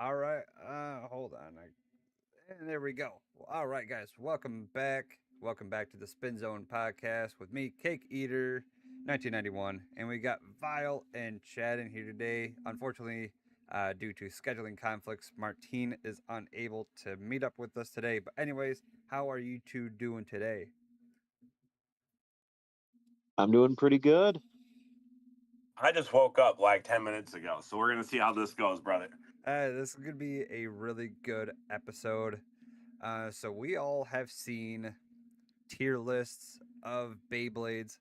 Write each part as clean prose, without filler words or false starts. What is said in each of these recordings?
All right. Hold on. And there we go. Well, all right, guys. Welcome back. Welcome back to the Spin Zone podcast with me, Cake Eater, 1991, and we got Vile and Chad in here today. Unfortunately, due to scheduling conflicts, Martine is unable to meet up with us today. But anyways, how are you two doing today? I'm doing pretty good. I just woke up like 10 minutes ago, so we're going to see how this goes, brother. This is gonna be a really good episode. So we all have seen tier lists of Beyblades.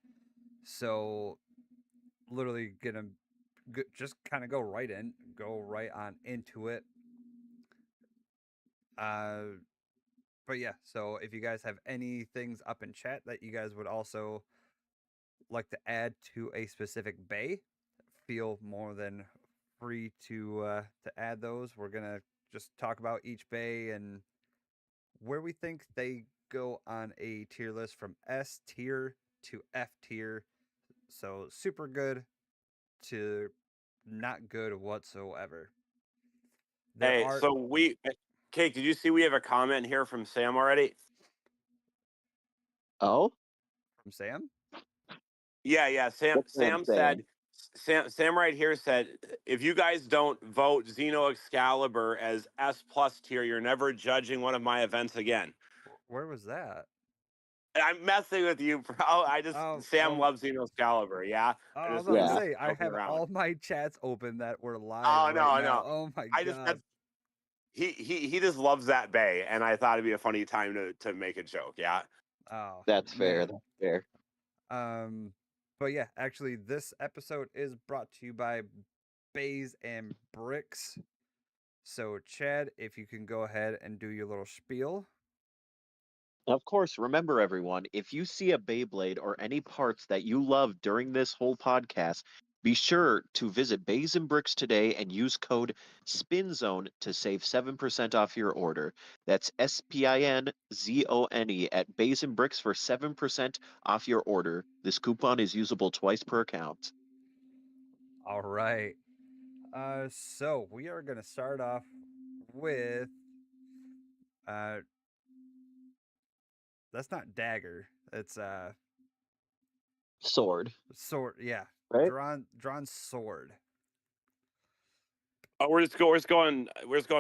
So literally gonna just kind of go right on into it. Uh, but yeah, so if you guys have any things up in chat that you guys would also like to add to a specific bay, feel more than free to add those. We're gonna just talk about each bay and where we think they go on a tier list from S tier to F tier. So super good to not good whatsoever. There Hey, are Cake, did you see we have a comment here from Sam already? Oh, from Sam. Yeah. Sam what's Sam Sam saying? said, Sam right here said, if you guys don't vote Xeno Excalibur as S plus tier, you're never judging one of my events again. Where was that? I'm messing with you, bro. Oh, Sam loves Xeno Excalibur. Yeah. I was about to Yeah. say I Joking have around. all my chats open that were live Oh, right no, now. no. Oh my I just, god. that's, he just loves that bay, and I thought it'd be a funny time to make a joke. Yeah. Oh That's fair. man. That's fair. Um, but yeah, actually, this episode is brought to you by Bays and Bricks. So, Chad, if you can go ahead and do your little spiel. Of course, remember everyone, if you see a Beyblade or any parts that you love during this whole podcast, be sure to visit Bays and Bricks today and use code SPINZONE to save 7% off your order. That's SPINZONE at Bays and Bricks for 7% off your order. This coupon is usable twice per account. All right. So we are gonna start off with uh, that's not dagger. It's Sword, sword. Yeah, right? drawn sword. Oh, we're just going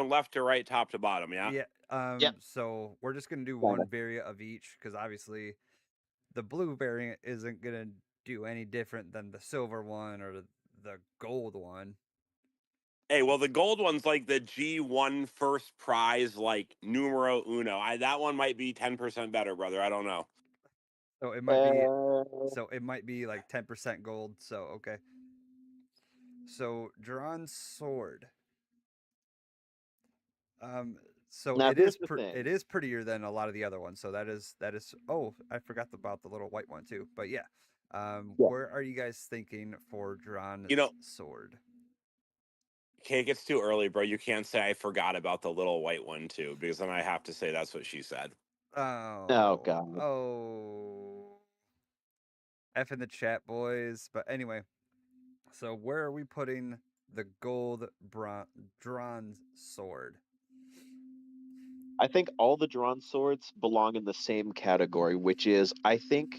left to right, top to bottom. Yeah. Yeah. Yep. So we're just gonna do Got one it. variant of each because obviously the blue variant isn't gonna do any different than the silver one or the gold one. Hey, well, the gold one's like the G1 first prize, like numero uno. That one might be 10% better, brother. I don't know. So it might be Uh, like 10% gold. So okay. So drawn sword. Um, so now here's the it thing. is prettier than a lot of the other ones. So that is. Oh, I forgot about the little white one too. But yeah, Yeah. where are you guys thinking for drawn You know, sword? Cake, it's too early, bro. You can't say I forgot about the little white one too, because then I have to say that's what she said. Oh Oh, God. oh, F in the chat, boys. But anyway, so where are we putting the gold drawn sword? I think all the drawn swords belong in the same category, which is I think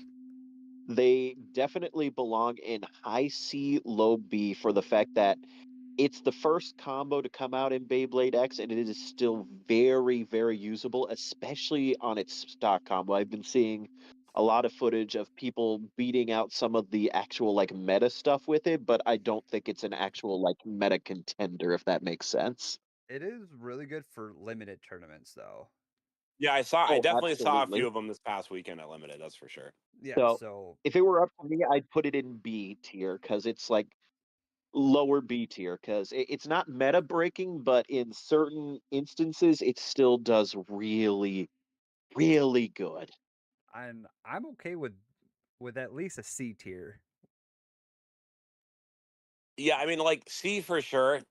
they definitely belong in high C, low B for the fact that it's the first combo to come out in Beyblade X, and it is still very, very usable, especially on its stock combo. I've been seeing a lot of footage of people beating out some of the actual like meta stuff with it, but I don't think it's an actual like meta contender, if that makes sense. It is really good for limited tournaments, though. Yeah, I Oh, definitely saw a few absolutely. of them this past weekend at Limited. That's for sure. Yeah, So so if it were up to me, I'd put it in B tier because it's like lower B tier because it's not meta breaking, but in certain instances, it still does really, really good. I'm okay with at least a C tier. Yeah, I mean, like C for sure. Okay.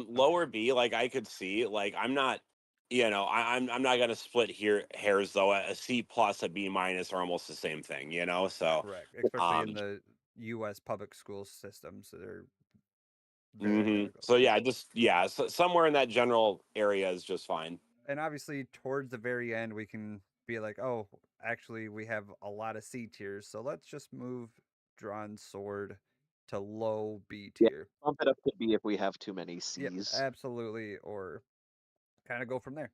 Lower B, like I could see. Like I'm not, I'm not gonna split here hairs though. A C plus, a B minus are almost the same thing. So Correct, especially in um, the U.S. public school systems. They're Very difficult. So yeah, somewhere in that general area is just fine. And obviously, towards the very end, we can be like, oh, actually, we have a lot of C tiers, so let's just move drawn sword to low B Yeah, tier. bump it up to B if we have too many Yep, C's. absolutely, or kind of go from there.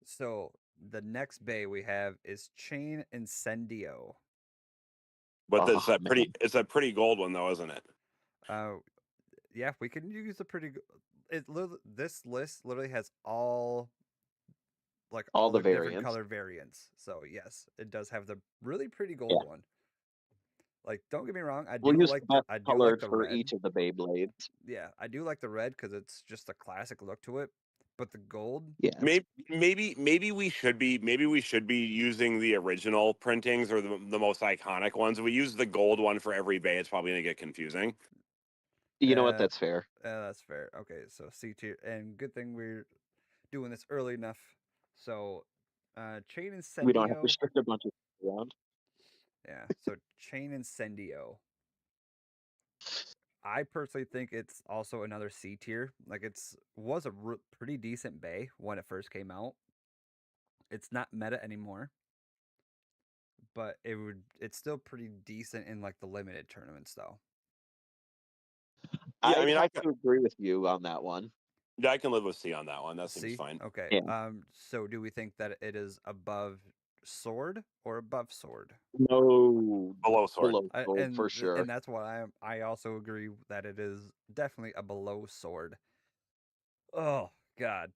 So the next bay we have is Chain Incendio. But Oh, man. it's a pretty gold one though, isn't it? Yeah, we can use a pretty. This list literally has all All the the different variants. color variants. So yes, it does have the really pretty Yeah. gold one. Like, don't get me wrong, We'll use the best I do color like the for red. each of the Beyblades. Yeah, I do like the red because it's just a classic look to it. But the gold, Yeah. Maybe we should be using the original printings or the most iconic ones. If we use the gold one for every bay, it's probably gonna get confusing. You know what? That's fair. that's fair. Okay, so C tier, and good thing we're doing this early enough. So, Chain We don't have to Incendio. shift a bunch of around. Yeah, so Chain Incendio. I personally think it's also another C tier. Like, was a pretty decent bay when it first came out. It's not meta anymore, but it's still pretty decent in like the limited tournaments though. Yeah, I I'd mean, have to agree with you on that one. I can live with C on that one. That seems C? fine. Okay. Yeah. So do we think that it is above sword or above sword? No, Below sword. below sword for sure. And that's why I also agree that it is definitely a below sword. Oh God.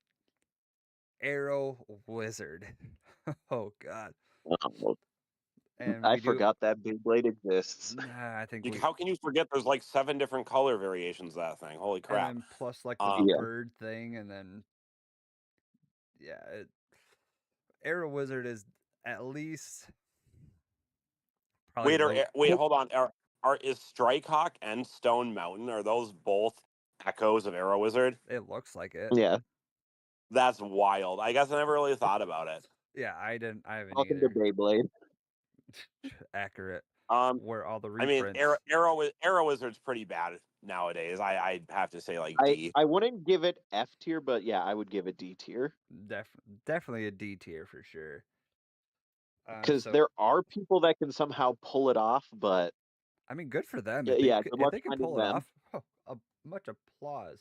Arrow Wizard. Oh God. Oh, And I we do forgot that Beyblade exists. nah, I think we How can you forget? There's like 7 different color variations of that thing. Holy and crap! then plus like the Yeah. bird thing and then yeah, Arrow Wizard is at least probably low. Wait, hold on. Is Strikehawk and Stone Mountain, are those both echoes of Arrow Wizard? It looks like it. Yeah. That's wild. I guess I never really thought about it. Yeah, I haven't Welcome to either. Beyblade. Accurate. Where all the I mean, reprints. Arrow Wizard's pretty bad nowadays. I'd have to say like D. I wouldn't give it F tier, but yeah, I would give it D tier. Definitely a D tier for sure. Because there are people that can somehow pull it off, but I mean, good for them. yeah, good If luck they can finding pull it them. off, much applause.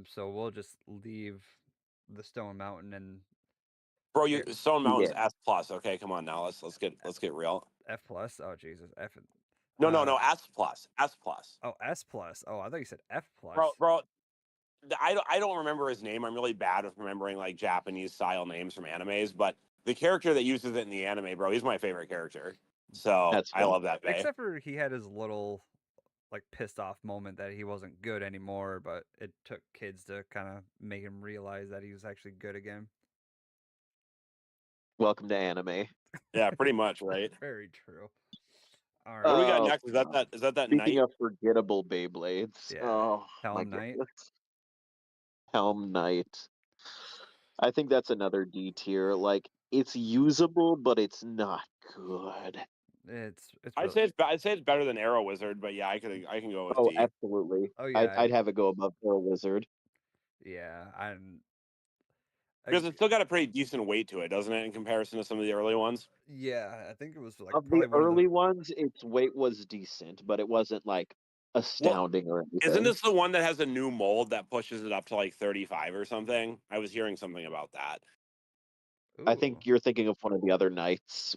So we'll just leave the Stone Mountain and Bro, Stone Mountain's Yeah. S plus. Okay, come on now. Let's get real. F plus. Oh Jesus, F. No, S plus. S plus. Oh, S plus. Oh, I thought you said F plus. Bro, I don't remember his name. I'm really bad with remembering like Japanese style names from animes, but the character that uses it in the anime, bro, he's my favorite character. So That's I fun. love that bay. Except for he had his little like pissed off moment that he wasn't good anymore, but it took kids to kind of make him realize that he was actually good again. Welcome to anime. Yeah, pretty much, right? Very true. All right. What do we got Oh, next? Is that Speaking knight? of forgettable Beyblades, Yeah. oh my Helm Knight. goodness. Helm Knight. I think that's another D tier. Like, it's usable, but it's not good. It's I'd say it's better than Arrow Wizard, but yeah, I can go with Oh, D. absolutely. Oh yeah, I'd have it go above Pearl Wizard. yeah. Because it's still got a pretty decent weight to it, doesn't it, in comparison to some of the early ones? Yeah, I think it was like Of the probably one of early ones, its weight was decent, but it wasn't like astounding or anything. Isn't this the one that has a new mold that pushes it up to like 35 or something? I was hearing something about that. the. I think you're thinking of one of the other knights.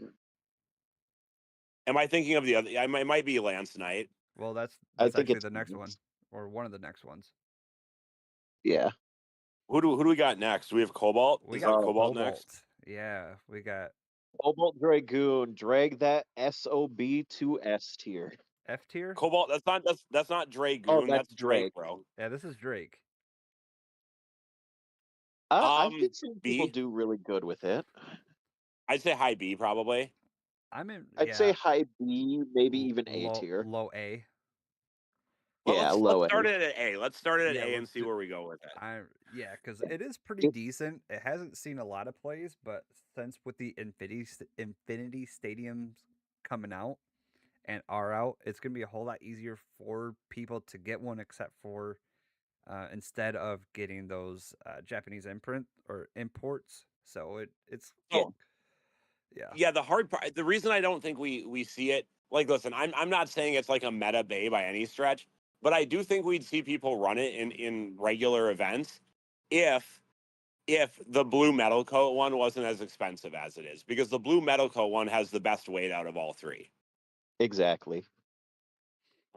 Am I thinking of the other? It might be Lance Knight. Well, that's I think actually it's the next one, or one of the next ones. Yeah. Who do we got next? Do we have Cobalt? We Is got Cobalt next? Yeah, we got Cobalt Dragoon, drag that SOB to S tier. F tier. Cobalt. That's not Dragoon. Oh, that's that's Drake, Drake. bro. Yeah, this is Drake. I've been seeing B? people do really good with it. I'd say high B probably. I'd say high B, maybe even A tier. Low A. Well, Yeah, let's low start A. it at A. Let's start it at Yeah, A and let's see where we go with it. Yeah, because it is pretty decent. It hasn't seen a lot of plays, but since with the Infinity Stadiums coming out, and are out, it's going to be a whole lot easier for people to get one, except for instead of getting those Japanese imprint or imports. So it's So yeah. yeah, the hard part, the reason I don't think we see it, like, listen, I'm not saying it's like a meta bay by any stretch, but I do think we'd see people run it in regular events if the blue metal coat one wasn't as expensive as it is, because the blue metal coat one has the best weight out of all three. Exactly.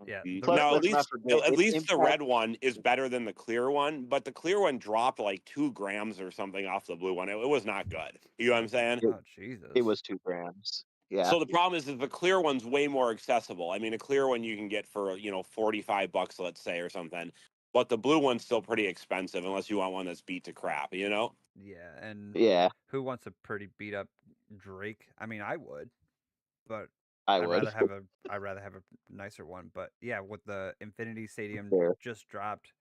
Yeah. Plus, Now, let's not forget, at its least the impact. red one is better than the clear one, but the clear one dropped like 2 grams or something off the blue one. It was not good. You know what I'm saying? Oh Jesus. It was 2 grams. Yeah. So the problem is the clear one's way more accessible. I mean, a clear one you can get for, $45, let's say, or something. But the blue one's still pretty expensive unless you want one that's beat to crap, you know? Yeah, and Yeah, who wants a pretty beat up Drake? I mean, I would, but I I'd would. rather have a nicer one. But yeah, with the Infinity Stadium Fair. just dropped,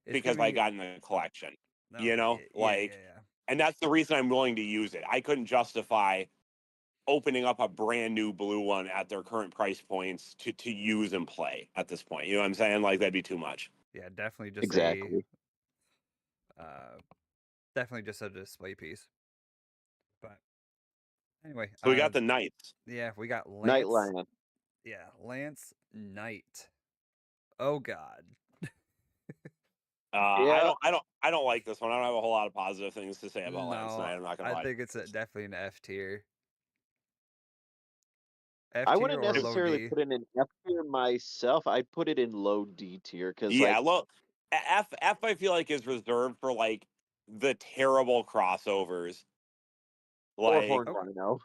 it's Because gonna I be got in the collection, no, yeah, Like, and that's the reason I'm willing to use it. I couldn't justify opening up a brand new blue one at their current price points to use and play at this point. You know what I'm saying? Like, that'd be too much. yeah, definitely just Exactly. uh, definitely just a display piece. But anyway, So we got the Knights. yeah, we got Lance. Nightland. Yeah, Lance Knight. Oh God. Yeah. I don't like this one. I don't have a whole lot of positive things to say about Lance No, Knight. I'm not gonna I lie. think it's definitely an F tier. I F tier wouldn't or low necessarily D. put it in F tier myself. I'd put it in low D tier because, Yeah, like, well, F I feel like is reserved for like the terrible crossovers. or Like, Horn Okay. Rhino.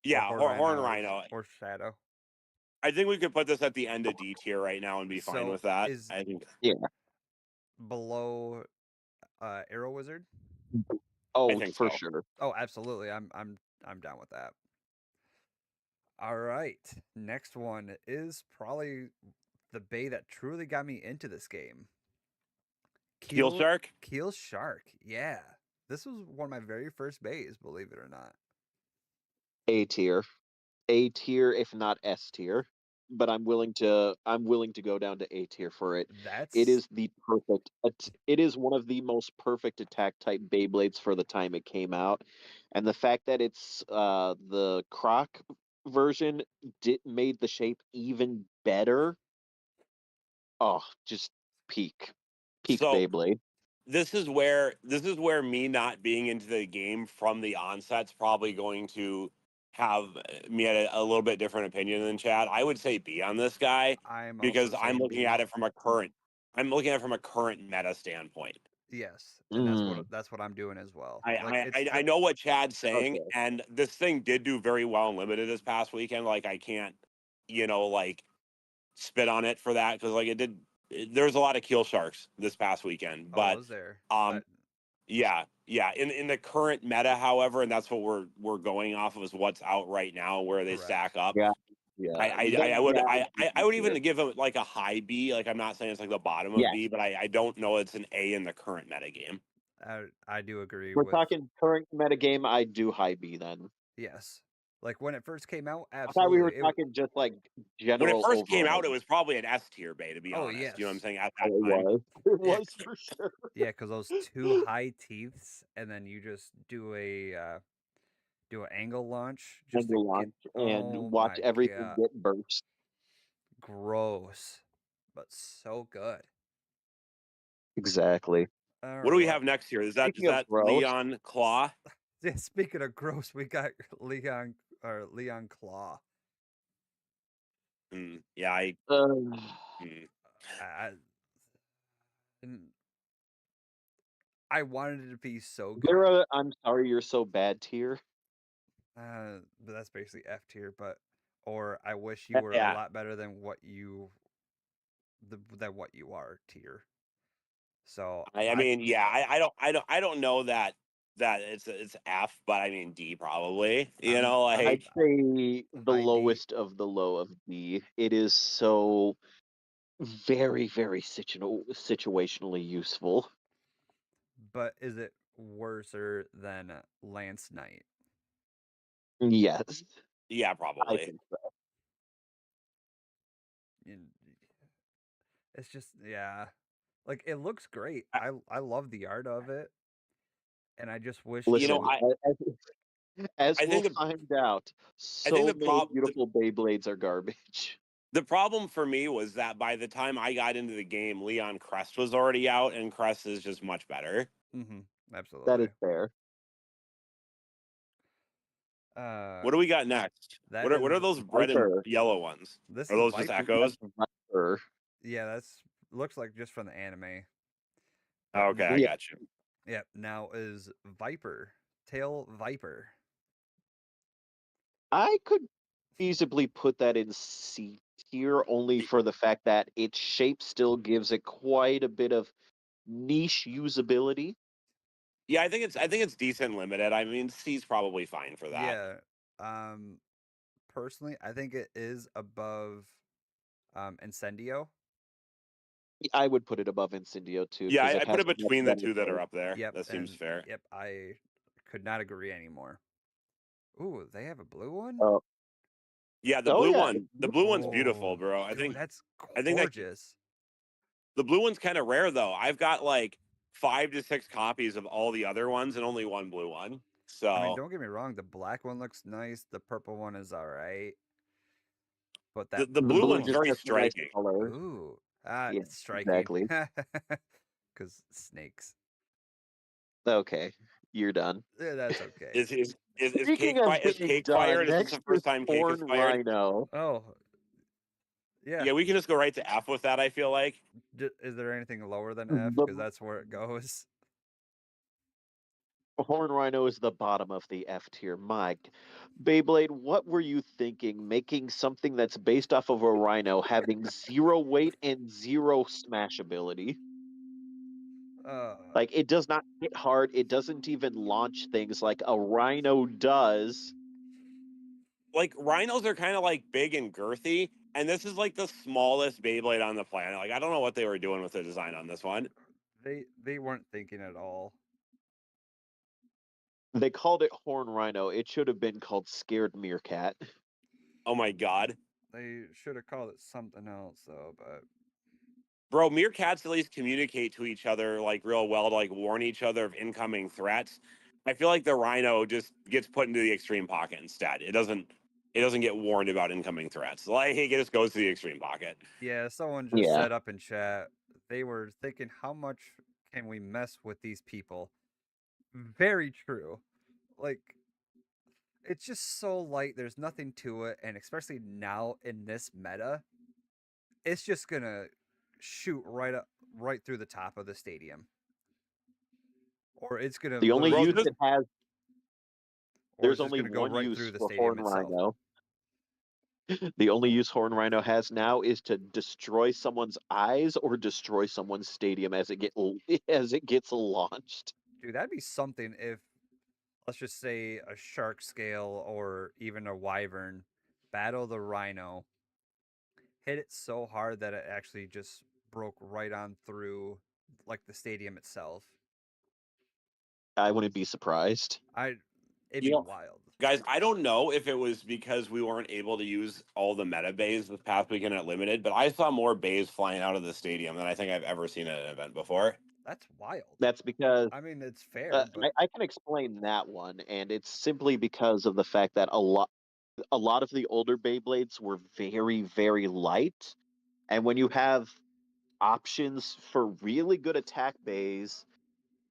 yeah, Horn or- Rhino. or Shadow. I think we could put this at the end of D tier right now and be fine So with that. is I think below Arrow Wizard? Oh, think for so. sure. Oh, absolutely. I'm down with that. All right. Next one is probably the bay that truly got me into this game. Keel Shark? Keel Shark. Yeah. This was one of my very first bays, believe it or not. A tier. A tier, if not S tier. But I'm willing to go down to A tier for it. That's It is the perfect. It is one of the most perfect attack type Beyblades for the time it came out, and the fact that it's the Croc version made the shape even better. Oh, just peak So Beyblade. this is where me not being into the game from the onset's probably going to have me at a little bit different opinion than Chad. I would say B on this guy I'm because also I'm saying looking B. at it from a current meta standpoint. Yes, and Mm. that's what I'm doing as well. I know what Chad's saying, Okay. and this thing did do very well in limited this past weekend. Like, I can't, like, spit on it for that because, like, there was a lot of keel sharks this past weekend, Oh, but was there? yeah. In the current meta, however, and that's what we're going off of is what's out right now, where they Correct. stack up. Yeah. Yeah. I would even give it like a high B. Like, I'm not saying it's like the bottom of Yes. B, but I don't know it's an A in the current meta game. I do agree We're with talking current metagame. I do high B then. yes. Like when it first came out, I thought we were absolutely. talking just like When it general first came overall. out, it was probably an S tier bay, to be Oh, honest. You know what I'm yes. saying? At Oh, that it time. was. It was for sure. Yeah, because those two high teeths, and then you just do an angle launch just And to go get. on and Oh watch my everything God, get burst. gross, but so good. Exactly. All What do we right. have next here? Is Speaking of that gross, Leon Claw? Yeah, speaking of gross, we got Leon Claw. Yeah, uh, I, and I wanted it to be so good. there a I'm sorry you're so bad tier. But that's basically F tier. But or I wish you were a yeah. lot better than what you are tier. So I mean, yeah, I don't know that it's F, but I mean D probably. You know, I'd like say the high D. lowest of the low of D. It is so very, very situationally useful. But is it worser than Lance Knight? Yes, yeah, I probably. think so. it's just yeah, like it looks great. I, I love the art of it, and I just wish you they know, Listen, would. as I we'll think the find out, I think so many beautiful Beyblades are garbage. the problem for me was that by the time I got into the game, Leon Crest was already out, and Crest is just much better. Mm-hmm, That is absolutely. fair. What do we got next? That What are is those red and Viper. yellow ones? this Are is those just Viper. echoes? That's Viper. Yeah, that's looks like just from the anime. Oh, But okay, I Yeah, got you. yep, now is Viper. Tail Viper. I could feasibly put that in C tier only for the fact that its shape still gives it quite a bit of niche usability. Yeah, I think it's decent limited. I mean, C's probably fine for that. Yeah. Um personally, I think it is above Incendio. I would put it above Incendio too Yeah, because it I put has it much between the better two that are shape. up there. Yep, That seems and fair. yep, I could not agree anymore. Ooh, they have a blue one? Oh, Yeah, oh yeah, the blue one's beautiful, Oh, bro. dude, that's I think that gorgeous. the blue one's kind of rare though. I've got like 5 to 6 copies of all the other ones and only one blue one. I mean, So don't get me wrong, the black one looks nice, the purple one is all right, but that the the blue blue one's just very has a nice striking. color. ooh, Yeah, it's striking. exactly. Because snakes. Okay, you're done. Yeah, that's okay. Speaking of Is being cake fired? done, Is this next the is first time cake is Horn fired? Rhino. Oh, yeah. Yeah, we can just go right to F with that. I feel like. Is there anything lower than F? The Because that's where it goes. Horn Rhino is the bottom of the F tier. Mike, Beyblade, what were you thinking making something that's based off of a rhino having zero weight and zero smash ability? Uh, Like, it does not hit hard. It doesn't even launch things like a rhino does. Like rhinos are kind of like big and girthy, and this is like the smallest Beyblade on the planet. Like I don't know what they were doing with the design on this one. they weren't thinking at all. They called it Horn Rhino. It should have been called Scared Meerkat. Oh my god, They should have called it something else though. But bro! Meerkats at least communicate to each other like real well to like warn each other of incoming threats. I feel like the rhino just gets put into the extreme pocket instead. It doesn't. It doesn't get warned about incoming threats. Like it just goes to the extreme pocket. yeah, someone just Yeah. said up in chat they were thinking, how much can we mess with these people? Very true. Like it's just so light. There's nothing to it, and especially now in this meta, it's just gonna shoot right through the top of the stadium, or it's gonna The only literally, Bro, use it has, or there's it's just only gonna go one right use through the for stadium Horn itself. Rhino. The only use Horn Rhino has now is to destroy someone's eyes or destroy someone's stadium as as it gets launched. Dude, that'd be something if, let's just say, a shark scale or even a wyvern battle the rhino, hit it so hard that it actually just broke right on through like the stadium itself. I wouldn't be surprised. It'd you be know, wild. guys, I don't know if it was because we weren't able to use all the meta bays this past weekend at Limited, but I saw more bays flying out of the stadium than I think I've ever seen at an event before. That's wild. That's because I mean, it's fair, but I can explain that one, and it's simply because of the fact that a lot of the older Beyblades were very, very light, and when you have options for really good attack bays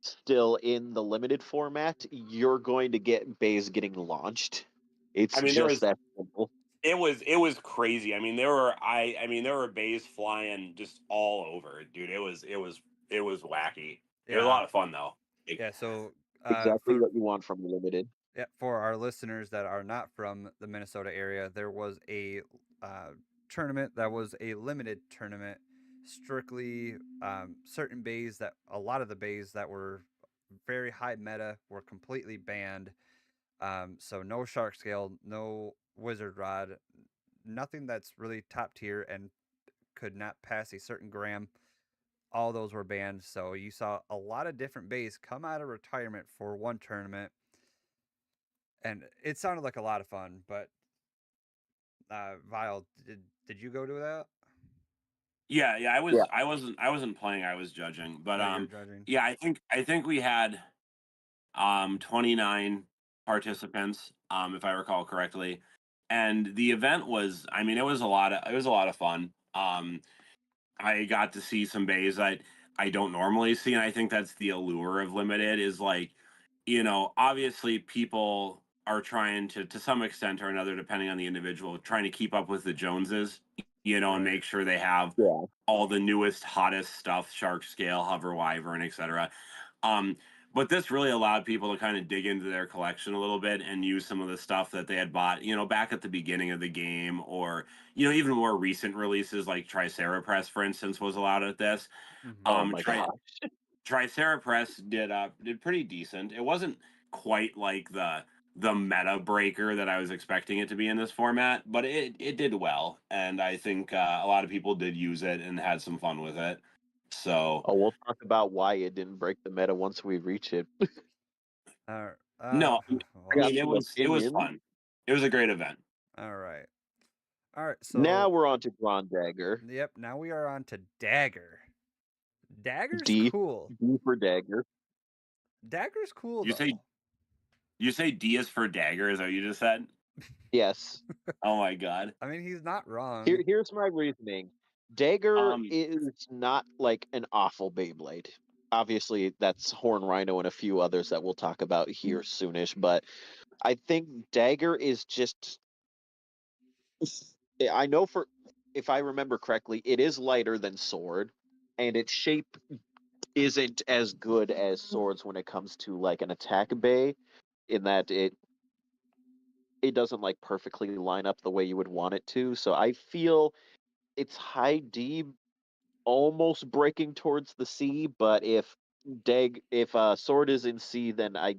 still in the limited format, you're going to get bays getting launched. I It's mean, just that simple. it was crazy. I mean, I mean there were bays flying just all over, dude. It was wacky. It was a yeah, lot of fun though. yeah. So, Exactly what you want from limited. yeah, for our listeners that are not from the Minnesota area, there was a tournament that was a limited tournament, strictly certain bays that a lot of the bays that were very high meta were completely banned. So no shark scale, no wizard rod, nothing that's really top tier and could not pass a certain gram. All those were banned. So you saw a lot of different bays come out of retirement for one tournament, and it sounded like a lot of fun. But Vile, did you go to that? Yeah, yeah, Yeah. I wasn't playing, I was judging. But Oh, you're judging. yeah, I think we had 29 participants, if I recall correctly. And the event was, I mean, it was a lot of fun. I got to see some bays that I don't normally see, and I think that's the allure of limited is like, obviously people are trying to some extent or another, depending on the individual, trying to keep up with the Joneses, and Right. make sure they have Yeah. all the newest, hottest stuff, shark scale, hover wyvern, etc. Um, but this really allowed people to kind of dig into their collection a little bit and use some of the stuff that they had bought, back at the beginning of the game, or even more recent releases like Tricerapress, for instance, was allowed at this. Mhm. Oh my Tri- gosh. Tricerapress did pretty decent. It wasn't quite like the meta breaker that I was expecting it to be in this format, but it did well, and I think a lot of people did use it and had some fun with it. So Oh, we'll talk about why it didn't break the meta once we reach it. Uh, no, I I well, got mean some it was opinions. fun. It was a great event. all right. All right. Now So, we're on to Drawn Dagger. yep. Now we are on to Dagger. Dagger's D. cool. D for Dagger. Dagger's cool You say though. you say D is for dagger, is that what you just said? Yes. Oh my god. I mean, he's not wrong. Here's my reasoning. Dagger Um is not like an awful Beyblade. Obviously, that's Horn Rhino and a few others that we'll talk about here soonish, but I think Dagger is just. I know for, if I remember correctly, it is lighter than Sword, and its shape isn't as good as Swords when it comes to like an attack bay, in that it doesn't like perfectly line up the way you would want it to. So I feel it's high D, almost breaking towards the C, but if Sword is in C, then I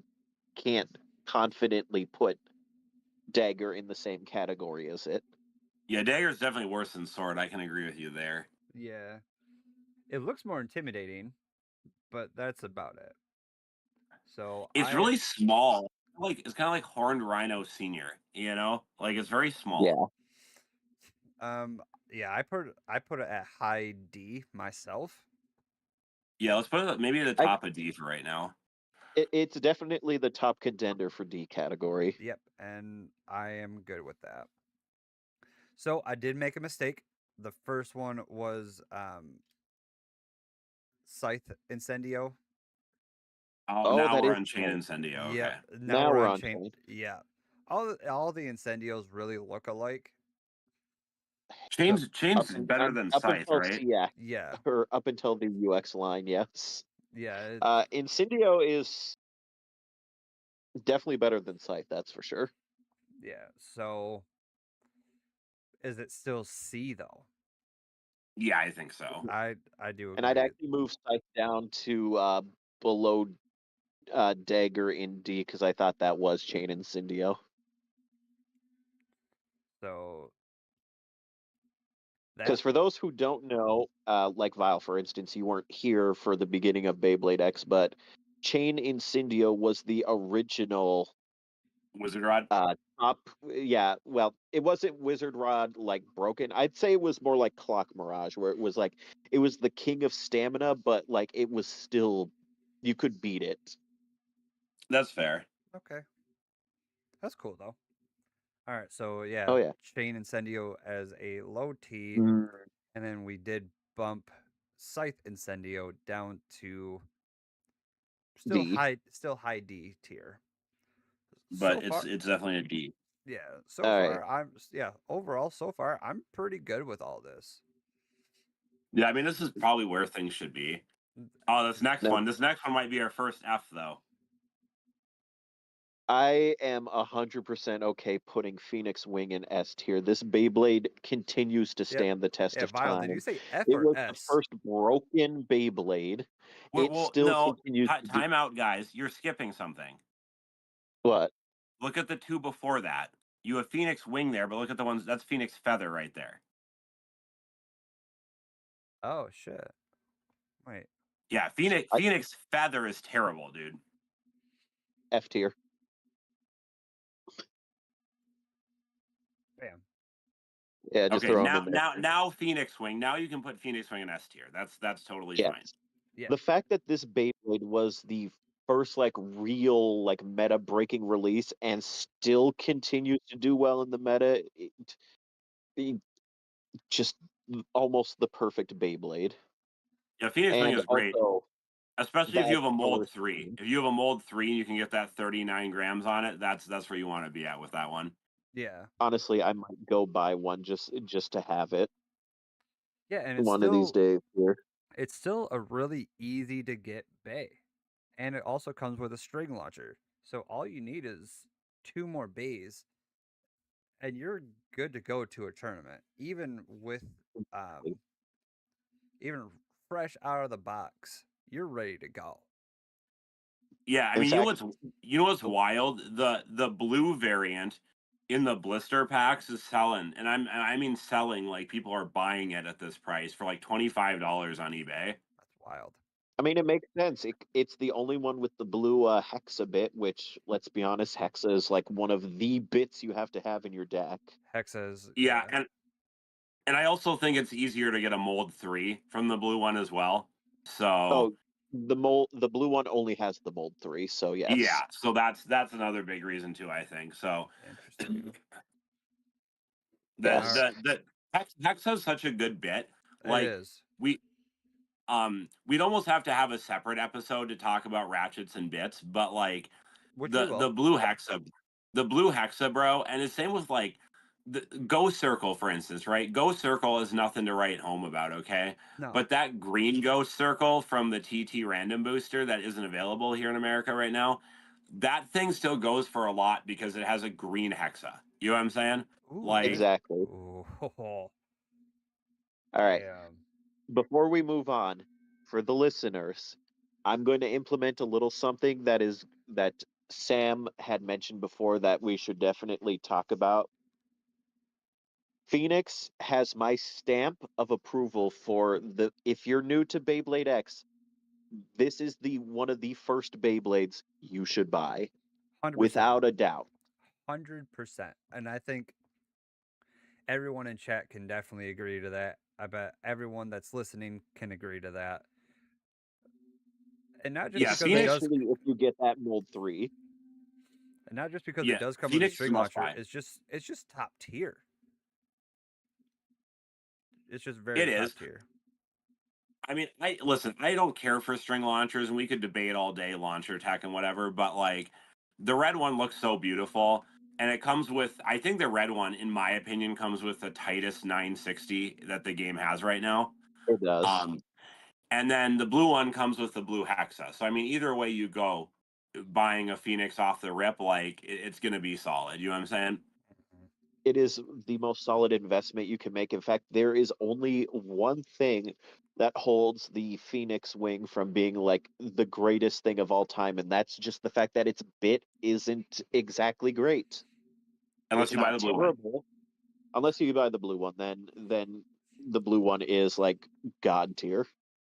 can't confidently put Dagger in the same category as it. yeah, dagger is definitely worse than sword. I can agree with you there. Yeah. It looks more intimidating, but that's about it. So It's really small. Like it's kind of like horned rhino senior, Like it's very small. Yeah. yeah, I put it at high D myself. Yeah, let's put it maybe at the I, top of D for right now. it's definitely the top contender for D category. Yep, and I am good with that. So I did make a mistake. The first one was Scythe Incendio. Oh, Oh, now that we're is on chain right. incendio. Yep. Okay. Now Now we're we're on on chain. chain. Yeah. All the Incendios really look alike. So Chain's better than Up scythe, until right? yeah, yeah, or up until the UX line, yes. yeah, Incendio is definitely better than Scythe, that's for sure. yeah. So is it still C though? Yeah, I think so. I do And I'd agree. actually move Scythe down to below Dagger in D because I thought that was Chain Incendio. So that Because for those who don't know, like Vile, for instance, you weren't here for the beginning of Beyblade X, but Chain Incendio was the original Wizard rod. top. Yeah, well, it wasn't Wizard Rod like broken. I'd say it was more like Clock Mirage, where it was like it was the king of stamina, but like it was still, you could beat it. That's fair. okay. That's cool though. All right, so yeah, Oh yeah. Chain Incendio as a low T, Mm. and then we did bump Scythe Incendio down to D. still high D tier. So But far, it's definitely a D. yeah. So All right. far, overall, so far, I'm pretty good with all this. Yeah, I mean this is probably where things should be. Oh, this next Now, one. This next one might be our first F though. I am 100% okay putting Phoenix Wing in S tier. This Beyblade continues to Yeah, stand the test yeah. of Vile, did you time. say F It or was the S? first broken Beyblade. It Well, still no. continues to do Time out, guys. You're skipping something. what? Look at the two before that. You have Phoenix Wing there, but look at the ones. That's Phoenix Feather right there. Oh shit! Wait, Yeah, Phoenix Feather is terrible, dude. F tier. bam. Yeah, just Okay, throw them in there. now Phoenix Wing. Now you can put Phoenix Wing in S tier. That's totally Yes. fine. Yeah. The fact that this Beyblade was the first like real like meta breaking release and still continues to do well in the meta, it just almost the perfect Beyblade. Yeah, Phoenix Wing And is great, also especially if that you have a mold power 3. screen. If you have a mold 3 and you can get that 39 grams on it, that's where you want to be at with that one. Yeah. Honestly, I might go buy one just to have it Yeah, and it's one of these still days here. it's still a really easy to get bay. And it also comes with a string launcher. So all you need is 2 more bays and you're good to go to a tournament. Even with even fresh out of the box, you're ready to go. Yeah, I In mean, fact, you know what's wild? The blue variant in the blister packs is selling, and I mean selling like people are buying it at this price for like $25 on eBay. That's wild. I mean, it makes sense. It's the only one with the blue hexa bit, which, let's be honest, hexa is like one of the bits you have to have in your deck. Hexas, Yeah, yeah. and I also think it's easier to get a mold 3 from the blue one as well. So Oh, the blue one only has the mold 3, so yes. yeah, so that's another big reason too, I think. So Interesting. the Yes. the Hex has such a good bit. It Like is. we'd almost have to have a separate episode to talk about ratchets and bits, but like Which we will. the blue hexa, bro, and the same with like the Go Circle, for instance, right? Go Circle is nothing to write home about, okay? No. But that green Ghost Circle from the TT random booster that isn't available here in America right now, that thing still goes for a lot because it has a green hexa. You know what I'm saying? Ooh, Like Exactly. Ooh, All right. damn. Before we move on, for the listeners, I'm going to implement a little something that Sam had mentioned before that we should definitely talk about. Phoenix has my stamp of approval for the if you're new to Beyblade X, this is the one of the first Beyblades you should buy 100%. without a doubt. 100%. And I think everyone in chat can definitely agree to that. I bet everyone that's listening can agree to that. And not just yeah, because it Phoenix does Especially if you get that mold 3. and not just because it yeah, does come with a Phoenix is a string must launcher, buy. it's just top tier. It's just very It top is. tier. I mean, I don't care for string launchers, and we could debate all day launcher tech and whatever, but like the red one looks so beautiful, and it comes with, I think the red one, in my opinion, comes with the tightest 960 that the game has right now. It does. And then the blue one comes with the blue hexa. So I mean, either way you go, buying a Phoenix off the rip, like it's gonna be solid. You know what I'm saying? It is the most solid investment you can make. In fact, there is only one thing that holds the Phoenix Wing from being like the greatest thing of all time, and that's just the fact that its bit isn't exactly great. Unless It's you buy not the blue one. terrible, unless you buy the blue one. Then the blue one is like god tier.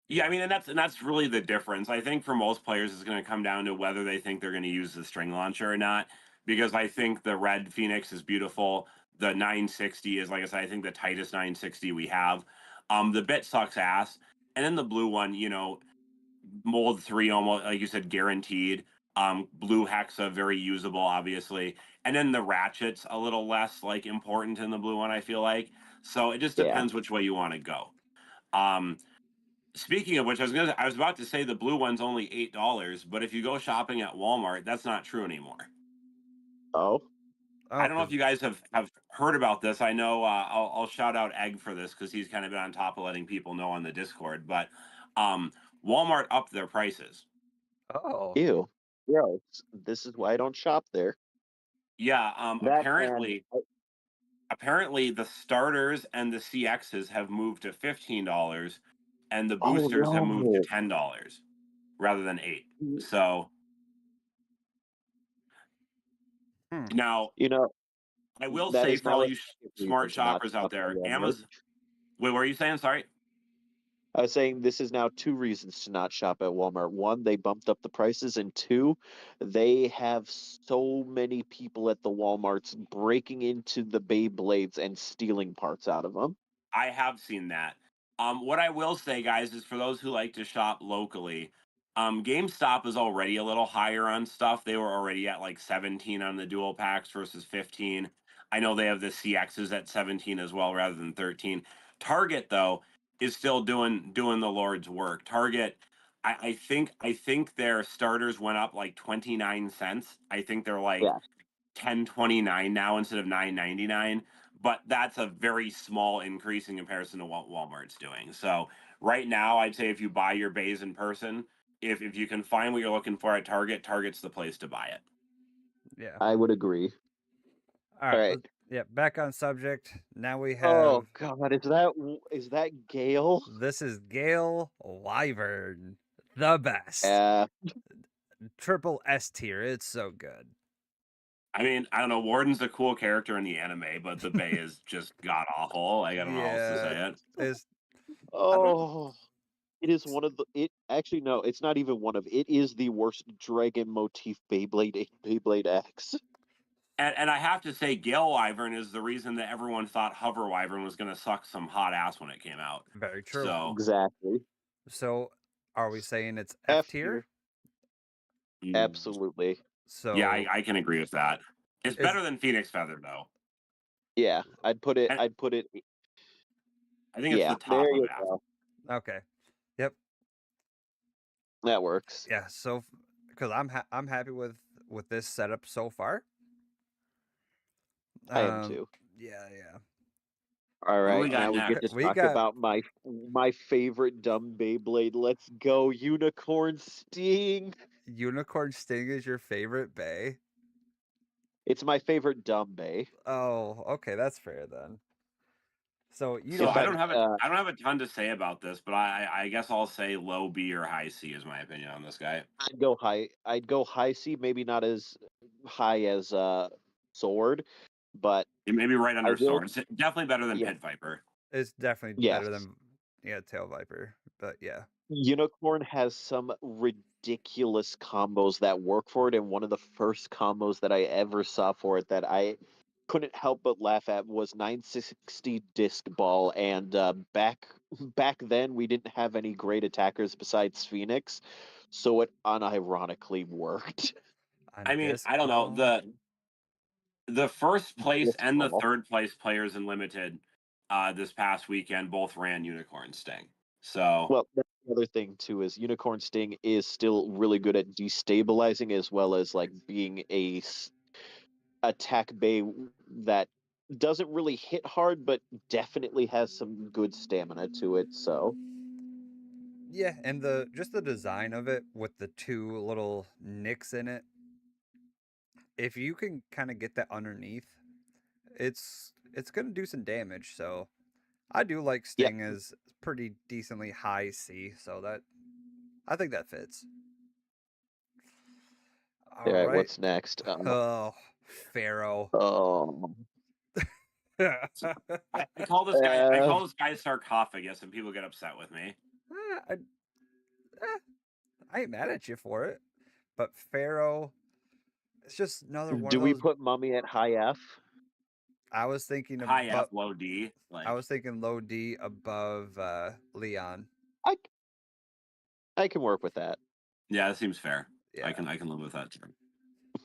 Yeah, I mean, and that's really the difference. I think for most players, it's going to come down to whether they think they're going to use the string launcher or not. Because I think the red Phoenix is beautiful. The 960 is, like I said, I think the tightest 960 we have. The bit sucks ass, and then the blue one, you know, mold 3 almost like you said, guaranteed. Blue hexa, very usable, obviously, and then the ratchet's a little less like important in the blue one. I feel like so it just Yeah. depends which way you want to go. Um, Speaking of which, I was about to say the blue one's only $8, but if you go shopping at Walmart, that's not true anymore. Oh. I don't know if you guys have heard about this. I know I'll shout out Egg for this because he's kind of been on top of letting people know on the Discord. But Walmart upped their prices. Oh. Ew. Gross. This is why I don't shop there. Yeah. That and Apparently the starters and the CXs have moved to $15, and the oh boosters have moved to no. $10 rather than 8. So now You know, I will that say is for now all a you second smart reason to not shoppers out shop at there, Walmart. Amazon. Wait, what were you saying? Sorry. I was saying this is now 2 reasons to not shop at Walmart. 1, they bumped up the prices, and 2, they have so many people at the Walmarts breaking into the Beyblades and stealing parts out of them. I have seen that. What I will say, guys, is for those who like to shop locally, GameStop is already a little higher on stuff. They were already at like 17 on the dual packs versus 15. I know they have the CXs at 17 as well rather than 13. Target though is still doing the Lord's work. Target, I think their starters went up like 29 cents. I think they're like Yeah. 10.29 now instead of 9.99, but that's a very small increase in comparison to what Walmart's doing. So right now, I'd say if you buy your bays in person, if you can find what you're looking for at Target, Target's the place to buy it. Yeah. I would agree. All All right. right. Yeah. Back on subject. Now we Oh have. God, is that Gale? This is Gale Wyvern, the best. Triple S tier. It's so good. I mean, I don't know. Warden's a cool character in the anime, but the Bay is just god awful. Like, I don't know how else to say it. It's Oh, it is one of the. It actually no, it's not even one of. It is the worst dragon motif Beyblade Beyblade X. And I have to say, Gale Wyvern is the reason that everyone thought Hover Wyvern was going to suck some hot ass when it came out. very true. So, Exactly. So, are we saying it's F F tier? Absolutely. So yeah, I can agree with that. It's Is- better than Phoenix Feather, though. Yeah, I'd put it. And- I'd put it. I think it's Yeah, the top there of you it. go. okay. Yep. That works. Yeah. So, because I'm happy with this setup so far. I am too. Yeah. Yeah. All What do we right, got now we next? get to We talk got- about my favorite dumb Beyblade. Let's go, Unicorn Sting. Unicorn Sting is your favorite Bay? It's my favorite dumb Bay. Oh, okay, that's fair then. So you So don't I have don't have I don't have a ton to say about this, but I guess I'll say low B or high C is my opinion on this guy. I'd go high. I'd go high C, maybe not as high as Sword, but It may be right under will- Sword. It's definitely better than Yeah. Pit Viper. it's definitely Yes. better than Tail Viper, but yeah. Unicorn has some ridiculous combos that work for it, and one of the first combos that I ever saw for it that I couldn't help but laugh at was 960 disc ball. And back then, we didn't have any great attackers besides Phoenix, so it unironically worked. On I mean, disc I don't know. ball? The first place Disc and the ball. third place players in limited this past weekend both ran Unicorn Sting. So Well, that's the other thing too is Unicorn Sting is still really good at destabilizing as well as like being a attack bay that doesn't really hit hard, but definitely has some good stamina to it. So Yeah, and just the design of it with the two little nicks in it. If you can kind of get that underneath, it's gonna do some damage. So I do like Yep. Sting as pretty decently high C, so that I think that fits. all right, Alright. what's next? Oh, Pharaoh. Oh, I call this guy sarcophagus, and people get upset with me. I ain't mad at you for it, but Pharaoh, it's just another one do of we those. put Mummy at high F? I was thinking High above. F, low D. Like, I was thinking low D above Leon. I can work with that. yeah, that seems fair. Yeah. I can live with that too.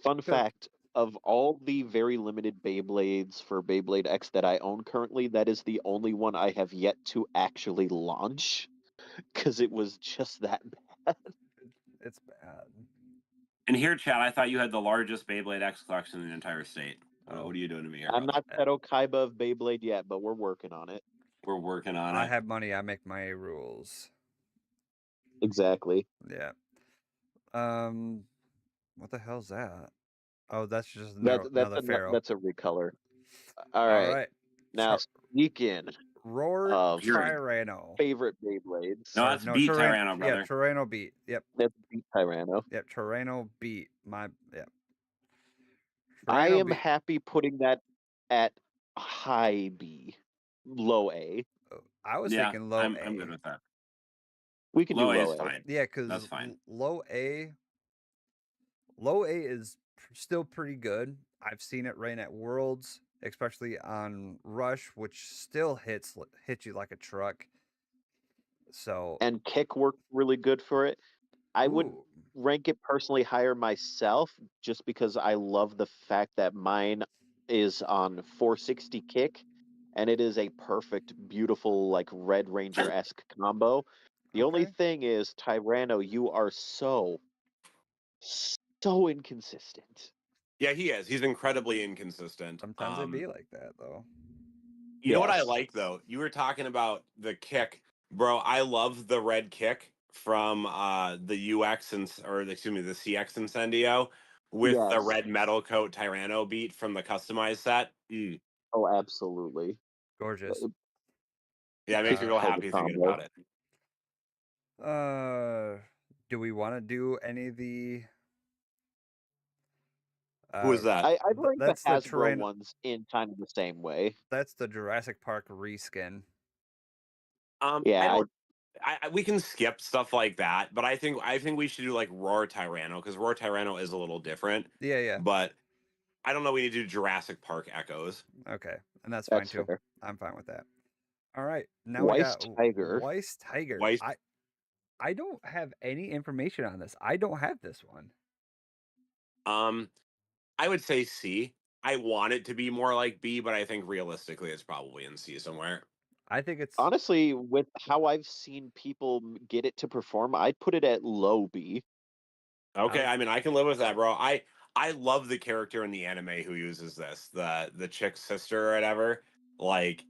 Fun fact, of all the very limited Beyblades for Beyblade X that I own currently, that is the only one I have yet to actually launch because it was just that bad. It's bad. And here, Chad, I thought you had the largest Beyblade X collection in the entire state. Oh. What are you doing to me here? I'm brother? not Seto Kaiba of Beyblade yet, but we're working on it. We're working on I it. have money. I make my rules. Exactly. Yeah. What the hell's that? Oh, that's just That's another Pharaoh. that's a recolor. All All right. right. Now sneak in Roar of Tyranno. favorite Beyblades. No, that's Beat Tyranno, brother. Yeah, Tyranno beat. Yep. That's Beat Tyranno. Yep. Tyranno beat my. Yep. I Tyranno am beat. happy putting that at high B, low A. I was Yeah, thinking low I'm A. good with that. We can do Low A is low A. fine. Yeah, because That's fine. low A is still pretty good. I've seen it rain at Worlds, especially on Rush, which still hits you like a truck. So, And kick worked really good for it. I would ooh, rank it personally higher myself, just because I love the fact that mine is on 460 kick, and it is a perfect, beautiful, like Red Ranger-esque combo. The only okay. thing is, Tyranno, you are so inconsistent. Yeah, he is. He's incredibly inconsistent. Sometimes they be like that though. You know what I Yes. like though? You were talking about the kick, bro. I love the red kick from the UX or excuse me, the CX Incendio with the Yes. red metal coat Tyranno beat from the customized set. Oh, absolutely. Gorgeous. Yeah, it makes me real Perfect happy thinking combo. about it. Do we want to do any of the? Who is that? I'd rank the That's the Hasbro terrain. ones in kind of the same way. That's the Jurassic Park reskin. I Yeah, don't. We can skip stuff like that, but I think we should do like Roar Tyranno because Roar Tyranno is a little different. Yeah, yeah. But I don't know. We need to do Jurassic Park Echoes. Okay, and that's fine that's too. fair. I'm fine with that. All right, now we Weiss got Tiger. Weiss Tiger. Weiss. I don't have any information on this. I don't have this one. I would say C. I want it to be more like B, but I think realistically it's probably in C somewhere. I think it's Honestly, with how I've seen people get it to perform, I'd put it at low B. Okay, I mean I can live with that, bro. I love the character in the anime who uses this, the chick's sister or whatever. Like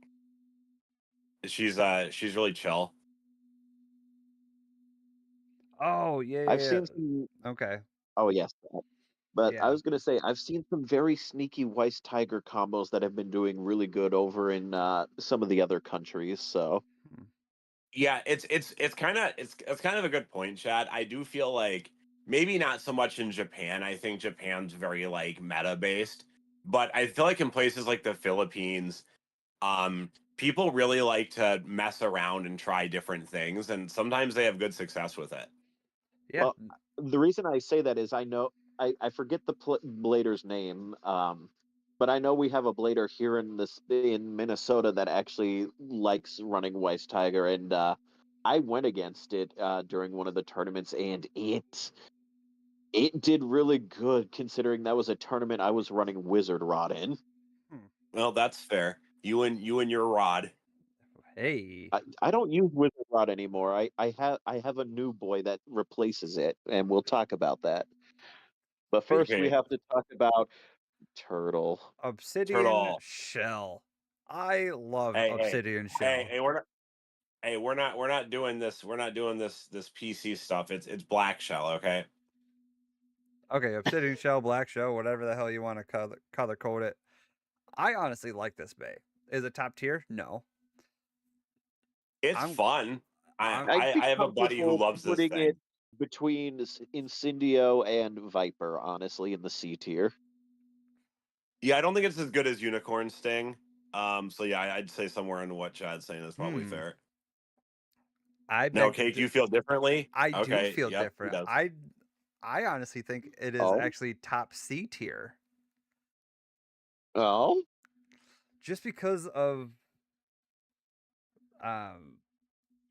she's really chill. Oh yeah, I've yeah, seen some. yeah. Okay, Oh yes, but I yeah, was gonna say I've seen some very sneaky Weiss Tiger combos that have been doing really good over in some of the other countries. So Hmm. Yeah, it's kind of a good point, Chad. I do feel like maybe not so much in Japan. I think Japan's very like meta based, but I feel like in places like the Philippines, people really like to mess around and try different things, and sometimes they have good success with it. yeah. well, the reason I say that is I know I forget the blader's name, but I know we have a blader here in Minnesota that actually likes running Weiss Tiger, and I went against it during one of the tournaments, and it did really good considering that was a tournament I was running Wizard Rod in. Hmm. Well, that's fair. You and your rod. Hey, I don't use Wizard Rod anymore. I have a new boy that replaces it, and we'll talk about that. But first, we Okay, have to talk about Turtle. Obsidian turtle. Shell. I love Hey, hey, Obsidian hey, Shell. hey. We're not doing this. We're not doing this PC stuff. It's black shell. Okay. Okay, Obsidian Shell, Black Shell, whatever the hell you want to color code it. I honestly like this bay. Is it top tier? No. It's I'm fun. I'm I'd be I have a buddy who comfortable loves this putting it thing. between Incendio and Viper, honestly, in the C tier. Yeah, I don't think it's as good as Unicorn Sting. So yeah, I'd say somewhere in what Chad's saying is probably hmm. fair. I No, beg to Kate, do you feel differently? I do Okay, feel yep, he different. does. I honestly think it is Oh, actually top C tier. oh, Just because of um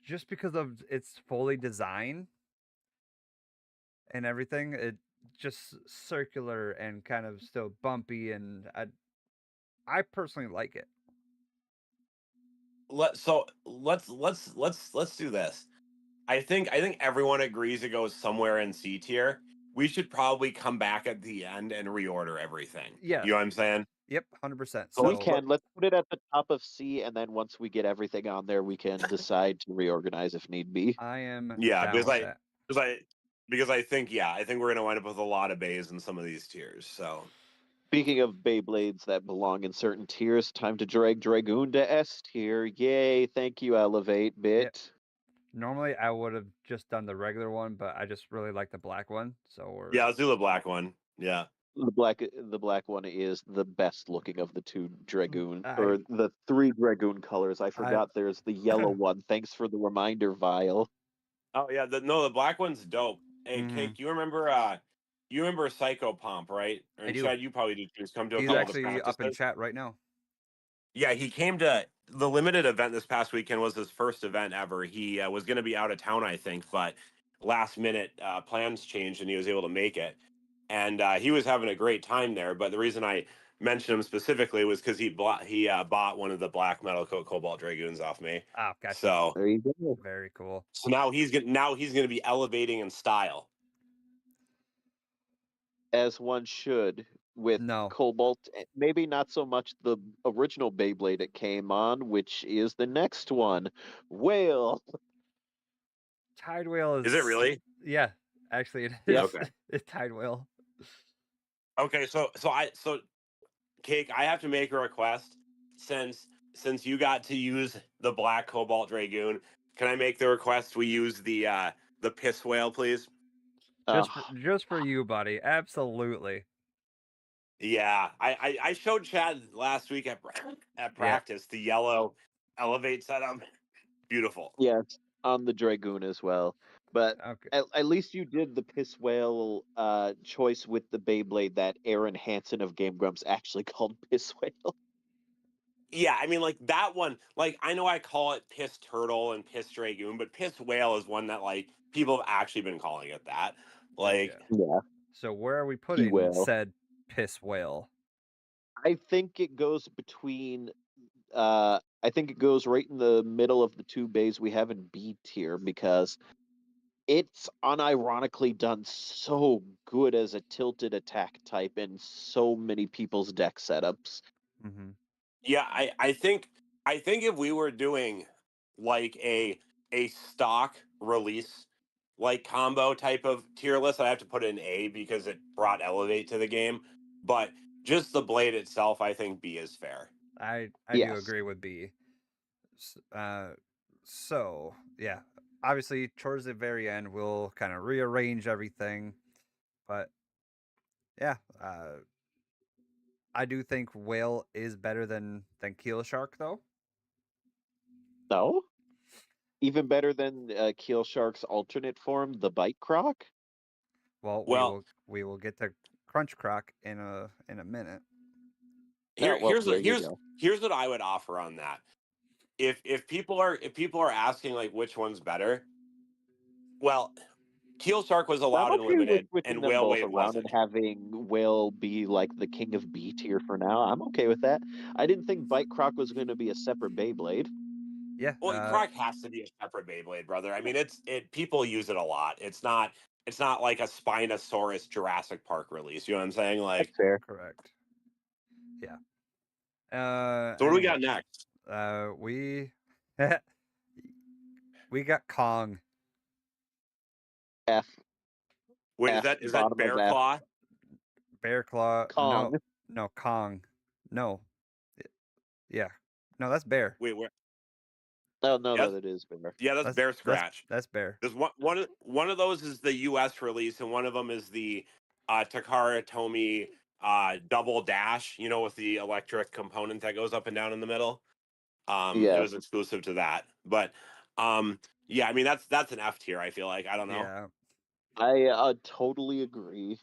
just because of its fully design and everything. It just circular and kind of still bumpy, and I personally like it. Let's do this. I think everyone agrees it goes somewhere in C tier. We should probably come back at the end and reorder everything. Yes. You know what I'm saying? Yep, 100%. So we let's So put can. Let's put it at the top of C, and then once we get everything on there, we can decide to reorganize if need be. I am yeah, down because with I that. because I because I think I think we're gonna wind up with a lot of bays in some of these tiers. So Speaking of Beyblades that belong in certain tiers, time to drag Dragoon to S tier. Yay! Thank you, Elevate Yep. Bit. Normally I would have just done the regular one, but I just really like the black one. So yeah, let's do the black one. Yeah. The black one is the best looking of the two Dragoon, I or the three Dragoon colors. I I forgot there's the yellow one. Thanks for the reminder, Vile. Oh yeah, the black one's dope. Hey, Hmm. Cake, you remember Psycho Pomp, right? I And do. Chad, you probably do too. He's come to a He's couple of the actually up in practices. chat right now. Yeah, he came to the limited event this past weekend. Was his first event ever. He was going to be out of town, I think, but last minute plans changed and he was able to make it. And he was having a great time there. But the reason I mentioned him specifically was because bought one of the black metal coat cobalt dragoons off me. Ah, gotcha. So There you go. Very cool. now he's gonna be elevating in style. As one should with No, Cobalt. Maybe not so much the original Beyblade it came on, which is the next one. Whale. Tide Whale Is it is. really? Yeah, actually, it Yep. is. Okay. It's Tide Whale. Okay, so Cake, I have to make a request since you got to use the black cobalt dragoon. Can I make the request we use the piss whale, please? Just for you, buddy. Absolutely. Yeah, I showed Chad last week at Yeah. practice the yellow elevate setup. Beautiful. Yes, on the Dragoon as well. But Okay. at least you did the piss whale choice with the Beyblade that Aaron Hansen of Game Grumps actually called piss whale. Yeah, I mean, like that one, like I know I call it piss turtle and piss dragoon, but piss whale is one that like people have actually been calling it that. Like, Okay. Yeah, So where are we he putting whale. said piss whale? I think it goes between. I think it goes right in the middle of the two bays we have in B tier because it's unironically done so good as a tilted attack type in so many people's deck setups. Mm-hmm. yeah, I think if we were doing like a stock release like combo type of tier list, I have to put it in A because it brought elevate to the game. But just the blade itself, I think B is fair. I do Yes. agree with B. So yeah, obviously towards the very end we'll kind of rearrange everything, but yeah, I do think whale is better than keel shark though. No? Even better than Keel Shark's alternate form, the Bite Croc? Well, Well, we will get to crunch croc in a minute. Oh, well, there you here's go. here's what I would offer on that. If people are asking like which one's better, well, Keel Shark was I'm allowed in okay with limited switching and them Whale both Wade around and wasn't. having Will be like the king of B tier for now. I'm okay with that. I didn't think Bite Croc was going to be a separate Beyblade. Yeah, Well, Croc has to be a separate Beyblade, brother. I mean, people use it a lot. It's not like a Spinosaurus Jurassic Park release. You know what I'm saying? Like, That's fair. correct. Yeah. so what do we got Anyways, next? we we got Kong. F. Wait, is F. that is that Bottom of Bear F. Claw? Bear Claw. Kong. No, Kong. No. Yeah. No, that's Bear. Wait, where? Oh, no, Yes, that is Bear. yeah, that's Bear Scratch. That's Bear. There's one of those is the U.S. release, and one of them is the Takara Tomy Double Dash. You know, with the electric component that goes up and down in the middle. It Yes. was exclusive to that, but yeah, I mean that's an F tier. I feel like I don't know. Yeah. I totally agree.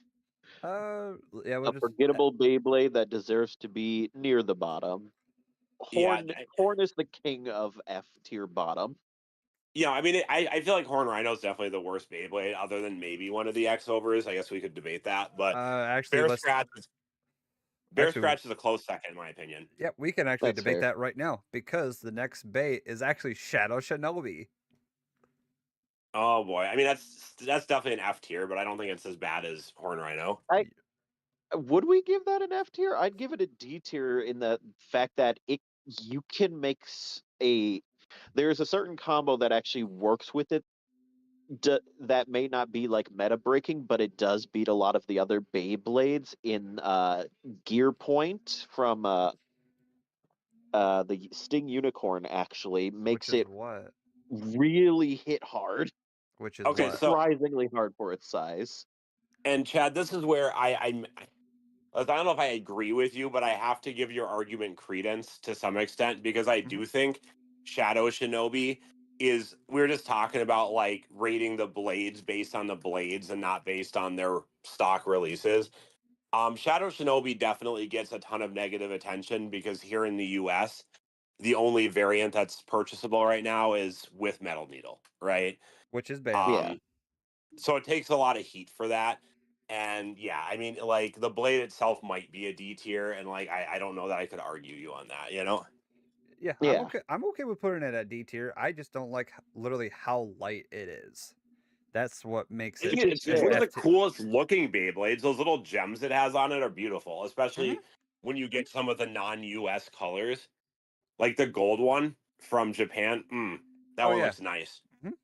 Yeah, we'll A just forgettable Beyblade that deserves to be near the bottom. Yeah, Horn is the king of F tier bottom. yeah. I mean, I feel like Horn Rhino is definitely the worst Beyblade, other than maybe one of the X overs. I guess we could debate that, but actually Bear let's Scratch, Bear actually Scratch is a close second in my opinion. yeah, we can actually That's debate fair. that right now because the next bait is actually Shadow Shinobi. Oh boy, I mean that's definitely an F tier, but I don't think it's as bad as Horn Rhino. Would we give that an F tier? I'd give it a D tier in the fact that you can make there's a certain combo that actually works with it that may not be like meta breaking, but it does beat a lot of the other Beyblades in Gear Point from the Sting Unicorn actually Which makes is it what? really hit hard, Which is Okay, what? so surprisingly hard for its size. and Chad, this is where I don't know if I agree with you, but I have to give your argument credence to some extent because I Mhm. do think Shadow Shinobi is we were just talking about like rating the blades based on the blades and not based on their stock releases. Shadow Shinobi definitely gets a ton of negative attention because here in the US, the only variant that's purchasable right now is with Metal Needle, right? which is banned. Yeah. So it takes a lot of heat for that. And yeah, I mean, like the blade itself might be a D tier, and like I don't know that I could argue you on that, you know? Yeah, I'm Yeah. okay. I'm okay with putting it at D tier. I just don't like literally how light it is. That's what makes I it think Which is it's an one of fair. the F tier. coolest looking Beyblades. Those little gems it has on it are beautiful, Mhm. especially when you get some of the non-US colors, like the gold one from Japan. That Oh one yeah. looks nice. Mhm.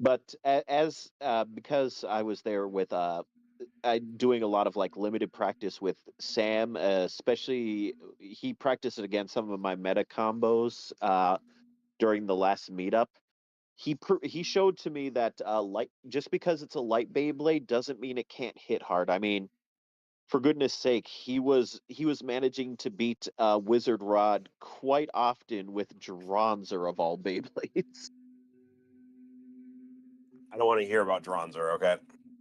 But as because I was there with I doing a lot of like limited practice with Sam, especially he practiced it against some of my meta combos during the last meetup. He showed to me that light just because it's a light Beyblade doesn't mean it can't hit hard. I mean, for goodness sake, he was managing to beat Wizard Rod quite often with Dronzer of all Beyblades. I don't want to hear about Dronzer, okay?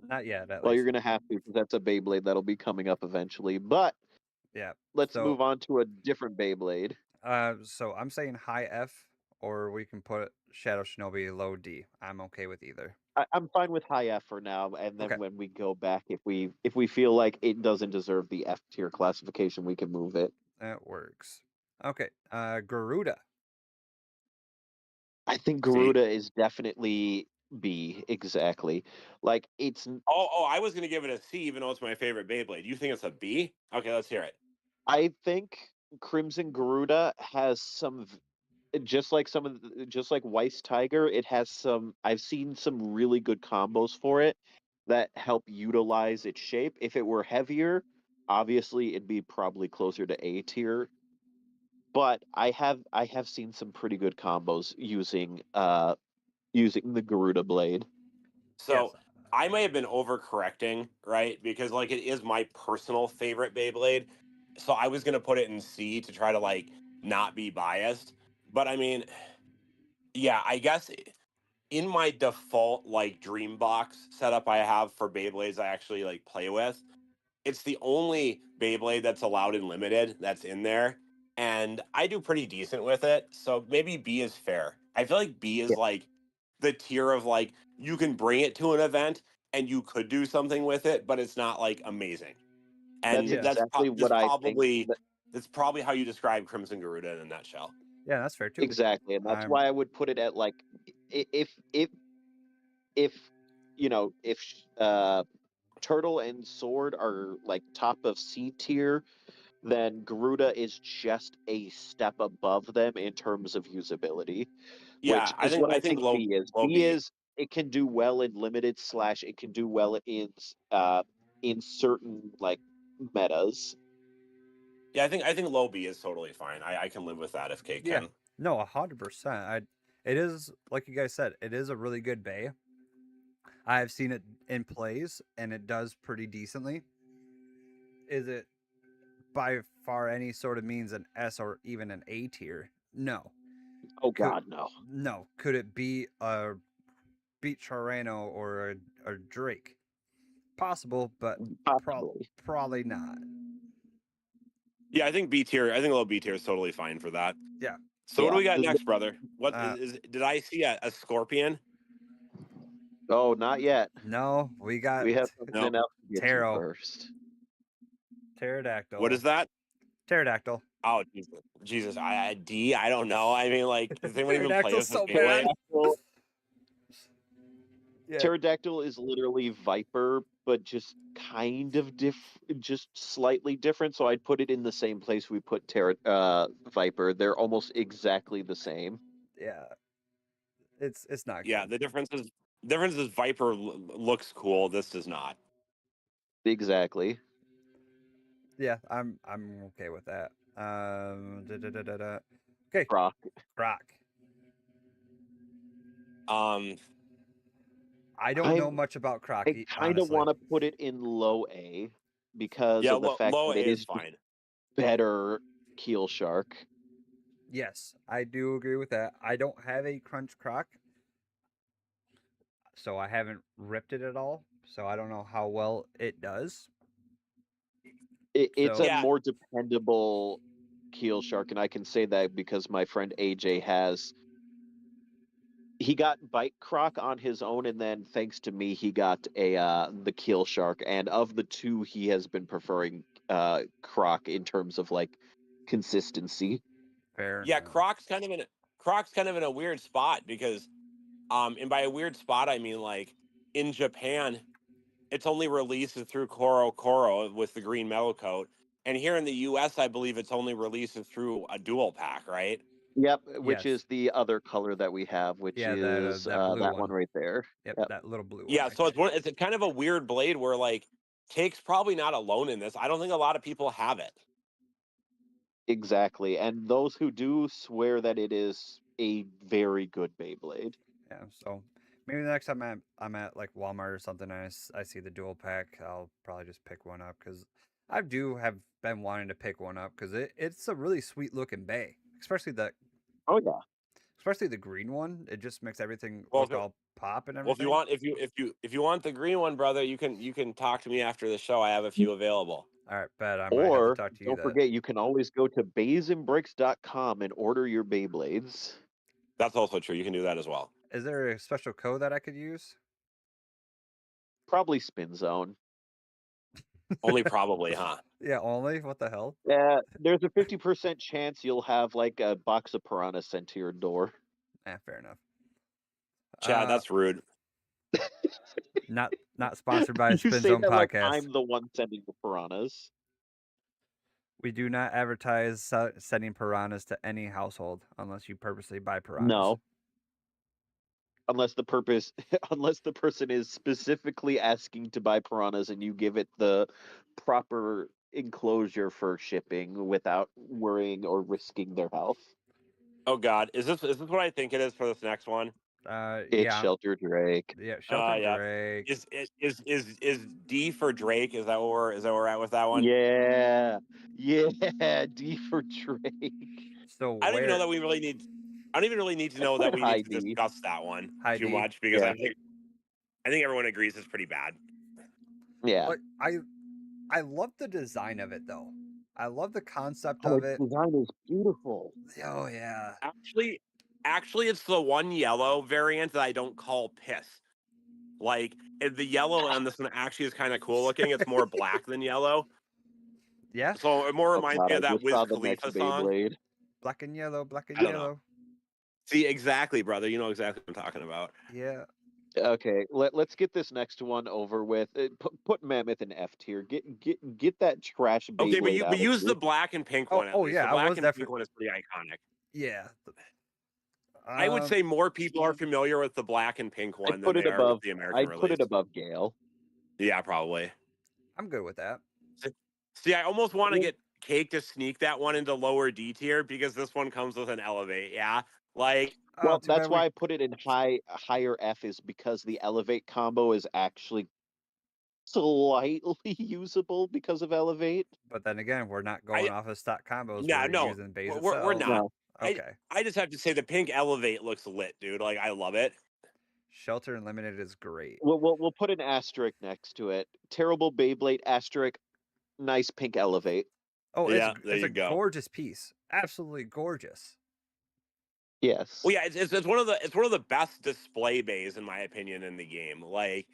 Not yet, at Well, you're least. gonna have to because that's a Beyblade that'll be coming up eventually. But Yeah. let's So, move on to a different Beyblade. so I'm saying high F, or we can put Shadow Shinobi low D. I'm okay with either. I'm fine with high F for now, and then Okay, when we go back, if we feel like it doesn't deserve the F tier classification, we can move it. that works. Okay, Garuda. I think See. Garuda is definitely B, exactly. Like Oh, I was gonna give it a C, even though it's my favorite Beyblade. You think it's a B? Okay, let's hear it. I think Crimson Garuda has just like just like Weiss Tiger, it has some. I've seen some really good combos for it that help utilize its shape. If it were heavier, obviously it'd be probably closer to A tier. But I have seen some pretty good combos using the Garuda blade. Yes. So I may have been overcorrecting, right? Because like it is my personal favorite Beyblade. So I was gonna put it in C to try to like not be biased. But I mean, yeah, I guess in my default like dream box setup I have for Beyblades I actually like play with, it's the only Beyblade that's allowed in limited that's in there. And I do pretty decent with it. So maybe B is fair. I feel like B is Yeah, like the tier of like you can bring it to an event and you could do something with it, but it's not like amazing. that's And Yeah. exactly what I think. that's probably how you describe Crimson Garuda in a nutshell. Yeah, that's fair too. Exactly, and that's I'm why I would put it at like if if Turtle and Sword are like top of C tier, then Garuda is just a step above them in terms of usability, Yeah, which is what I I think think low B is. low B B. is it can do well in limited slash it can do well in certain like metas. Yeah, I think low B is totally fine. I can live with that if Kate yeah. can. No, 100%. It is like you guys said. It is a really good bay. I've seen it in plays, and it does pretty decently. Is it by far any sort of means an S or even an A tier? No. Oh Could God, no. no. Could it be a Beach Charano or a Drake? Possible, but Possibly. probably not. Yeah, I think B tier. I think low B tier is totally fine for that. Yeah. So what do Yeah. we got next, brother? What Uh, did I see a scorpion? Oh, not yet. no, we got We have No. something else to get to Taro. first. What Pterodactyl. is that? Pterodactyl. Oh Jesus, Jesus. I D. I don't know. I mean, like, does anyone even play Pterodactyl's with this so Beyblade? bad. Pterodactyl, Yeah. Pterodactyl is literally Viper, but just kind of just slightly different. So I'd put it in the same place we put Viper. They're almost exactly the same. Yeah. It's not Yeah, good. the difference is Viper looks cool. This does not. Exactly. Yeah, I'm okay with that. Okay, Croc. Croc. Um, I don't I know much about Croc, I kind of honestly. want to put it in low A because yeah, of the fact low A that it is is just fine. better Keel Shark. Yes, I do agree with that. I don't have a Crunch Croc, so I haven't ripped it at all. So I don't know how well it does. It's a So Yeah, more dependable keel shark, and I can say that because my friend AJ he got Bite Croc on his own, and then thanks to me, he got the keel shark. And of the two, he has been preferring Croc in terms of like consistency. fair yeah. enough. Croc's kind of in a weird spot because, and by a weird spot I mean like in Japan, it's only released through Koro Koro with the green metal coat, and here in the U.S., I believe it's only released through a dual pack, right? Yep, which Yes. is the other color that we have, which Yeah, is that blue that one one. right there. Yep, Yep, that little blue one Yeah, right so there. it's a kind of a weird blade where like Cake's probably not alone in this. I don't think a lot of people have it. exactly. And those who do swear that it is a very good Beyblade. Yeah, so maybe the next time I'm at like Walmart or something, and I see the dual pack, I'll probably just pick one up because I do have been wanting to pick one up because it's a really sweet looking bay, Oh yeah. especially the green one. It just makes everything Well, look all pop and well, if you everything. want, if you want the green one, brother, you can talk to me after the show. I have a few available. All right, bet I might have to Or talk to you don't that. forget, you can always go to baysandbricks.com and order your Beyblades. That's also true. You can do that as well. Is there a special code that I could use? Probably Spin Zone. Only probably, huh? Yeah, only. What the hell? There's a 50% chance you'll have like a box of piranha sent to your door. Fair enough. Chad, Uh, that's rude. not sponsored by You Spin say Zone that like Podcast. I'm the one sending the piranhas. We do not advertise sending piranhas to any household unless you purposely buy piranhas. No, unless the purpose, unless the person is specifically asking to buy piranhas and you give it the proper enclosure for shipping without worrying or risking their health. Oh God, is this what I think it is for this next one? It's Yeah, Shelter Drake. yeah. Shelter Yeah. Drake. Is D for Drake? Is that where we're at with that one? Yeah, yeah, D for Drake. So I don't even know where that we really need. I don't even really need to I know that put we need high to D. discuss that one high too D? much because Yeah, I think everyone agrees it's pretty bad. yeah. Like I love the design of it though. I love the concept Oh, of its it. design is beautiful. Oh yeah. Actually, actually, it's the one yellow variant that I don't call piss. Like the yellow on this one actually is kind of cool looking. It's more black than yellow, Yeah. so it more Oh reminds god, me I of that just Wiz saw the next Khalifa song. Beyblade. Black and yellow, black and I don't know. yellow. See, exactly, brother. You know exactly what I'm talking about. Yeah. Okay, let's get this next one over with. Put Mammoth in F tier. Get that trash Okay, Beyblade but out of use here. the black and pink one at Oh least. yeah. The I black was and that pink for. one is pretty iconic. Yeah. I would say more people are familiar with the black and pink one than they are with the American I'd put it release. above Gale. Yeah, probably. I'm good with that. See, I almost want to get Cake to sneak that one into lower D tier because this one comes with an Elevate. Yeah, like Oh, Well, too that's bad we. why I put it in higher F is because the Elevate combo is actually slightly usable because of Elevate. But then again, we're not I going off of stock combos. no We're no using base we're itself. not. No. Okay. I just have to say the pink Elevate looks lit, dude. Like I love it. Shelter Unlimited is great. We'll put an asterisk next to it. Terrible Beyblade asterisk. Nice pink Elevate. Oh, Yeah, there it's a you go. gorgeous piece. Absolutely gorgeous. Yes. Well, yeah, it's one of the best display bays in my opinion in the game. Like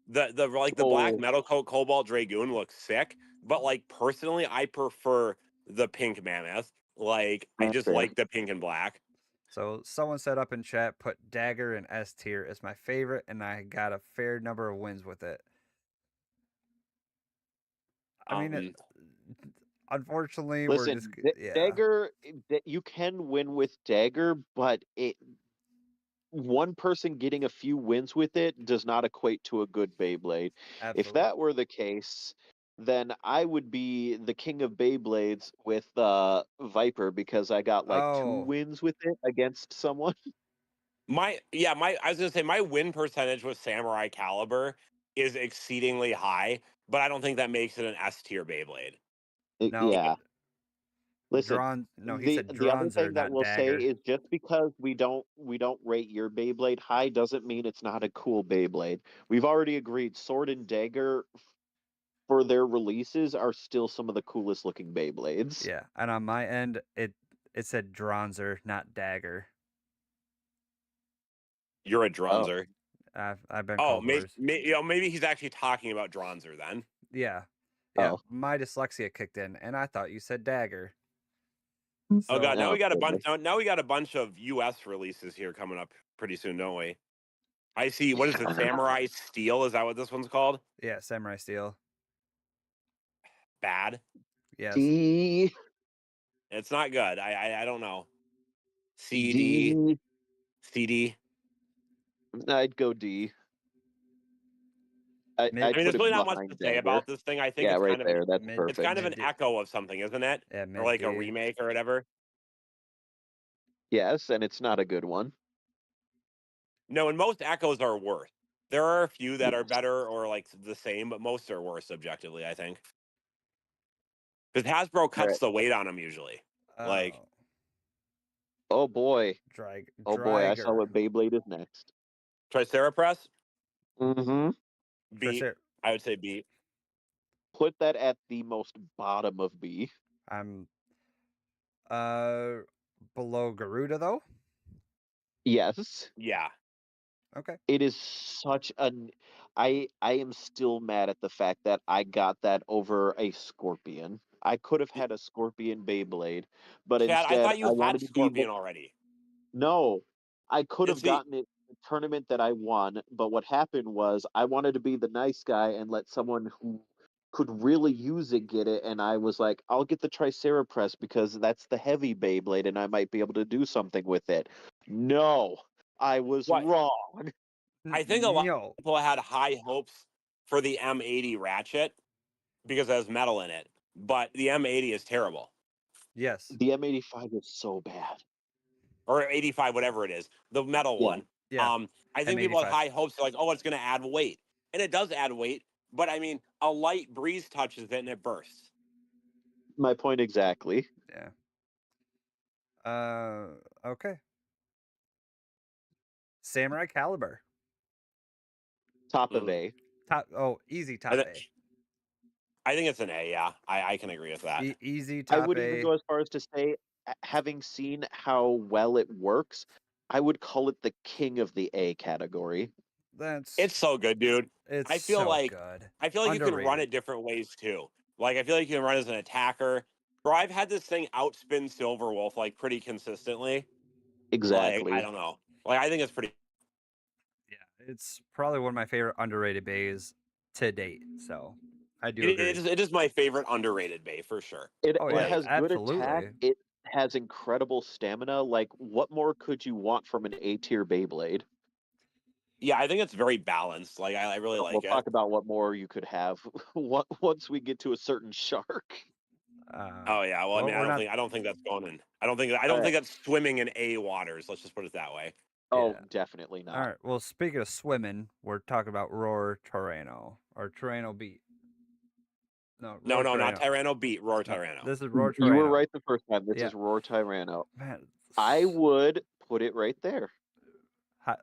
the black Oh, metal coat Cobalt Dragoon looks sick, but like personally, I prefer the pink Mammoth. Like I that's just fair. like the pink and black. So someone said up in chat, put Dagger in S tier as my favorite, and I got a fair number of wins with it. I mean, Um, unfortunately, we're just Listen, yeah. Dagger, you can win with Dagger, but one person getting a few wins with it does not equate to a good Beyblade. If Absolutely. that were the case, then I would be the king of Beyblades with Viper because I got like two Oh, wins with it against someone. my I was gonna say my win percentage with Samurai Caliber is exceedingly high, but I don't think that makes it an S tier Beyblade. no. Yeah. Listen, Drawn. No, he said the other Dronzer, thing that not we'll say Dagger. is just because we don't rate your Beyblade high doesn't mean it's not a cool Beyblade. We've already agreed Sword and Dagger for their releases are still some of the coolest looking Beyblades. Yeah, and on my end, it said Dronzer, not Dagger. You're a Oh, Dronzer. I've been Oh, called worse. maybe he's actually talking about Dronzer then. Yeah, oh, my dyslexia kicked in, and I thought you said Dagger. Oh god, now oh, we got a bunch. goodness. Now we got a bunch of U.S. releases here coming up pretty soon, don't we? I see. What is it? Samurai Steel? Is that what this one's called? Yeah, Samurai Steel. Bad. Yes. D It's not good. I don't know. CD. D. CD. I'd go D. Mid, I I'd mean, put there's it really not much to behind say Dagger. about this thing. I think Yeah, it's right kind of there. That's mid, it's kind perfect. of an mid, echo of something, isn't it? yeah, Or like a mid D. remake or whatever. Yes, and it's not a good one. No, and most echoes are worse. There are a few that are Yes. better or like the same, but most are worse objectively, I think. Because Hasbro cuts Right. the weight on them usually. Like Oh boy. Drag, Oh boy, I saw Dragger. what Beyblade is next. Tricerapress, Mm-hmm. B. I would say B. Put that at the most bottom of B. I'm below Garuda though. Yes. Yeah. Okay. It is such an I am still mad at the fact that I got that over a Scorpion. I could have had a Scorpion Beyblade, but Chad, I instead thought you I had wanted to be Scorpion already. no. I could It's have the gotten it in the tournament that I won, but what happened was I wanted to be the nice guy and let someone who could really use it get it, and I was like, I'll get the Tricerapress because that's the heavy Beyblade and I might be able to do something with it. No, I was what? wrong. I think a lot of No. people had high hopes for the M80 Ratchet because it has metal in it, but the M80 is terrible. Yes. The M85 is so bad. Or 85, whatever it is, the metal Yeah. one. Yeah. I think people had M85. high hopes, like, oh, it's going to add weight, and it does add weight. But I mean, a light breeze touches it and it bursts. My point exactly. Yeah. Okay. Samurai Caliber. Top of Mm. A. Top. Oh, easy top I, A. th- I think it's an A. Yeah, I can agree with that. Easy I top would even A. go as far as to say, having seen how well it works, I would call it the king of the A category. It's so good, dude. it's I feel so like good. you can run it different ways too. Like I feel like you can run as an attacker. Bro, I've had this thing outspin Silverwolf like pretty consistently. Like I Exactly. don't know. Like I think it's pretty. Yeah, it's probably one of my favorite underrated bays to date. So I do It, agree. it is my favorite underrated bay for sure. It Oh it yeah, Like has good attack. absolutely. It has incredible stamina. Like, what more could you want from an A tier Beyblade? yeah, I think it's very balanced. Like I really We'll like it. talk about what more you could have once we get to a certain shark. Oh yeah. Well, I Well, mean, we're not. I don't think that's going in. I don't All think right. that's swimming in A waters. Let's just put it that way. Oh, Yeah. definitely All not. right. Well, speaking of swimming, we're talking about Roar Torano or Torano Beat. No, No, Roar no, not Torano. Tyranno beat Roar No, Tyranno. this is Roar You were Torano. right the first time. This Yeah, is Roar Tyranno. man. I would put it right there.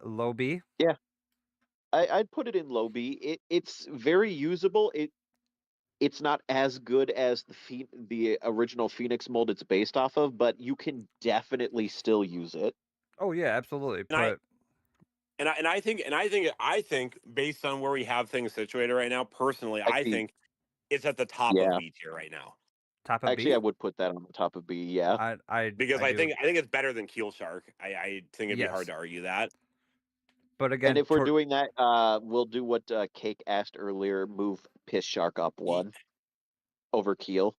Low B. Yeah, I'd put it in low B. It's very usable. It's not as good as the original Phoenix mold it's based off of, but you can definitely still use it. Oh yeah, absolutely. And I But I think based on where we have things situated right now, personally, I Actually, think it's at the top of yeah. B tier right now. top of Actually, I B. would put that on the top of B. Yeah. Because I do. I think it's better than Keel Shark. I think it'd be hard Yes, to argue that. but And again, if we're doing that, we'll do what Cake asked earlier: move Piss Shark up one over Keel.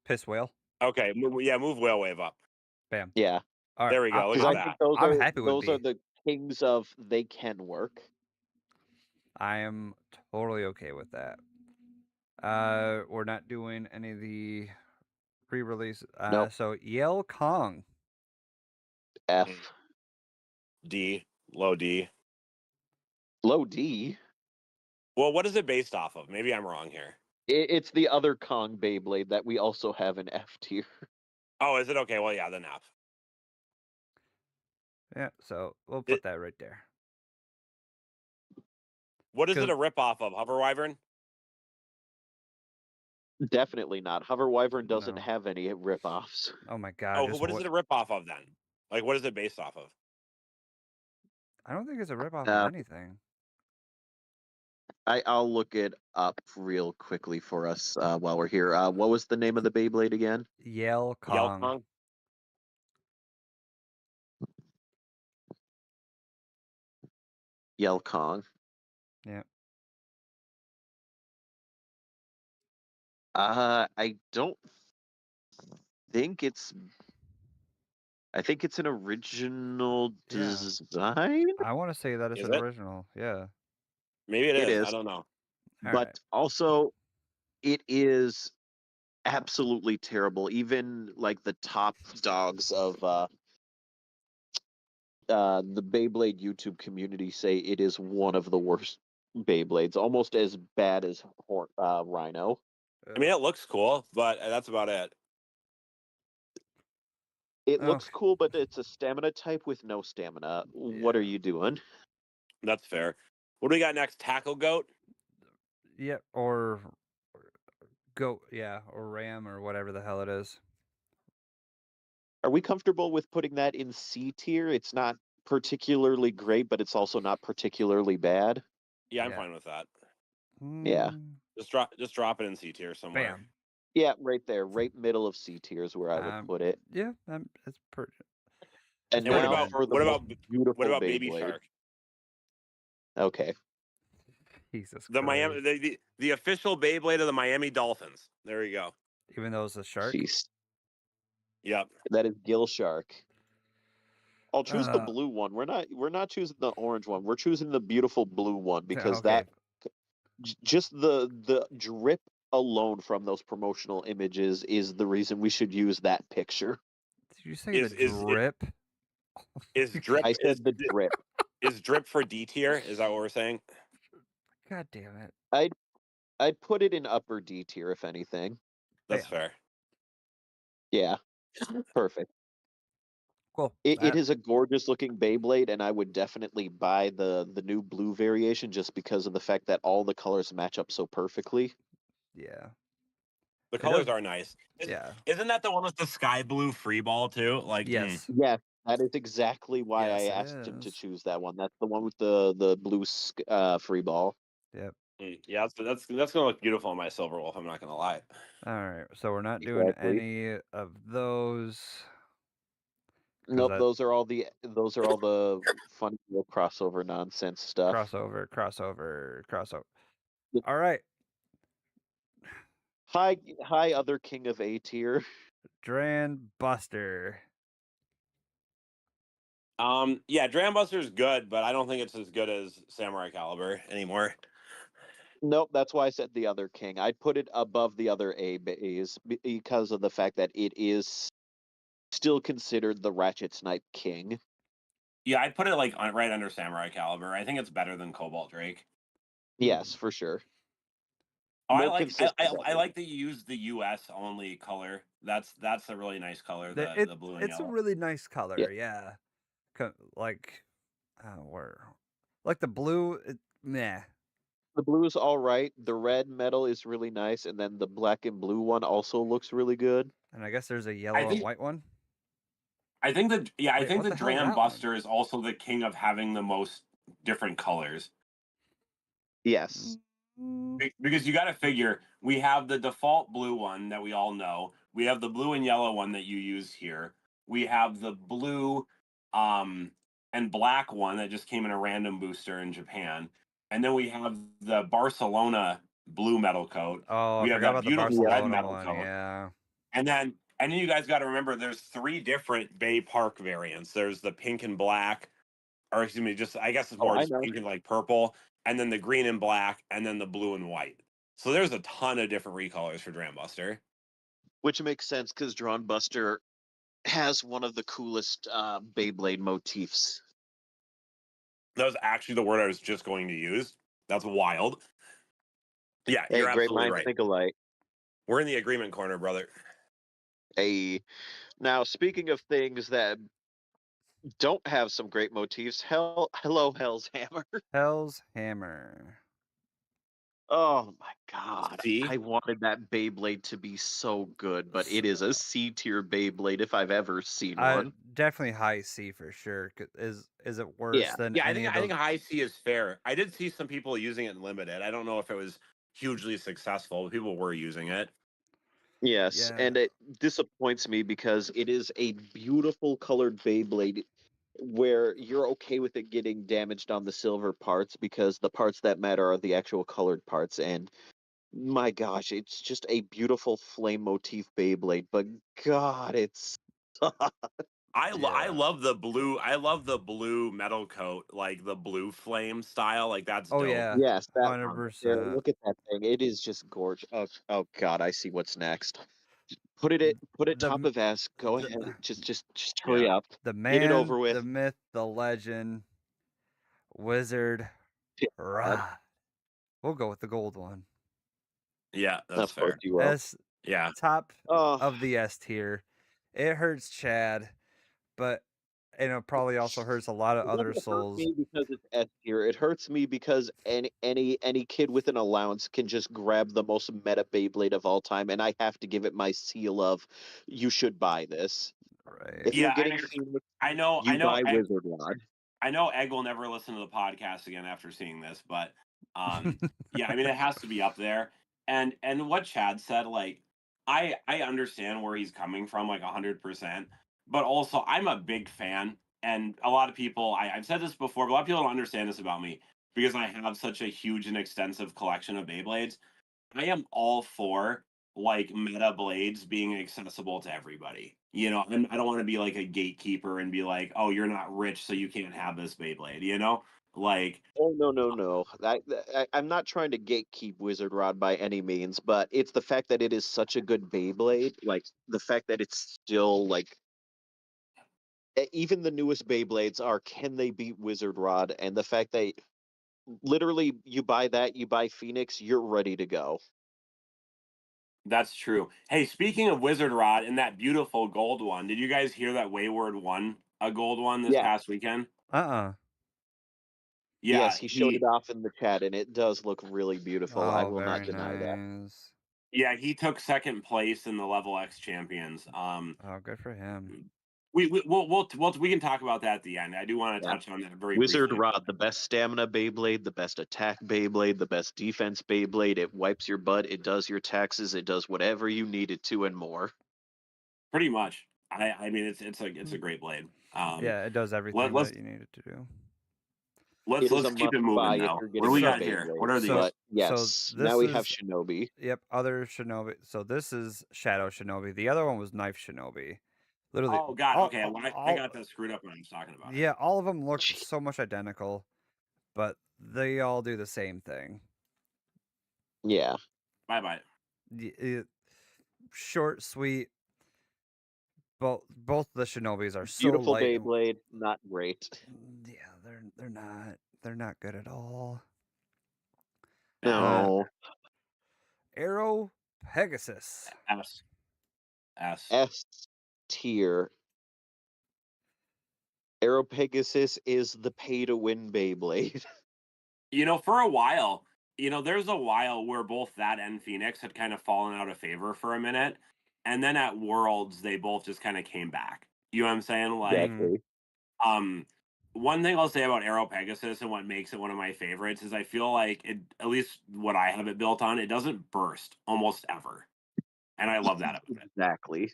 Piss Whale. Okay, move Whale Wave up. Bam. Yeah, All right. There we go. Look because at I that. think those I'm are happy with B. the kings of they can work. I am totally okay with that. We're not doing any of the pre-release. Nope. So Yale Kong. F. D, low D. Low D. Well, what is it based off of? Maybe I'm wrong here. It's the other Kong Beyblade that we also have in F tier. Oh, is it okay? Well, yeah, then F. Yeah, so we'll put that right there. What is it 'Cause- a ripoff of? Hover Wyvern? Definitely not. Hover Wyvern doesn't No. have any rip-offs. Oh my god. Oh, what is it a ripoff of then? Like, what is it based off of? I don't think it's a ripoff of anything. I'll look it up real quickly for us while we're here. What was the name of the Beyblade again? Yell Kong. Yell Kong? Yell Kong. Yeah. I don't think it's. I think it's an original design. I want to say that it's Is an it? original. Yeah. Maybe it It is. is. I don't know. But also, it is absolutely terrible. Even like the top dogs of the Beyblade YouTube community say it is one of the worst Beyblades, almost as bad as Rhino. I mean, it looks cool, but that's about it. It looks cool, but it's a stamina type with no stamina. What are you doing? That's fair. What do we got next? Tackle Goat? Yeah, or Goat, yeah, or Ram, or whatever the hell it is. Are we comfortable with putting that in C tier? It's not particularly great, but it's also not particularly bad. Yeah, I'm fine with that. Yeah. Just drop it in C tier somewhere. Bam. Yeah, right there, right middle of C tier is where I would put it. Yeah, it's pretty. And now for the most beautiful what about Beyblade. Baby Shark? Okay. Jesus The Christ. Miami, the official Beyblade of the Miami Dolphins. There you go. Even though it's a shark. Jeez. Yep. That is Gill Shark. I'll choose the blue one. We're not choosing the orange one. We're choosing the beautiful blue one because that just the drip alone from those promotional images is the reason we should use that picture. Did you say the drip? Is drip? I said the drip. Is drip for D tier? Is that what we're saying? God damn it! I'd put it in upper D tier if anything. That's fair. Yeah, perfect. Cool. It is a gorgeous looking Beyblade, and I would definitely buy the new blue variation just because of the fact that all the colors match up so perfectly. Yeah. The colors are nice. Yeah. Isn't that the one with the sky blue free ball too? Like yes. Yeah, that is exactly why I asked him to choose that one. That's the one with the blue free ball. Yep. Yeah, that's gonna look beautiful on my Silver Wolf. I'm not gonna lie. All right, so we're not doing any of those. Nope, those are all the fun crossover nonsense stuff. Crossover. All right. Hi, other king of A tier. Dran Buster. Yeah, Dram Buster's good, but I don't think it's as good as Samurai Caliber anymore. Nope, that's why I said the other king. I'd put it above the other A bays because of the fact that it is still considered the Ratchet Snipe king. Yeah, I'd put it like right under Samurai Caliber. I think it's better than Cobalt Drake. Yes, for sure. Oh, I like that you use the US only color. That's a really nice color. The blue and it's yellow. A really nice color. Yeah. Like the blue. Meh. The blue is all right. The red metal is really nice, and then the black and blue one also looks really good. And I guess there's a yellow and white one. I think the Dram Buster is also the king of having the most different colors. Yes. Because you got to figure, we have the default blue one that we all know. We have the blue and yellow one that you use here. We have the blue and black one that just came in a random booster in Japan. And then we have the Barcelona blue metal coat. Oh, we I have forgot that about the beautiful red Barcelona metal one. coat. Yeah. And then you guys got to remember there's 3 different Bay Park variants. There's the pink and black, or excuse me, just I guess it's more just pink and like purple, and then the green and black, and then the blue and white. So there's a ton of different recolors for Dram Buster. Which makes sense because Dram Buster has one of the coolest Beyblade motifs. That was actually the word I was just going to use. That's wild. Yeah, hey, you're great absolutely minds right. think alike. We're in the agreement corner, brother. Now, speaking of things that don't have some great motifs, hello, Hell's Hammer. Hell's Hammer. Oh my god. See? I wanted that Beyblade to be so good, but it is a C tier Beyblade if I've ever seen one. Definitely high C for sure. Is it worse Yeah. than Yeah, any of I those? think high C is fair. I did see some people using it in limited. I don't know if it was hugely successful, but people were using it. Yes, Yeah. and it disappoints me because it is a beautiful colored Beyblade where you're okay with it getting damaged on the silver parts because the parts that matter are the actual colored parts. And my gosh, it's just a beautiful flame motif Beyblade, but God, it's I Yeah. love the blue. I love the blue metal coat, like the blue flame style. Like that's Oh dope. yeah. yes, that one. There, 100%. look at that thing. It is just gorgeous. Oh God, I see what's next. Put it The top m- of S. Go the ahead. Just hurry Yeah, up. the Get it man, over with. the myth, the legend, Wizard God, Rod. We'll go with the gold one. yeah, that's of course fair. you will. S Yeah, top Oh, of the S tier. It hurts Chad, but and it probably also hurts a lot of it other doesn't hurt souls. me because it's S tier. It hurts me because any kid with an allowance can just grab the most meta Beyblade of all time, and I have to give it my seal of you should buy this. Right. If you're yeah. getting Phoenix, I know. you buy Wizard Rod. I know Egg will never listen to the podcast again after seeing this, but yeah, I mean it has to be up there. And what Chad said, like I understand where he's coming from, like 100%. But also, I'm a big fan, and a lot of people, I've said this before, but a lot of people don't understand this about me because I have such a huge and extensive collection of Beyblades. I am all for like meta blades being accessible to everybody. You know, I don't want to be like a gatekeeper and be like, oh, you're not rich, so you can't have this Beyblade. You know, like Oh no! I'm not trying to gatekeep Wizard Rod by any means, but it's the fact that it is such a good Beyblade. Like the fact that it's still like even the newest Beyblades are can they beat Wizard Rod? And the fact that literally you buy that, you buy Phoenix, you're ready to go. that's true. Hey, speaking of Wizard Rod and that beautiful gold one, did you guys hear that Wayward won a gold one this Yeah, past weekend? Uh-uh. Yeah, yes, he showed it off in the chat, and it does look really beautiful. I Oh, will not very deny that. nice. he took second place in the Level X Champions. Oh, good for him. We can talk about that at the end. I do want to Yeah. touch on that very Wizard briefly. Rod, the best stamina Beyblade, the best attack Beyblade, the best defense Beyblade. It wipes your butt. It does your taxes. It does whatever you need it to and more. Pretty much. I mean it's a great blade. Yeah, it does everything Let's that you need it to do. It is a keep it must-buy moving if though. you're What do getting we a got So, here? Beyblade. What are these? But so yes, now this we have is Shinobi. yep, other Shinobi. So this is Shadow Shinobi. The other one was Knife Shinobi. Literally, Oh God. all, Okay. all, Well, I all got that screwed up when I was talking about it. yeah, all of them look Gee, so much identical, but they all do the same thing. yeah, Bye bye. Short, sweet. Both the Shinobis are so beautiful light. Beyblade, not great. Yeah, they're not good at all. No, Arrow Pegasus. S S. S tier. Aero Pegasus is the pay-to-win Beyblade. You know, for a while, there's a while where both that and Phoenix had kind of fallen out of favor for a minute, and then at Worlds they both just kind of came back. You know what I'm saying? Like, Mhm. Exactly. one thing I'll say about Aero Pegasus and what makes it one of my favorites is I feel like it, at least what I have it built on, it doesn't burst almost ever, and I love that about it. Exactly.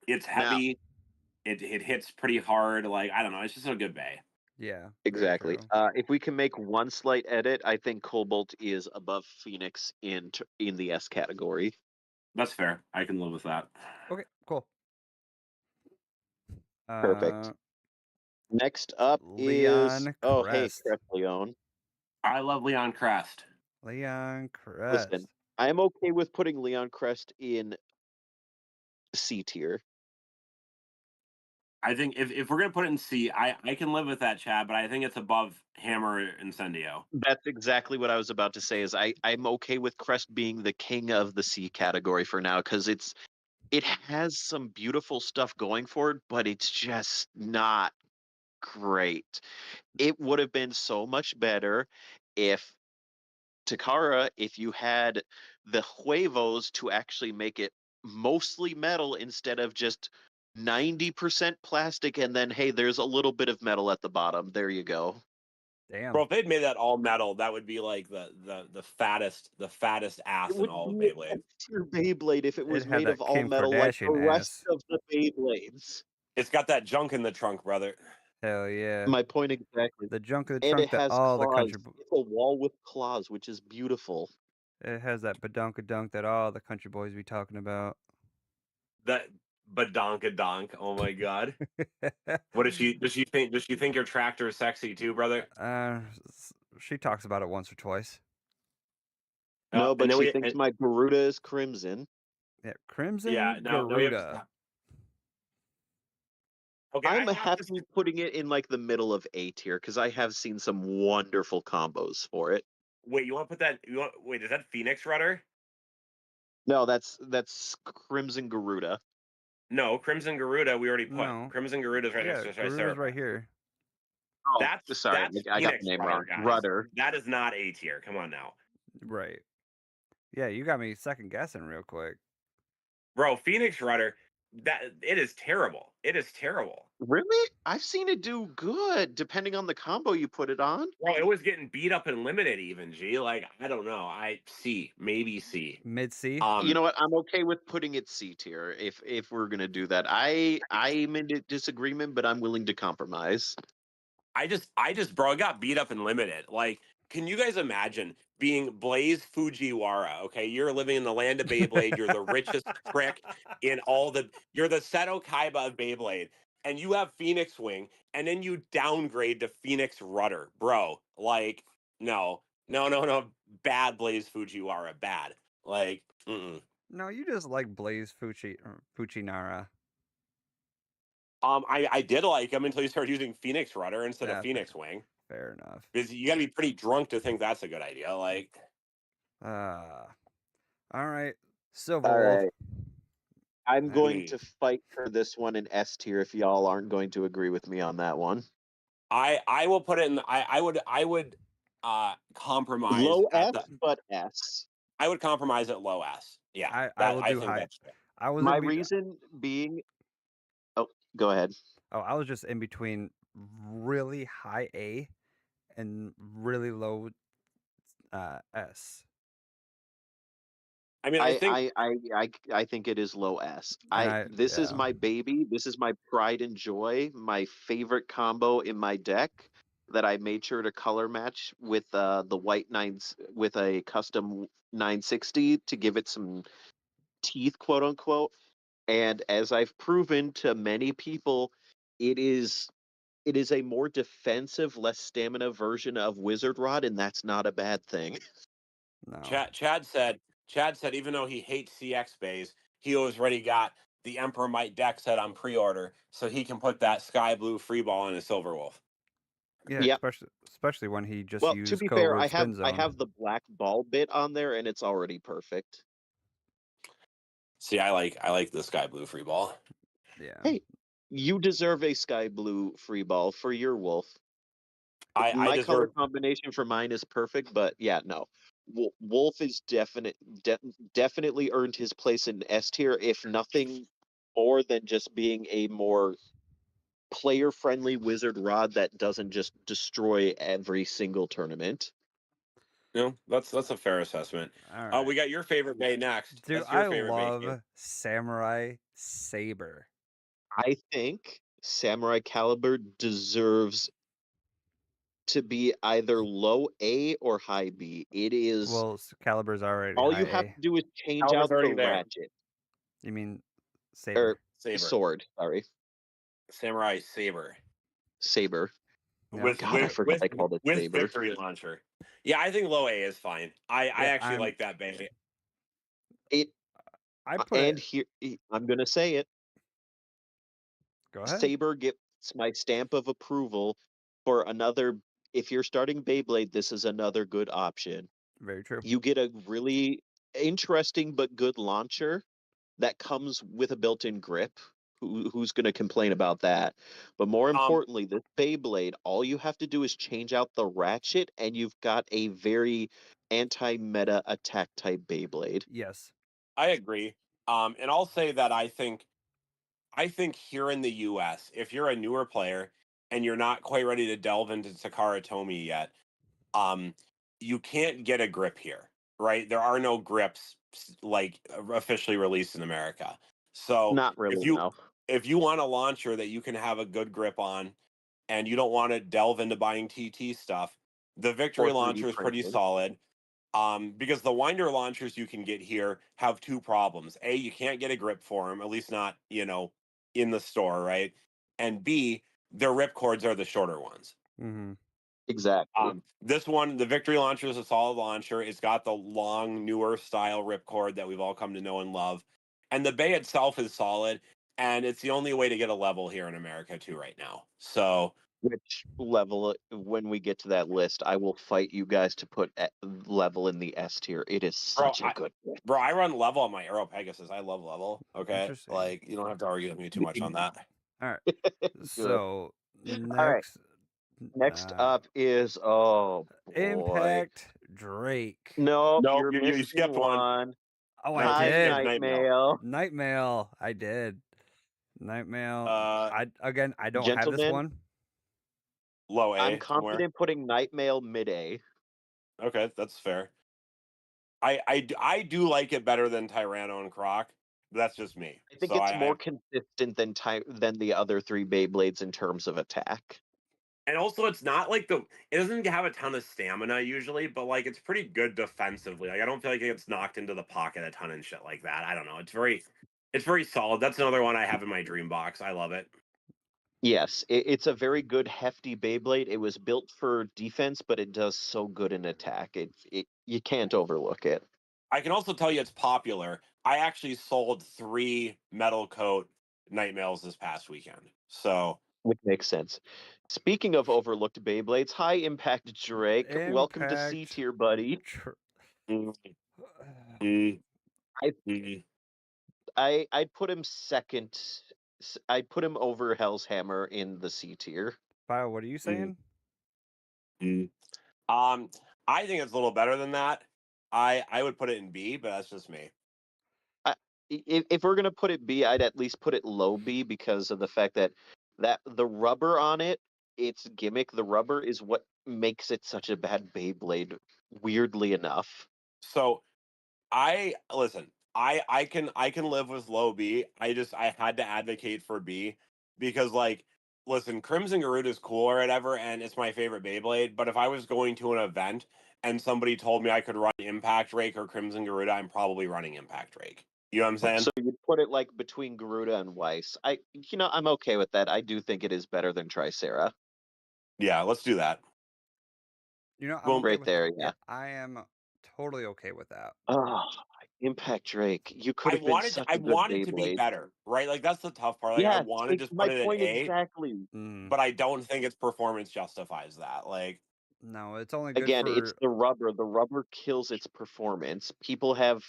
It's Now, heavy. It hits pretty hard. Like I don't know. It's just a good bay. Yeah, very exactly. true. If we can make one slight edit, I think Cobalt is above Phoenix in the S category. That's fair. I can live with that. Okay, cool. Perfect. Next up is Leon hey, Crest. Crest Leon. I love Leon Crest. Leon Crest. Listen, I am okay with putting Leon Crest in C tier. I think if we're gonna put it in C, I can live with that, Chad, but I think it's above Hammer Incendio. That's exactly what I was about to say. Is I'm okay with Crest being the king of the C category for now because it has some beautiful stuff going for it, but it's just not great. It would have been so much better if Takara, if you had the huevos to actually make it mostly metal instead of just 90% plastic and then hey, there's a little bit of metal at the bottom. There you go. Damn. Bro, if they'd made that all metal, that would be like the fattest ass It in would all of be Beyblade. an S-tier Beyblade if it It was had made of that all Kim metal like the Kardashian rest ass. of the Beyblades. It's got that junk in the trunk, brother. Hell yeah. My point exactly. The junk of the And it trunk that has all the claws. country. It's a wall with claws, which is beautiful. It has that badunkadunk that all the country boys be talking about. That badonkadonk. Oh my god. What does she think? Does she think your tractor is sexy too, brother? She talks about it once or twice. No, And but then she we thinks my Garuda is crimson. Yeah, Crimson yeah, no, we have Garuda. okay. I'm I have to happy putting it in like the middle of A tier because I have seen some wonderful combos for it. wait. You want to put that? Wait, is that Phoenix Rudder? No, that's Crimson Garuda. No, Crimson Garuda. We already put No. Crimson Garuda's right next Yeah, to Garuda's Triceratops. right here. Oh, That's sorry, I got the Phoenix name Rudder, wrong. guys. Rudder. That is not A tier. Come on now, Right. Yeah, you got me second guessing real quick. bro. Phoenix Rudder. That it is terrible. It is terrible. Really? I've seen it do good depending on the combo you put it on. Bro, it was getting beat up and limited even, G. Like, I don't know. Maybe C. Mid C. You know what? I'm okay with putting it C tier if we're gonna do that. I'm in disagreement, but I'm willing to compromise. I just bro, I got beat up and limited. Like, can you guys imagine being Blaze Fujiwara? Okay, you're living in the land of Beyblade. You're the richest prick in you're the Seto Kaiba of Beyblade, and you have Phoenix Wing, and then you downgrade to Phoenix Rudder, bro. Like, no, bad Blaze Fujiwara, bad. Like, No, you just like Blaze Fuchinara. I did like him until you started using Phoenix Rudder instead of Yeah, Phoenix Wing. Fair enough. Because you got to be pretty drunk to think that's a good idea. Like, All right, Silver All Wolf. right. I'm I going mean, to fight for this one in S tier if y'all aren't going to agree with me on that one. I will put it in. I would compromise Low at S, but S. I would compromise at low S. Yeah, I will do think high. that's fair. I was My in reason being, oh, go ahead. Oh, I was just in between really high A and really low S. I mean, I think I think it is low S. And This is my baby. This is my pride and joy. My favorite combo in my deck that I made sure to color match with the white nines with a custom 960 to give it some teeth, quote unquote. And as I've proven to many people, it is a more defensive, less stamina version of Wizard Rod, and that's not a bad thing. no. Chad said even though he hates CX bays, he already got the Emperor Might deck set on pre-order, so he can put that sky blue free ball in his Silver Wolf. Yeah, Yep. especially when he just Well, used to be Code fair, Word I Spin Zone. have the black ball bit on there, and it's already perfect. See, I like the sky blue free ball. Yeah. Hey, you deserve a sky blue free ball for your wolf. I My deserve color combination for mine is perfect, but yeah, no. Wolf is definitely earned his place in S tier, if nothing more than just being a more player-friendly Wizard Rod that doesn't just destroy every single tournament. No, that's a fair assessment. All Oh, right. we got your favorite bay next. Dude, That's your I favorite bay. love Samurai Saber. I think Samurai Caliber deserves to be either low A or high B. It is Well, Caliber's already all high you have A. to do is change Caliber's out the already there. ratchet You mean or Saber? Saber. sword. Sorry, Samurai Saber. saber. Yep. God, I forgot I called it with saber. victory launcher. Yeah, I think low A is fine. I actually like that bay. I put And it. here I'm gonna say it. Go ahead. Saber gets my stamp of approval for another. If you're starting Beyblade, this is another good option. Very true. You get a really interesting but good launcher, that comes with a built-in grip. Who's going to complain about that? But more importantly, this Beyblade, all you have to do is change out the ratchet, and you've got a very anti-meta attack type Beyblade. Yes. I agree. And I'll say that I think here in the US, if you're a newer player and you're not quite ready to delve into Takara Tomy yet, you can't get a grip here, right? There are no grips like officially released in America. So Not really, no. if you want a launcher that you can have a good grip on and you don't want to delve into buying TT stuff, the Victory Or 3D launcher is pretty printed. solid. Because the winder launchers you can get here have two problems. A, you can't get a grip for them, at least not, in the store, right? And B, their ripcords are the shorter ones. Mm-hmm. Exactly. This one, the Victory launcher, is a solid launcher. It's got the long, newer style ripcord that we've all come to know and love. And the Bay itself is solid, and it's the only way to get a level here in America, too, right now. So, Which level, when we get to that list, I will fight you guys to put level in the S tier. It is such a good one. bro, I run level on my Aero Pegasus. I love level. Okay. Interesting. Like, you don't have to argue with me too much on that. All right. Good. So All right. next, up is boy. Impact Drake. Nope, Nope, you're you missing skipped one. Oh, No, I you Hi, did. skipped Night Mail. Mail. Night Mail. I did. Night Mail. I don't have this Gentlemen, one. Low A. I'm somewhere. confident putting Night Mail mid A. Okay, that's fair. I do like it better than Tyranno and Croc, but that's just me. I think So it's more consistent than the other three Beyblades in terms of attack. and also it's not like it doesn't have a ton of stamina usually, but like it's pretty good defensively. Like I don't feel like it gets knocked into the pocket a ton and shit like that. I don't know. It's very solid. That's another one I have in my dream box. I love it. Yes, it's a very good hefty Beyblade. It was built for defense, but it does so good in attack. You can't overlook it. I can also tell you it's popular. I actually sold 3 metal coat night mails this past weekend. So Which makes sense. Speaking of overlooked Beyblades, hi Impact Drake. Welcome to C Impact. tier, buddy. mm, mm, I mm. I'd put him second. I'd put him over Hell's Hammer in the C tier. Bio, what are you saying? Mm. I think it's a little better than that. I would put it in B, but that's just me. If we're gonna put it B, I'd at least put it low B because of the fact that the rubber on it, its gimmick, the rubber is what makes it such a bad Beyblade. Weirdly enough. So listen. I can live with low B. I had to advocate for B because like listen, Crimson Garuda is cool or whatever, and it's my favorite Beyblade. But if I was going to an event and somebody told me I could run Impact Rake or Crimson Garuda, I'm probably running Impact Rake. You know what I'm saying? So you put it like between Garuda and Weiss. I'm okay with that. I do think it is better than Tricera. Yeah, let's do that. I'm Well, okay right with there, that. yeah. I am totally okay with that. Oh, Impact Drake. You could have been such I a good wanted to be Beyblade. better, right? Like that's the tough part. Like I Yes, want to it's just my put it at point A, exactly. but I don't think its performance justifies that. Like No, it's only good Again, it's for. the rubber. The rubber kills its performance. People have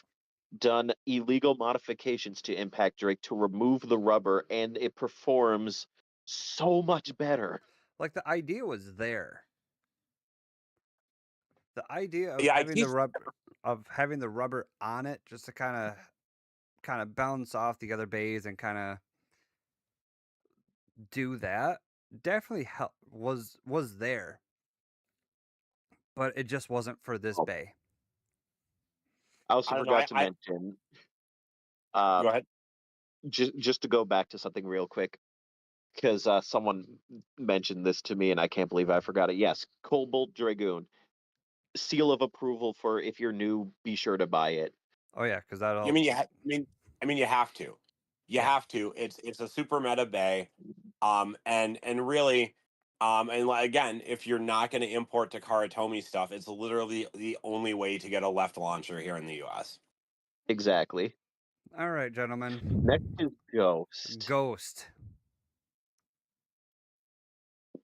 done illegal modifications to Impact Drake to remove the rubber, and it performs so much better. Like the idea was there. The idea of yeah, I having the keep rubber on it just to kind of bounce off the other bays and kind of do that definitely was there, but it just wasn't for this Oh, bay. I also I don't know. forgot to mention, Go ahead. just to go back to something real quick, because someone mentioned this to me, and I can't believe I forgot it. Yes, Cobalt Dragoon. Seal of approval for if you're new, be sure to buy it. Oh yeah, because I that'll. mean, you have to. You Yeah. have to. It's a super meta bay, and really, and again, if you're not going to import Takara Tomy stuff, it's literally the only way to get a left launcher here in the U.S. Exactly. All right, gentlemen. Next is Ghost. Ghost.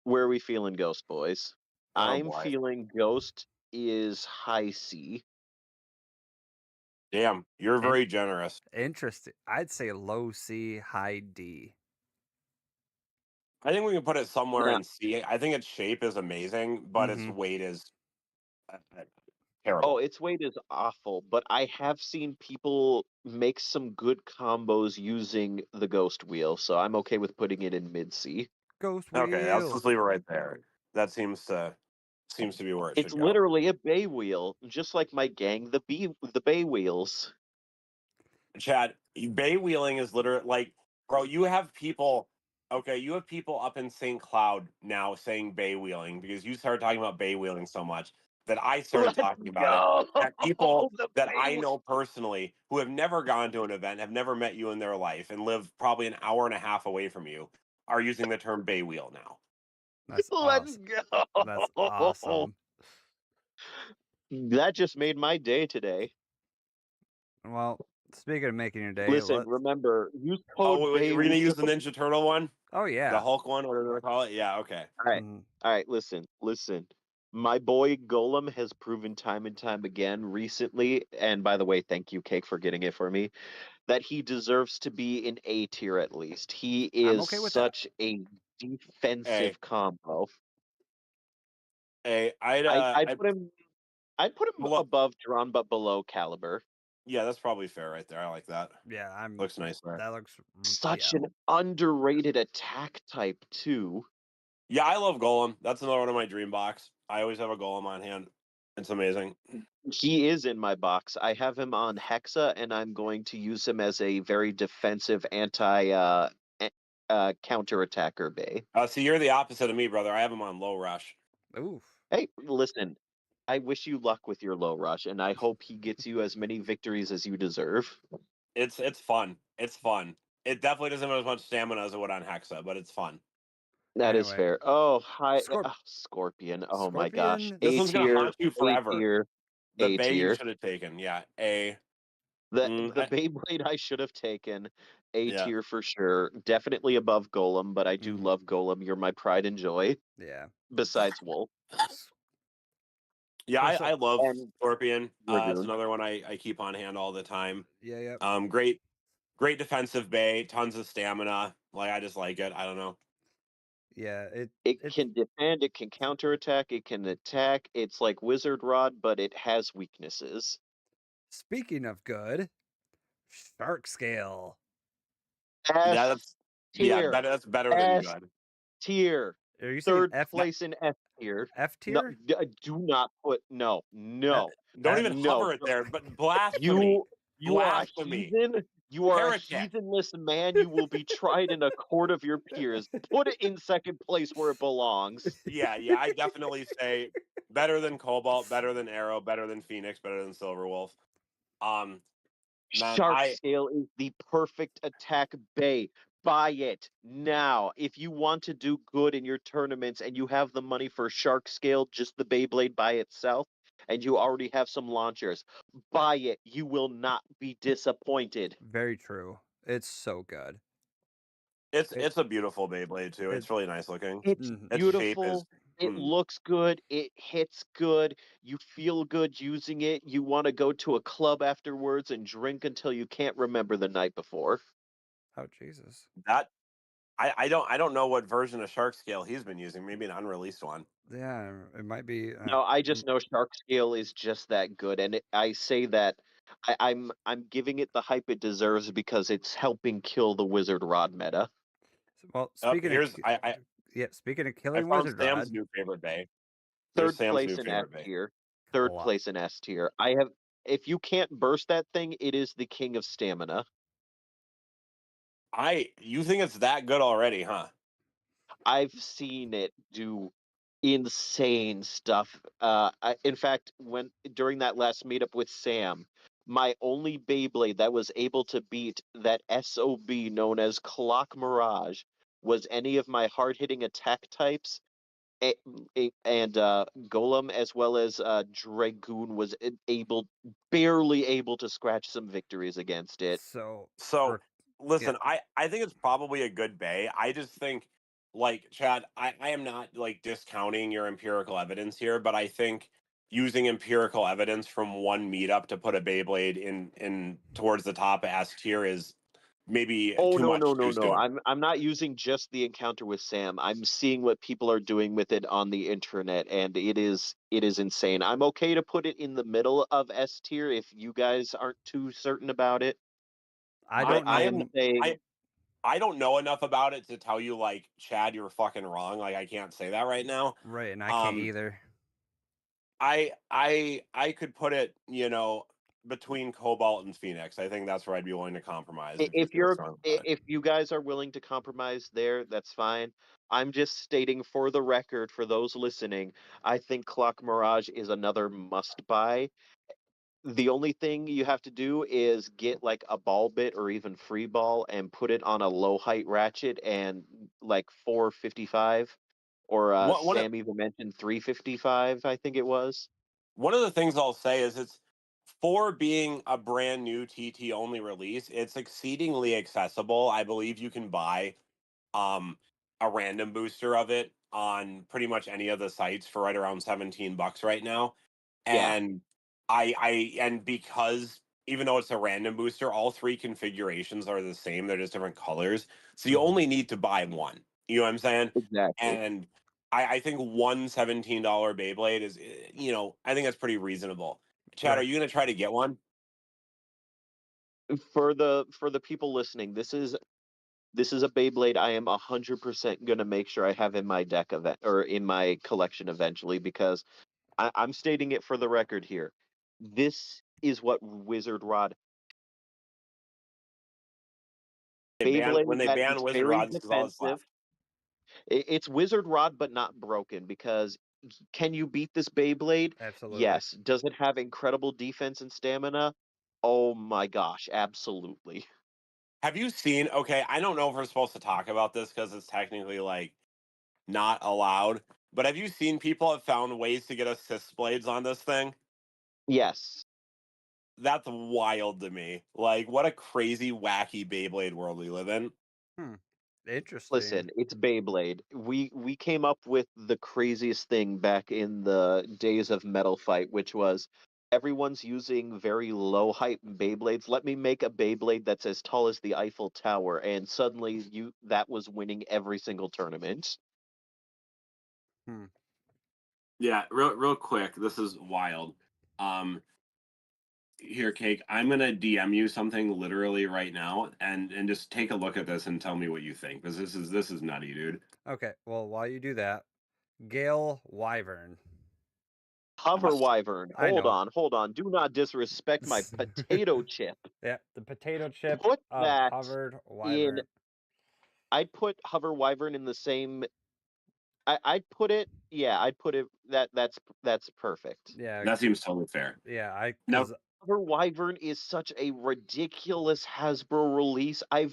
Where are we feeling Ghost, boys? Oh I'm boy. feeling Ghost is high C. Damn, you're very generous. Interesting. I'd say low C, high D. I think we can put it somewhere Yeah. in C. I think its shape is amazing, but its Mhm. weight is Oh, terrible. its weight is awful, but I have seen people make some good combos using the ghost wheel, so I'm okay with putting it in mid C. Ghost Okay, let's wheel. just leave it right there. That seems to be where it It's should go. literally a bay wheel, just like my gang, the bay wheels. Chad, bay wheeling is literally like, bro, you have people. Okay, you have people up in St. Cloud now saying bay wheeling because you started talking about bay wheeling so much that I started Let's talking about it. go! That people The that bay I wheel. know personally who have never gone to an event, have never met you in their life, and live probably an hour and a half away from you, are using the term bay wheel now. That's Let's awesome. go! That's awesome. That just made my day today. Well, speaking of making your day, Listen, let's. remember, use Oh, code wait, we're gonna use the BAYWHEEL. Ninja Turtle one, Oh the yeah. Hulk one, whatever they call it. Yeah, okay. All right. Mhm. All right, listen. My boy Golem has proven time and time again recently, and by the way, thank you, Cake, for getting it for me, that he deserves to be in A tier at least. He I'm is okay with that. such a Hey, defensive combo. hey, I'd I'd put him below, above Drawn but below Caliber. yeah, that's probably fair right there. I like that. Yeah, I'm. Looks nice there. That looks. Such Yeah. an underrated attack type too. Yeah, I love Golem. That's another one of my dream box. I always have a Golem on hand. It's amazing. He is in my box. I have him on Hexa, and I'm going to use him as a very defensive anti counter attacker bay. See, you're the opposite of me, brother. I have him on low rush. Oof. Hey, listen, I wish you luck with your low rush, and I hope he gets you as many victories as you deserve. It's fun. It's fun. It definitely doesn't have as much stamina as it would on Hexa, but it's fun. That is Anyway, fair. Oh, hi, Scorp- Scorpion. Oh my gosh. Scorpion. This A one's gonna tier, haunt you A forever. tier, The A Bay you tier. should have taken. Yeah, A. The Beyblade I should have taken. A Yeah. tier for sure. Definitely above Golem, but I do Mhm. love Golem. You're my pride and joy. Yeah. Besides Wolf. Yeah, Also- I love And Scorpion. It's Lagoon. another one I keep on hand all the time. Yeah. Yeah. Great defensive bay, tons of stamina. Like I just like it. I don't know. Yeah. It It's can defend, it can counterattack, it can attack. It's like Wizard Rod, but it has weaknesses. speaking of good, shark scale. Yeah, S tier. that's better than S good. tier. Are you saying Third F place in S tier. F No, tier? do not put no. Don't even No. hover it there. But blasphemy, You are a blasphemy, heathen. You are a heretic. heathenless man. You will be tried in a court of your peers. Put it in second place where it belongs. Yeah, I definitely say better than Cobalt, better than Arrow, better than Phoenix, better than Silverwolf. Man, Shark Scale is the perfect attack bay. Buy it now. If you want to do good in your tournaments and you have the money for Shark Scale, just the Beyblade by itself, and you already have some launchers, buy it. You will not be disappointed. Very true. It's so good. it's a beautiful Beyblade too. It's really nice looking. It's Mhm. Its shape is beautiful. It looks good. It hits good. You feel good using it. You want to go to a club afterwards and drink until you can't remember the night before. Oh Jesus. that I don't know what version of Shark Scale he's been using. Maybe an unreleased one. Yeah, it might be. No, I just know Shark Scale is just that good, and I say that I'm giving it the hype it deserves because it's helping kill the Wizard Rod meta. Well, speaking of Here's speaking of I killing found Wizard Sam's Rod, new favorite bay. There's Third Sam's new place in S favorite bay. tier. Oh, Third wow. place in S tier. I have. If you can't burst that thing, it is the king of stamina. You think it's that good already, huh? I've seen it do insane stuff. In fact, when during that last meetup with Sam, my only Beyblade that was able to beat that SOB known as Clock Mirage was any of my hard-hitting attack types, and Golem as well as Dragoon was barely able to scratch some victories against it. So So listen, yeah. I think it's probably a good bay. I just think, like Chad, I am not like discounting your empirical evidence here, but I think using empirical evidence from one meetup to put a Beyblade in towards the top S tier is maybe Oh too no, much no, no, too no. soon. I'm not using just the encounter with Sam. I'm seeing what people are doing with it on the internet, and it is insane. I'm okay to put it in the middle of S tier if you guys aren't too certain about it. I But don't I know. am saying I don't know enough about it to tell you, like, Chad, you're fucking wrong. Like, I can't say that right now. Right, and I can't either. I could put it, between Cobalt and Phoenix. I think that's where I'd be willing to compromise if you feel strong about it. if you guys are willing to compromise there, that's fine. I'm just stating for the record for those listening, I think Clock Mirage is another must buy. The only thing you have to do is get like a ball bit or even free ball and put it on a low height ratchet and like 455 or One of Sam even mentioned 355, I think it was. one of the things I'll say is it's for being a brand new TT only release, it's exceedingly accessible. I believe you can buy um a random booster of it on pretty much any of the sites for right around $17 right now. Yeah, And and because even though it's a random booster, all three configurations are the same. They're just different colors. So you Mhm. only need to buy one. You know what I'm saying? exactly. And I think one $17 Beyblade is, I think that's pretty reasonable. Chad, are Right. you gonna try to get one? For the people listening, this is a Beyblade I am 100% gonna make sure I have in my deck event or in my collection eventually because I'm stating it for the record here. This is what Wizard Rod When Beyblade they that is ban Wizard very Rods, because all that's defensive. left. It's Wizard Rod but not broken because can you beat this Beyblade? Absolutely. Yes. Does it have incredible defense and stamina? Oh my gosh, absolutely. Have you seen? Okay, I don't know if we're supposed to talk about this because it's technically like not allowed. But have you seen people have found ways to get assist blades on this thing? Yes. That's wild to me. Like, what a crazy, wacky Beyblade world we live in. Hmm. Interesting. Listen, it's Beyblade. We came up with the craziest thing back in the days of Metal Fight, which was everyone's using very low height Beyblades. Let me make a Beyblade that's as tall as the Eiffel Tower, and suddenly that was winning every single tournament. Hmm. Yeah, real quick. This is wild. Um, Here, Cake. I'm gonna DM you something literally right now, and just take a look at this and tell me what you think, because this is nutty, dude. Okay. Well, while you do that, Gale Wyvern. Hover Awesome. Wyvern, I hold know. on, hold on. Do not disrespect my potato chip. Yeah, the potato chip Put of that Hovered in Wyvern. I'd put Hover Wyvern in the same I'd put it, yeah, I'd put it that's perfect. Yeah, That seems totally fair. yeah. Now, Because Hover Wyvern is such a ridiculous Hasbro release. I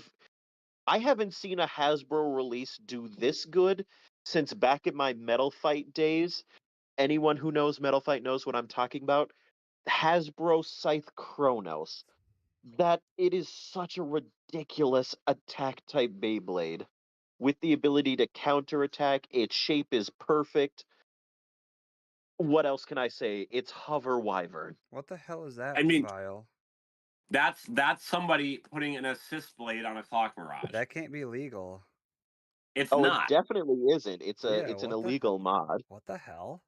haven't seen a Hasbro release do this good since back in my Metal Fight days. Anyone who knows Metal Fight knows what I'm talking about. Hasbro Scythe Chronos. That it is such a ridiculous attack type Beyblade. With the ability to counterattack, its shape is perfect. What else can I say? It's Hover Wyvern. what the hell is I that mean, file? that's somebody putting an assist blade on a Clock Mirage. That can't be legal. It's Oh, it not. definitely isn't. Yeah, It's an what the illegal mod. what the hell?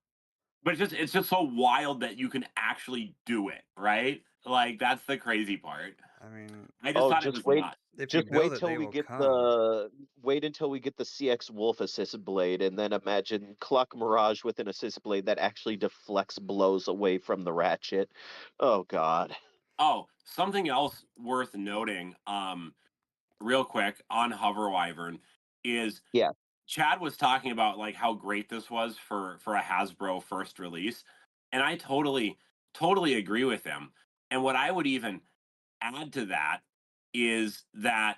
But it's just so wild that you can actually do it, right? Like, that's the crazy part. I mean, I just Oh, thought it was nuts. if you just wait build it, till they we will get come. the wait until we get the CX Wolf assist blade, and then imagine Clock Mirage with an assist blade that actually deflects blows away from the ratchet. Oh God. Oh, something else worth noting, real quick on Hover Wyvern is Yeah. Chad was talking about like how great this was for a Hasbro first release, and I totally agree with him. And what I would even add to that is that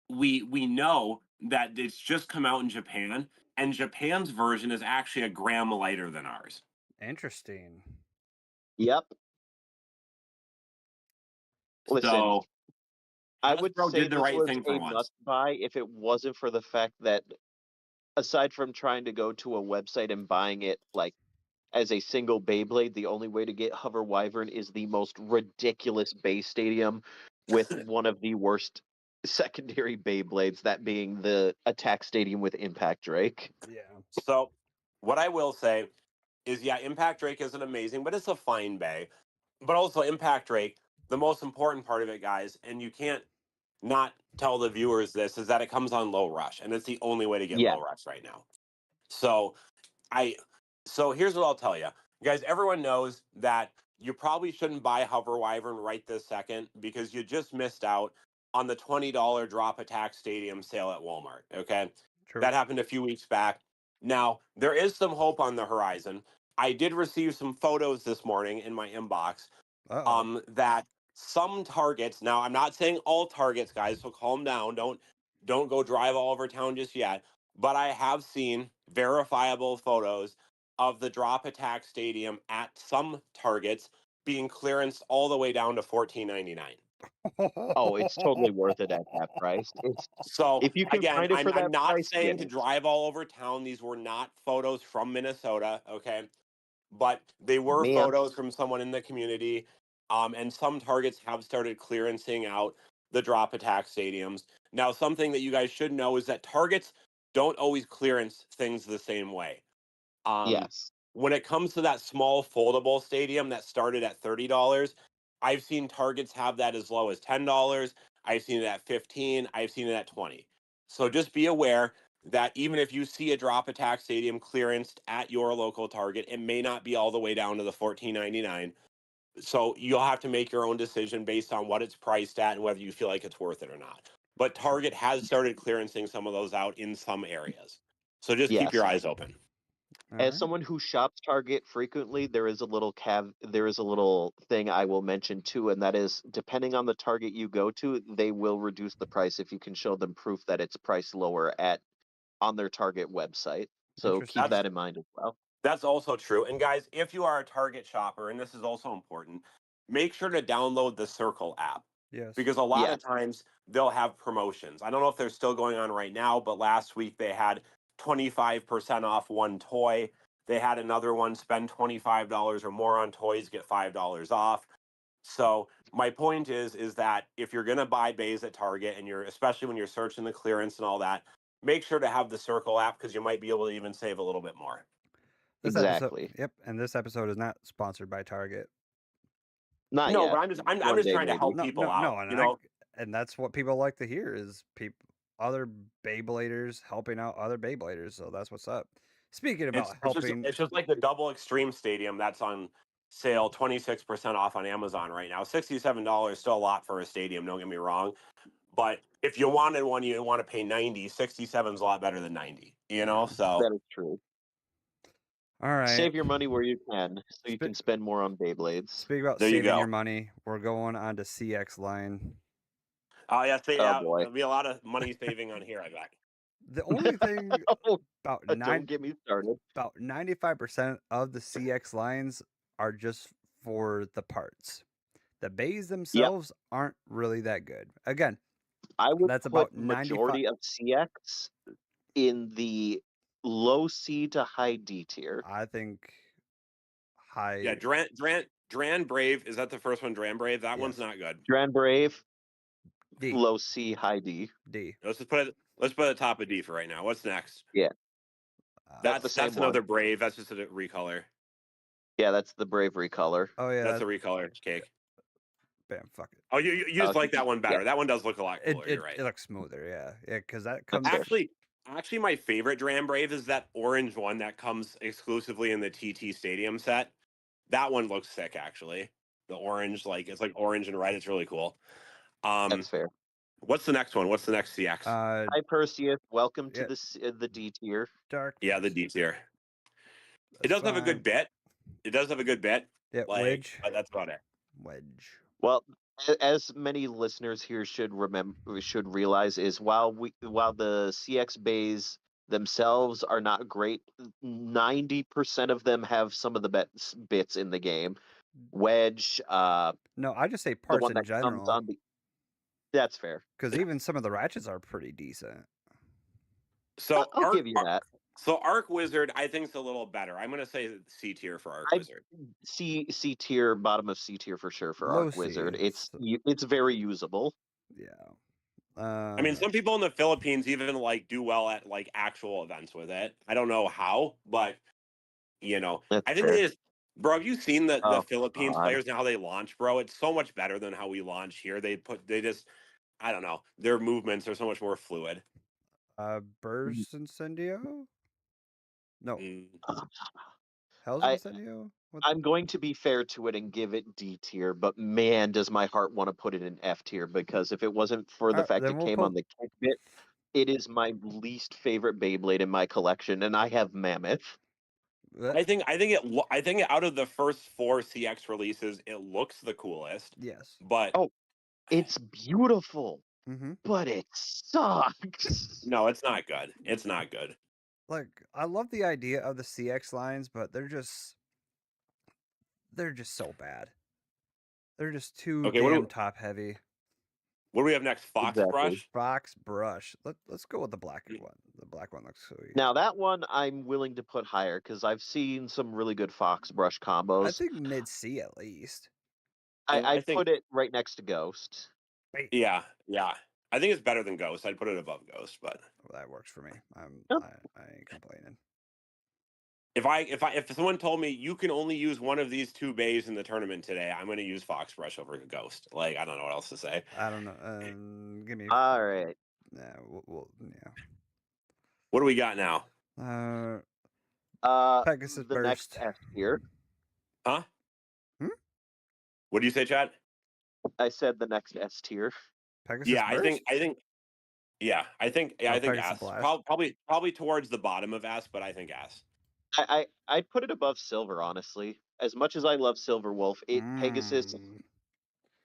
we know that it's just come out in Japan, and Japan's version is actually a gram lighter than ours. Interesting. Yep. Listen, So I would Hasbro say did the this right was thing for a once. must buy if it wasn't for the fact that aside from trying to go to a website and buying it like as a single Beyblade, the only way to get Hover Wyvern is the most ridiculous Bay Stadium with one of the worst secondary Beyblades, that being the Attack Stadium with Impact Drake. Yeah. So, what I will say is, yeah, Impact Drake isn't amazing, but it's a fine bay. But also, Impact Drake, the most important part of it, guys, and you can't not tell the viewers this, is that it comes on low rush, and it's the only way to get Yeah. low rush right now. So, so here's what I'll tell you, guys. Everyone knows that you probably shouldn't buy Hover Wyvern right this second because you just missed out on the $20 drop attack stadium sale at Walmart. Okay, True. that happened a few weeks back. Now there is some hope on the horizon. I did receive some photos this morning in my inbox. That some Targets. Now I'm not saying all Targets, guys. So calm down. Don't go drive all over town just yet. But I have seen verifiable photos of the drop attack stadium at some Targets being clearanced all the way down to $14.99. Oh, it's totally worth it at that price. So if you can again, find it for I'm that not price, saying get to it. drive all over town. These were not photos from Minnesota, okay? But they were Man. photos from someone in the community. And some Targets have started clearancing out the drop attack stadiums. Now, something that you guys should know is that Targets don't always clearance things the same way. Yes. When it comes to that small foldable stadium that started at $30, I've seen Targets have that as low as $10. I've seen it at $15. I've seen it at $20. So just be aware that even if you see a drop attack stadium clearanced at your local Target, it may not be all the way down to the $14.99. So you'll have to make your own decision based on what it's priced at and whether you feel like it's worth it or not. But Target has started clearancing some of those out in some areas. So just keep your eyes open. As someone who shops Target frequently, there is a little thing I will mention too, and that is, depending on the Target you go to, they will reduce the price if you can show them proof that it's priced lower on their Target website. So keep that in mind as well. That's also true. And guys, if you are a Target shopper, and this is also important, make sure to download the Circle app. Yes. Because a lot of times they'll have promotions. I don't know if they're still going on right now, but last week they had 25% off one toy. They had another one, spend $25 or more on toys, get $5 off. So my point is that if you're going to buy bays at Target, and especially when you're searching the clearance and all that, make sure to have the Circle app because you might be able to even save a little bit more. Exactly. Yep. And this episode is not sponsored by Target. Not no, yet. but I'm just trying to help No, people no, out. no, and that's what people like to hear is other Beybladers helping out other Beybladers. So that's what's up. Speaking about helping, it's just like the Double Extreme Stadium that's on sale, 26% off on Amazon right now. $67 still a lot for a stadium. Don't get me wrong, but if you wanted one, you want to pay 90. 67 is a lot better than 90. So that is true. All right. Save your money where you can, so you can spend more on Beyblades. Speaking about saving your money, we're going on to CX line. Oh yeah, boy. There'll be a lot of money saving on here, I bet. The only thing about don't get me started. About 95% of the CX lines are just for the parts. The bays themselves aren't really that good. Again, I would that's put about majority of CX in the low C to high D tier. I think high. Yeah, Dran Brave, is that the first one? Dran Brave, that one's not good. Dran Brave, D. Low C, high D. D. Let's put it at the top of D for right now. What's next? Yeah, that's another Brave. That's just a recolor. Yeah, that's the Brave recolor. Oh yeah, that's a recolor cake. Bam, fuck it. Oh, you just like that one better. That one does look a lot cooler. You're right. It looks smoother, yeah, because that comes. Actually, my favorite Dram Brave is that orange one that comes exclusively in the TT Stadium set. That one looks sick, actually. The orange, it's like orange and red. It's really cool. That's fair. What's the next one? What's the next CX? Hi, Perseus. Welcome to the D tier. Dark. Yeah, the D tier. It does have a good bit. Yeah, Wedge. That's about it. Wedge. Well, as many listeners here should realize, is while the CX bays themselves are not great, 90% of them have some of the best bits in the game. Wedge. No, I just say parts in general. That's fair. Because even some of the ratchets are pretty decent. So I'll give you that. So Arc Wizard, I think is a little better. I'm gonna say C tier for Arc I Wizard. C tier, bottom of C tier for sure for Low Arc C. Wizard. It's very usable. Yeah. I mean, some people in the Philippines even like do well at like actual events with it. I don't know how, but That's I think fair. it is. Bro, have you seen the Oh, Philippines God. players and how they launch, bro? It's so much better than how we launch here. They just I don't know. Their movements are so much more fluid. Burst Incendio? No. Mm. Hell's I Incendio? What? I'm going to be fair to it and give it D tier, but man, does my heart want to put it in F tier because if it wasn't for the fact Then it we'll came put on the kit bit, it is my least favorite Beyblade in my collection, and I have Mammoth. I think out of the first 4 CX releases, it looks the coolest. Yes. But Oh, it's beautiful, Mm-hmm. but it sucks. no, it's not good. It's not good. Like, I love the idea of the CX lines, but they're just so bad. They're just too Okay, damn top heavy. what do we have next? Fox Exactly. Brush? Fox brush. Let's go with the black one. The black one looks sweet. Now that one I'm willing to put higher because I've seen some really good Fox brush I combos. think mid C at least. I think put it right next to Ghost. Wait. yeah. I think it's better than Ghost. I'd put it above Ghost, but Well, that works for me. Yep. I ain't complaining. if someone told me you can only use one of these 2 bays in the tournament today, I'm going to use Fox Brush over Ghost. Like, I don't know what else to say. I don't know. Give me. All right. Yeah. Yeah. What do we got now? Pegasus The next Burst. S tier. Huh? Hmm? What do you say, Chad? I said the next S tier. Pegasus Yeah, Burst. I think I think Pegasus S. Blast. Probably towards the bottom of S, but I think S. I'd put it above Silver, honestly. As much as I love Silver Wolf, Pegasus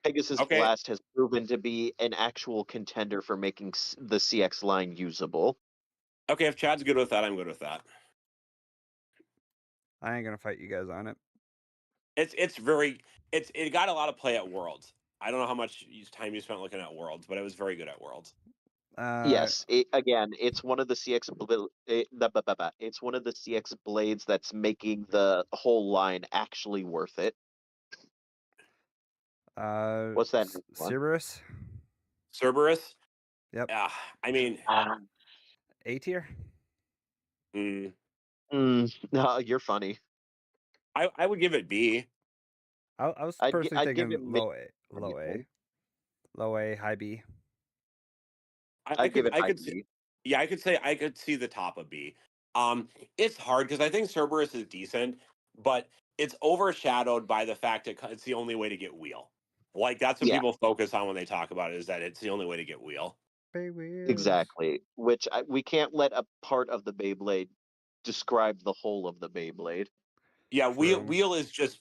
Okay. Blast has proven to be an actual contender for making the CX line usable. Okay, if Chad's good with that, I'm good with that. I ain't gonna fight you guys on it. It got a lot of play at Worlds. I don't know how much time you spent looking at Worlds, but it was very good at Worlds. Yes, it's one of the CX it's one of the CX blades that's making the whole line actually worth it. What's that? Cerberus. Cerberus. Yep. I mean, A tier. No, you're funny. I would give it B. I was I'd personally give thinking low A, high B. I'd give it high B. Yeah, I could see the top of B. It's hard because I think Cerberus is decent, but it's overshadowed by the fact that it's the only way to get wheel. Like that's what people focus on when they talk about it, is that it's the only way to get wheel. Exactly. Which we can't let a part of the Beyblade describe the whole of the Beyblade. Yeah, wheel is just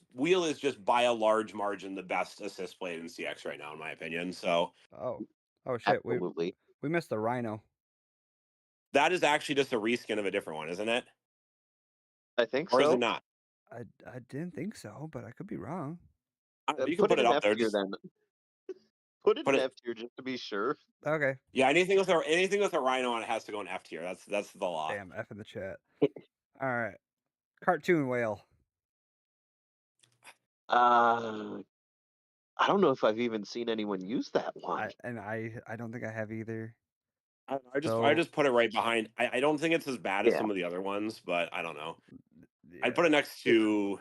by a large margin the best assist blade in CX right now, in my opinion. So oh shit, absolutely. We missed the Rhino. That is actually just a reskin of a different one, isn't it? I think so. Or so. is it not? I didn't think so, but I could be wrong. You can put it up there. Then. Put it in F tier just to be sure. Okay. Yeah, anything with a Rhino on it has to go in F tier. That's the law. Damn, F in the chat. All right. Cartoon whale. I don't know if I've even seen anyone use that one. I don't think I have either. I just put it right behind. I don't think it's as bad as some of the other ones, but I don't know. Yeah. I'd put it next to.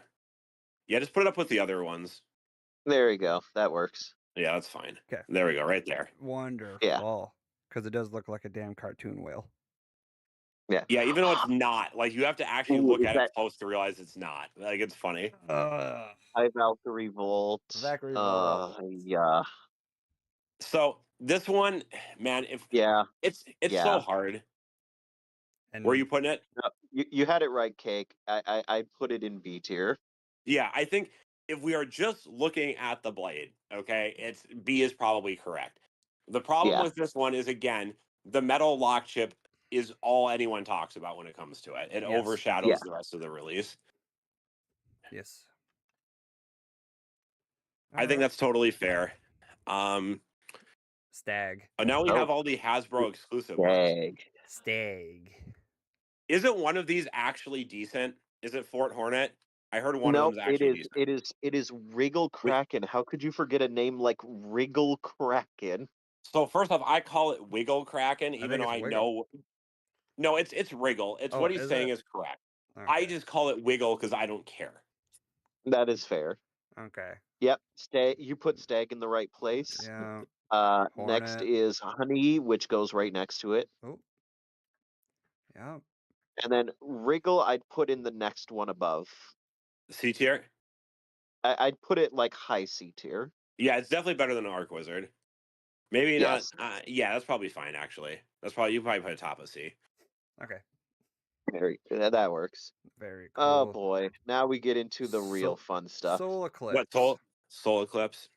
Yeah, just put it up with the other ones. There you go. That works. Yeah, that's fine. Okay. There we go. Right there. Wonderful. Yeah. Because it does look like a damn cartoon whale. Yeah. Yeah, even though it's not. Like, you have to actually look at it close to realize it's not. Like, it's funny. High Valkyrie Volt. Valkyrie Volt. Yeah. So, this one, man, it's so hard. And where are you putting it? You had it right, Cake. I put it in B tier. Yeah, I think if we are just looking at the blade, okay, B is probably correct. The problem with this one is, again, the metal lock chip is all anyone talks about when it comes to it. It overshadows the rest of the release. Yes. I think that's totally fair. Stag. Now we have all the Hasbro exclusive ones. Stag. Isn't one of these actually decent? Is it Fort Hornet? I heard one of Nope, them's actually decent. it is Wriggle Kraken. How could you forget a name like Wriggle Kraken? So first off, I call it Wiggle Kraken, I even think though it's I Wiggle. know. No, it's Wriggle. It's Oh, what he's is saying it? is correct. I Okay. just call it Wiggle because I don't care. That is fair. Okay. Yep, stag. You put stag in the right place. Yeah. Next Hornet. is honey, which goes right next to it, Oh. Yeah. and then Wriggle. I'd put in the next one above. C tier. I'd put it like high C tier. Yeah, it's definitely better than Arc Wizard. Maybe not. Yes, Yeah, that's probably fine actually. That's probably you probably put a top of C. Okay. that works. Very Oh cool. boy, now we get into the real fun stuff. Soul What Eclipse. Soul Eclipse?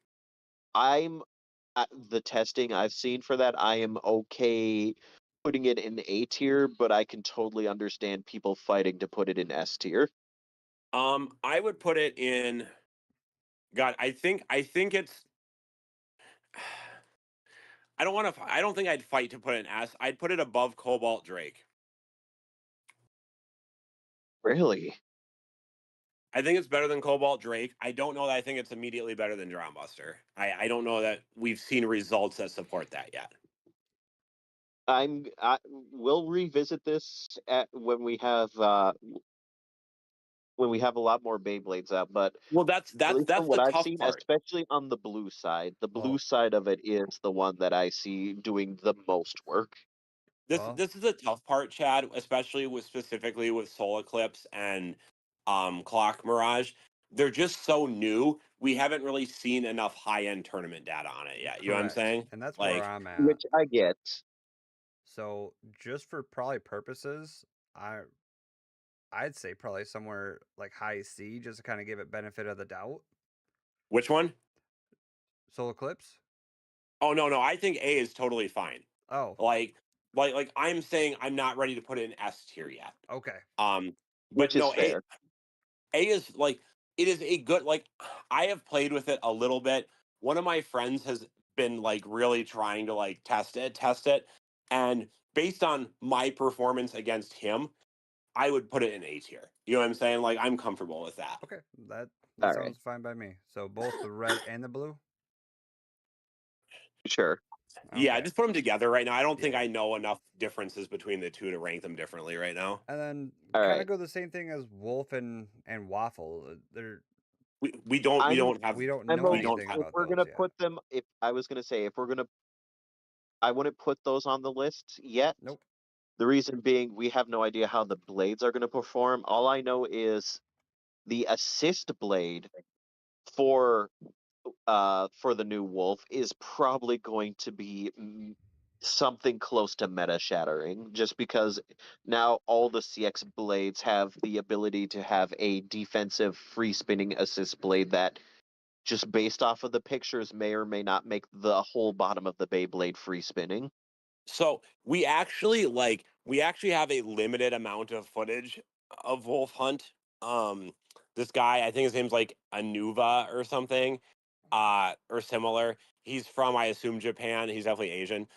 I'm the testing I've seen for that. I am okay putting it in A tier, but I can totally understand people fighting to put it in S tier. I would put it in. God, I think it's. I don't want to. I don't think I'd fight to put it in S. I'd put it above Cobalt Drake. Really? I think it's better than Cobalt Drake. I don't know that I think it's immediately better than Drownbuster. I don't know that we've seen results that support that yet. We'll revisit this when we have a lot more Beyblades out, but Well, that's at that's least that's from the what I've tough seen, part. especially on the blue side, the blue Oh, side of it is the one that I see doing the most work. This well, this is the tough part, Chad, especially with specifically with Soul Eclipse and Clock Mirage. They're just so new. We haven't really seen enough high end tournament data on it yet. You know what I'm correct. saying? And that's where Like, I'm at. Which I get. So just for probably purposes, I'd say probably somewhere like high C, just to kind of give it benefit of the doubt. which one? Soul Eclipse. Oh no, I think A is totally fine. Oh, Like like I'm saying I'm not ready to put it in S tier yet. okay. Um but Which is no, fair. A is like it is a good like I have played with it a little bit. One of my friends has been like really trying to like test it, and based on my performance against him, I would put it in A tier. You know what I'm saying? Like I'm comfortable with that. Okay, that All right, sounds fine by me. So both the red and the blue. sure. Yeah, Okay. just put them together right now. I don't think Yeah. I know enough differences between the two to rank them differently right now. And then All kind of right. go the same thing as Wolf and Waffle. They're We I'm don't have we don't I'm know we okay. don't anything have If about we're those gonna yet. put them, if I was gonna say, if we're gonna, I wouldn't put those on the list yet. Nope. The reason being, we have no idea how the blades are gonna perform. All I know is the assist blade for for the new Wolf is probably going to be something close to meta shattering, just because now all the CX blades have the ability to have a defensive free spinning assist blade that, just based off of the pictures, may or may not make the whole bottom of the Beyblade free spinning. So we actually have a limited amount of footage of Wolf Hunt. Um, this guy, I think his name's like Anuva or something, or similar. He's from, I assume, Japan. He's definitely Asian.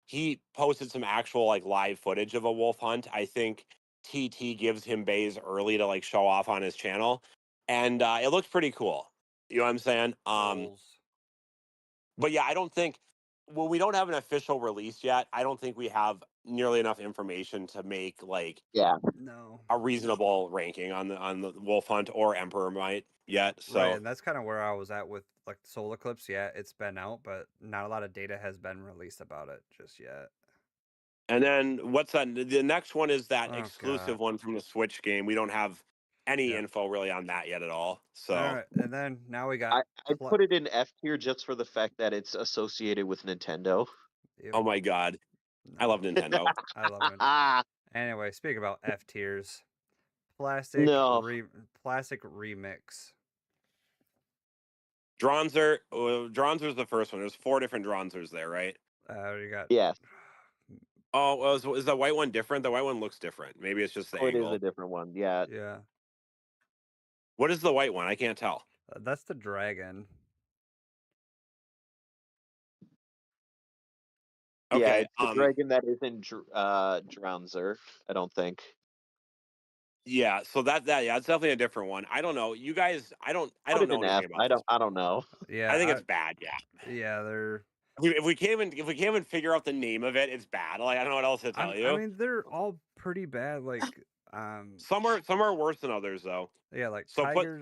He posted some actual like live footage of a wolf hunt. I think TT gives him bays early to like show off on his channel, and it looks pretty cool. You know what I'm saying? Goals. But yeah, I don't think. Well, we don't have an official release yet. I don't think we have nearly enough information to make like Yeah, No. a reasonable ranking on the Wolf Hunt or Emperor Might yet. Right, So, and that's kind of where I was at with like Solar Eclipse. Yeah, it's been out, but not a lot of data has been released about it just yet. and then what's that? The next one is that Oh exclusive god. one from the Switch game. We don't have any Yep. info really on that yet at all. All So, right, and then now we got I'd put it in F tier just for the fact that it's associated with Nintendo. Yep. oh my god, I No, love Nintendo. I love it. Anyway, speaking about F tiers, plastic No, re plastic remix. Dronzer's the first one. There's four different Dronzers there, right? You got yes. Oh, well, is the white one different? The white one looks different. Maybe it's just the Oh, it is a angle. different one. Yeah. yeah. What is the white one? I can't tell. That's the dragon. Yeah, Okay. it's the dragon that is in Drownzer, I don't think. Yeah. So yeah, it's definitely a different one. I don't know. You guys, I don't Put it know in anything F. about this. I don't know. Yeah, I think it's bad. Yeah. Yeah, they're. If we can't even figure out the name of it, it's bad. Like I don't know what else to tell you. I mean, they're all pretty bad. Like, Some are worse than others though. yeah, like So Tiger.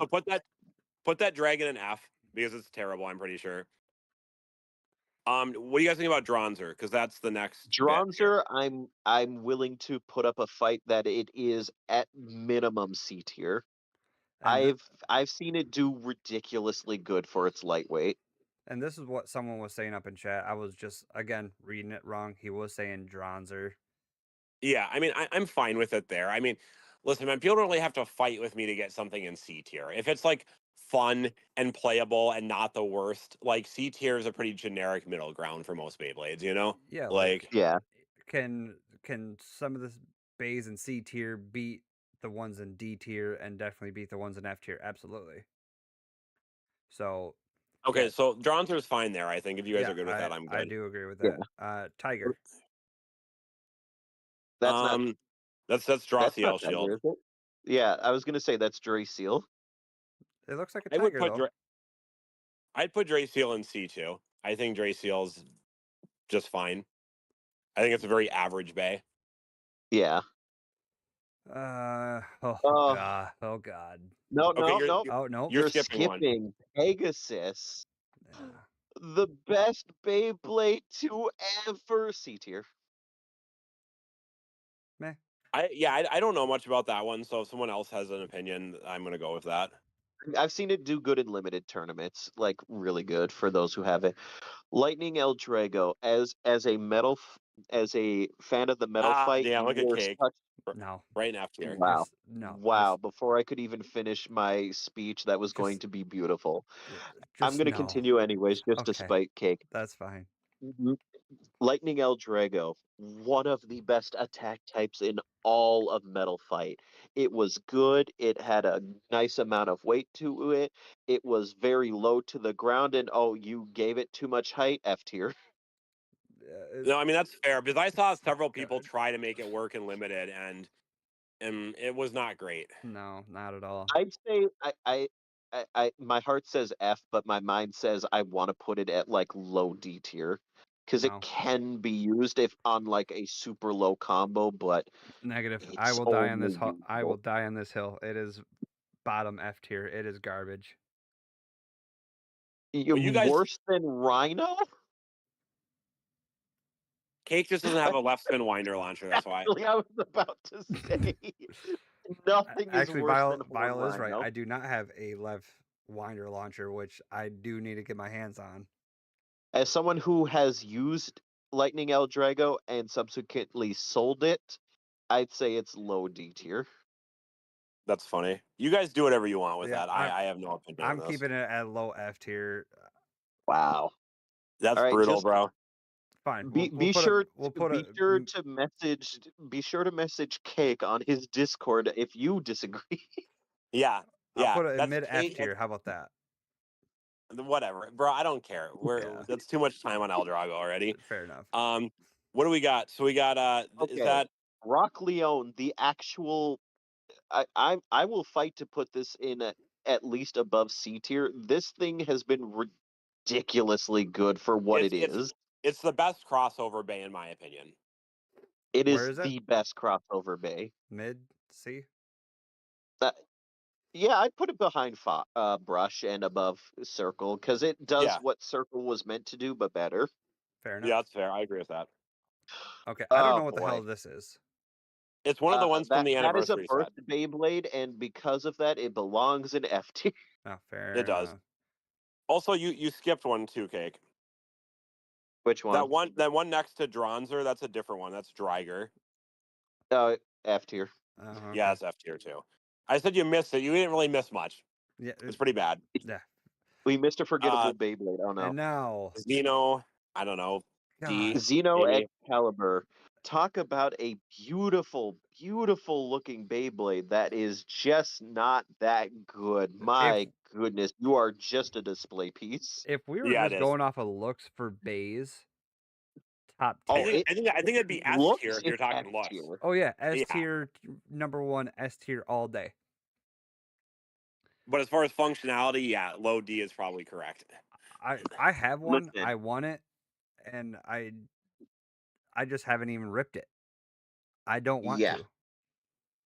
put that dragon in F because it's terrible. I'm pretty sure. What do you guys think about Dronzer? Because that's the next bit here. Dronzer, I'm willing to put up a fight that it is at minimum C tier. And I've seen it do ridiculously good for its lightweight. and this is what someone was saying up in chat. I was just again reading it wrong. He was saying Dronzer. Yeah, I mean, I'm fine with it there. I mean, listen, man, people don't really have to fight with me to get something in C tier. If it's like fun and playable and not the worst, like C tier is a pretty generic middle ground for most Beyblades, you know? Yeah, Like, Yeah. can some of the bays in C tier beat the ones in D tier and definitely beat the ones in F tier? Absolutely. So okay, yeah, so Dronzer's fine there. I think if you guys yeah, are good with that, I'm I good. do agree with Yeah. that. Tiger. That's not That's that's Draciel not Shield. Tiger, is it? Yeah, I was gonna say that's Draciel. It looks like a I would tiger put though. I'd put Draciel in C too. I think Draciel's just fine. I think it's a very average bay. Yeah. Oh Oh god. Oh god. no, Okay, no, no. Oh no. you're You're skipping one. skipping Pegasus, Yeah. the best Beyblade to ever. C tier. Meh. I don't know much about that one, so if someone else has an opinion, I'm gonna go with that. I've seen it do good in limited tournaments, like really good for those who have it. Lightning El Drago, as a fan of the metal fight, Damn, you look at were Cake. such No. Right in F tier. wow. No. Wow. Before I could even finish my speech, that was going Just to be beautiful. I'm just going to no. continue anyways, just to Okay. spite Cake. That's fine. Lightning El Drago, one of the best attack types in all of Metal Fight. It was good. It had a nice amount of weight to it. It was very low to the ground, and oh, you gave it too much height. F tier. No, I mean that's fair because I saw several people try to make it work in limited, and it was not great. No, not at all. I'd say my heart says F, but my mind says I want to put it at like low D tier because it No. can be used if on like a super low combo, but Negative. I it's will die on this. only I will usable. die on this hill. It is bottom F tier. It is garbage. But you guys, Worse than Rhino? Cake just doesn't have a left spin winder launcher. That's why. Actually, I was about to say nothing is Actually, worse than Vile Horn is right. Rhino. I do not have a left winder launcher, which I do need to get my hands on. As someone who has used Lightning El Drago and subsequently sold it, I'd say it's low D tier. That's funny. You guys do whatever you want with Yeah, that. I have no opinion I'm on this. keeping it at low F tier. Wow. That's All right, brutal, just bro. Fine. be sure to message Cake on his Discord if you disagree. Yeah, I'll yeah. put it in That's mid F tier. How about that? Whatever, bro. I don't care. Yeah. That's too much time on El Drago already. Fair enough. What do we got? So we got Okay. is that Rock Leone, the actual I will fight to put this in at least above C tier. This thing has been ridiculously good for what it is. it's the best crossover bay in my opinion. It Where is is it? the best crossover bay. Mid C. Yeah, I'd put it behind Brush and above Circle because it does Yeah. what Circle was meant to do, but better. Fair enough. Yeah, that's fair. I agree with that. Okay, I don't Oh know what the hell boy. this is. It's one of the ones from the That is a anniversary birth set. Beyblade, and because of that, it belongs in F tier. Oh, fair It does. enough. Also, you skipped one too, Cake. Which one? That one next to Dronzer, that's a different one. That's Dreiger. F tier. Okay. Yeah, it's F tier too. I said you missed it. You didn't really miss much. Yeah, It's pretty bad. yeah. We missed a forgettable Beyblade. Oh no. And now, Xeno, I don't know. D. God, Xeno maybe. Excalibur. Talk about a beautiful, beautiful looking Beyblade that is just not that good. My goodness, you are just a display piece. if we were Yeah, just it is. going off of looks for bays, top I Oh, tier. think it'd be S looks, tier if you're it's S talking looks. tier. Oh yeah, S Yeah. tier, number one, S tier all day. But as far as functionality, yeah, low D is probably correct. I have one. Listen, I want it, and I just haven't even ripped it. I don't want yeah. to.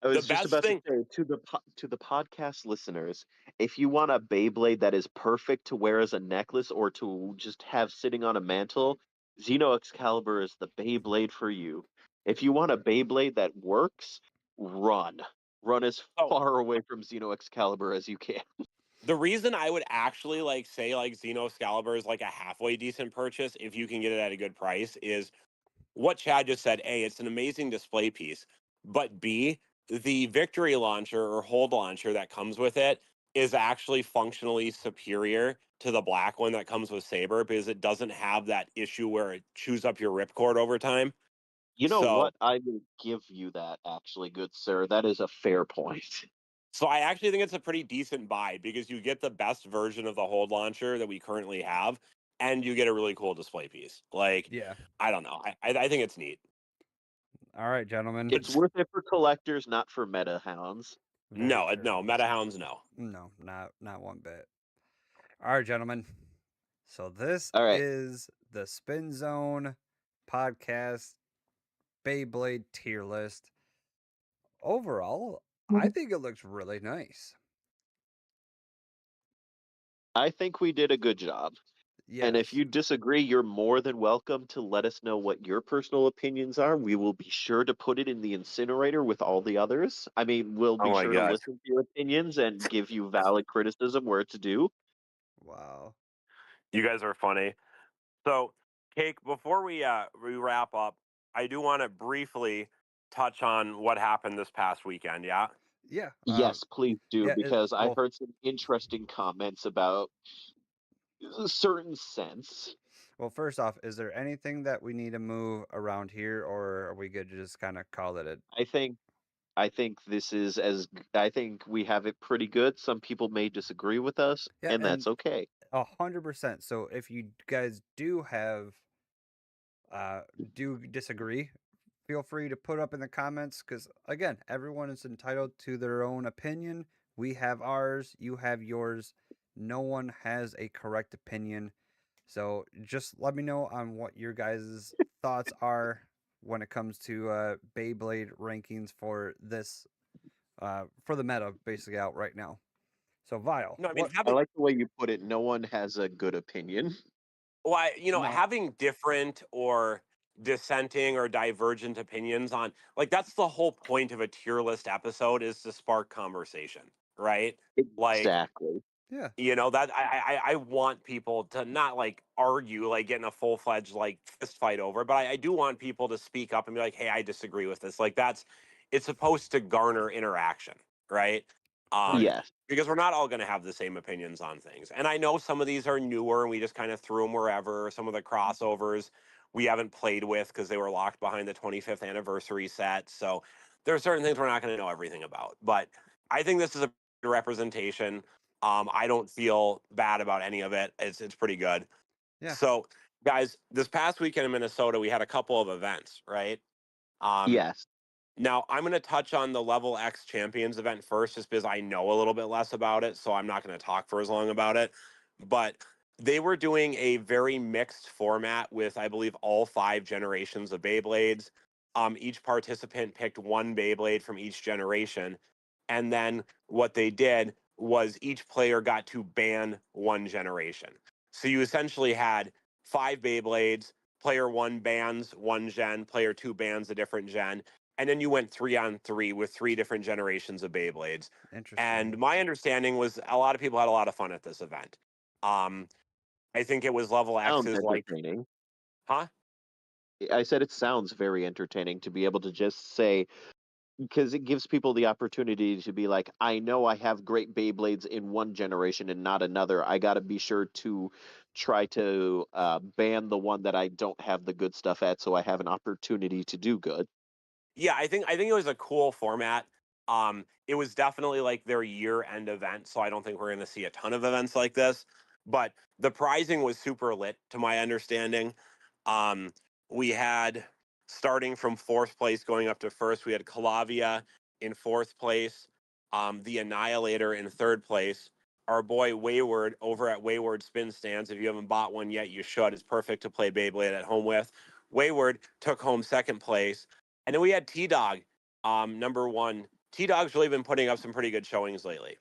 I The was just best about to thing, say to the podcast listeners, if you want a Beyblade that is perfect to wear as a necklace or to just have sitting on a mantle, Xeno Excalibur is the Beyblade for you. If you want a Beyblade that works, run. Run as oh, far away from Xeno Excalibur as you can. the reason I would actually like say like Xeno Excalibur is like a halfway decent purchase if you can get it at a good price is what Chad just said. A, it's an amazing display piece, but B, the victory launcher or hold launcher that comes with it is actually functionally superior to the black one that comes with Saber because it doesn't have that issue where it chews up your ripcord over time. You know So what? I will give you that, actually, good sir. That is a fair point. So I actually think it's a pretty decent buy because you get the best version of the hold launcher that we currently have, and you get a really cool display piece. Like, Yeah. I don't know. I think it's neat. All right, gentlemen. It's worth it for collectors, not for meta hounds. Very No, true. no, Metahounds, no. No, not one bit. All right, gentlemen. So this All right. is the Spin Zone podcast Beyblade tier list. Overall, I think it looks really nice. I think we did a good job. And if Yes. you disagree, you're more than welcome to let us know what your personal opinions are. We will be sure to put it in the incinerator with all the others. I mean, we'll Oh be my sure to god. listen to your opinions and give you valid criticism where it's due. Wow. You guys are funny. So, Cake, before we wrap up, I do want to briefly touch on what happened this past weekend, yeah? Yeah. Yes, please do, Yeah. because I Well, heard some interesting comments about a certain sense. well. First off, is there anything that we need to move around here, or are we good to just kind of call it a? I think I think I think we have it pretty good. Some people may disagree with us, Yeah, and and that's okay. 100%. So if you guys do have do disagree, feel free to put up in the comments because again, everyone is entitled to their own opinion. We have ours, you have yours. No one has a correct opinion. So just let me know on what your guys' thoughts are when it comes to Beyblade rankings for this for the meta basically out right now. So Vile, No, I mean what? I having like the way you put it. No one has a good opinion. well, No, having different or dissenting or divergent opinions on like that's the whole point of a tier list episode is to spark conversation, right? Like, Exactly. yeah, that I want people to not like argue, like get in a full fledged like fist fight over, but I do want people to speak up and be like, hey, I disagree with this. Like it's supposed to garner interaction, right? right. Yes. Because we're not all going to have the same opinions on things. And I know some of these are newer and we just kind of threw them wherever. Some of the crossovers we haven't played with because they were locked behind the 25th anniversary set. So there are certain things we're not going to know everything about. But I think this is a representation. I don't feel bad about any of it. It's pretty good. Yeah, So, guys, this past weekend in Minnesota, we had a couple of events, right? Um, Yes. now, I'm going to touch on the Level X Champions event first, just because I know a little bit less about it, so I'm not going to talk for as long about it. But they were doing a very mixed format with, I believe, all 5 generations of Beyblades. Each participant picked one Beyblade from each generation. And then what they did was each player got to ban one generation. So you essentially had 5 Beyblades. Player one bans one gen, player two bans a different gen, and then you went 3-on-3 with 3 different generations of Beyblades. interesting. And my understanding was a lot of people had a lot of fun at this event. Um, I think it was Level Sounds X's like, entertaining. huh? I said it sounds very entertaining to be able to just say, because it gives people the opportunity to be like, I know I have great Beyblades in one generation and not another. I got to be sure to try to ban the one that I don't have the good stuff at, so I have an opportunity to do good. Yeah, I think it was a cool format. It was definitely like their year-end event, so I don't think we're going to see a ton of events like this. But the prizing was super lit, to my understanding. Um, we had, starting from fourth place going up to first, we had Calavia in fourth place, the Annihilator in third place. Our boy Wayward over at Wayward Spin Stands. If you haven't bought one yet, you should. It's perfect to play Beyblade at home with. Wayward took home second place. And then we had T-Dog, number one. T-Dog's really been putting up some pretty good showings lately.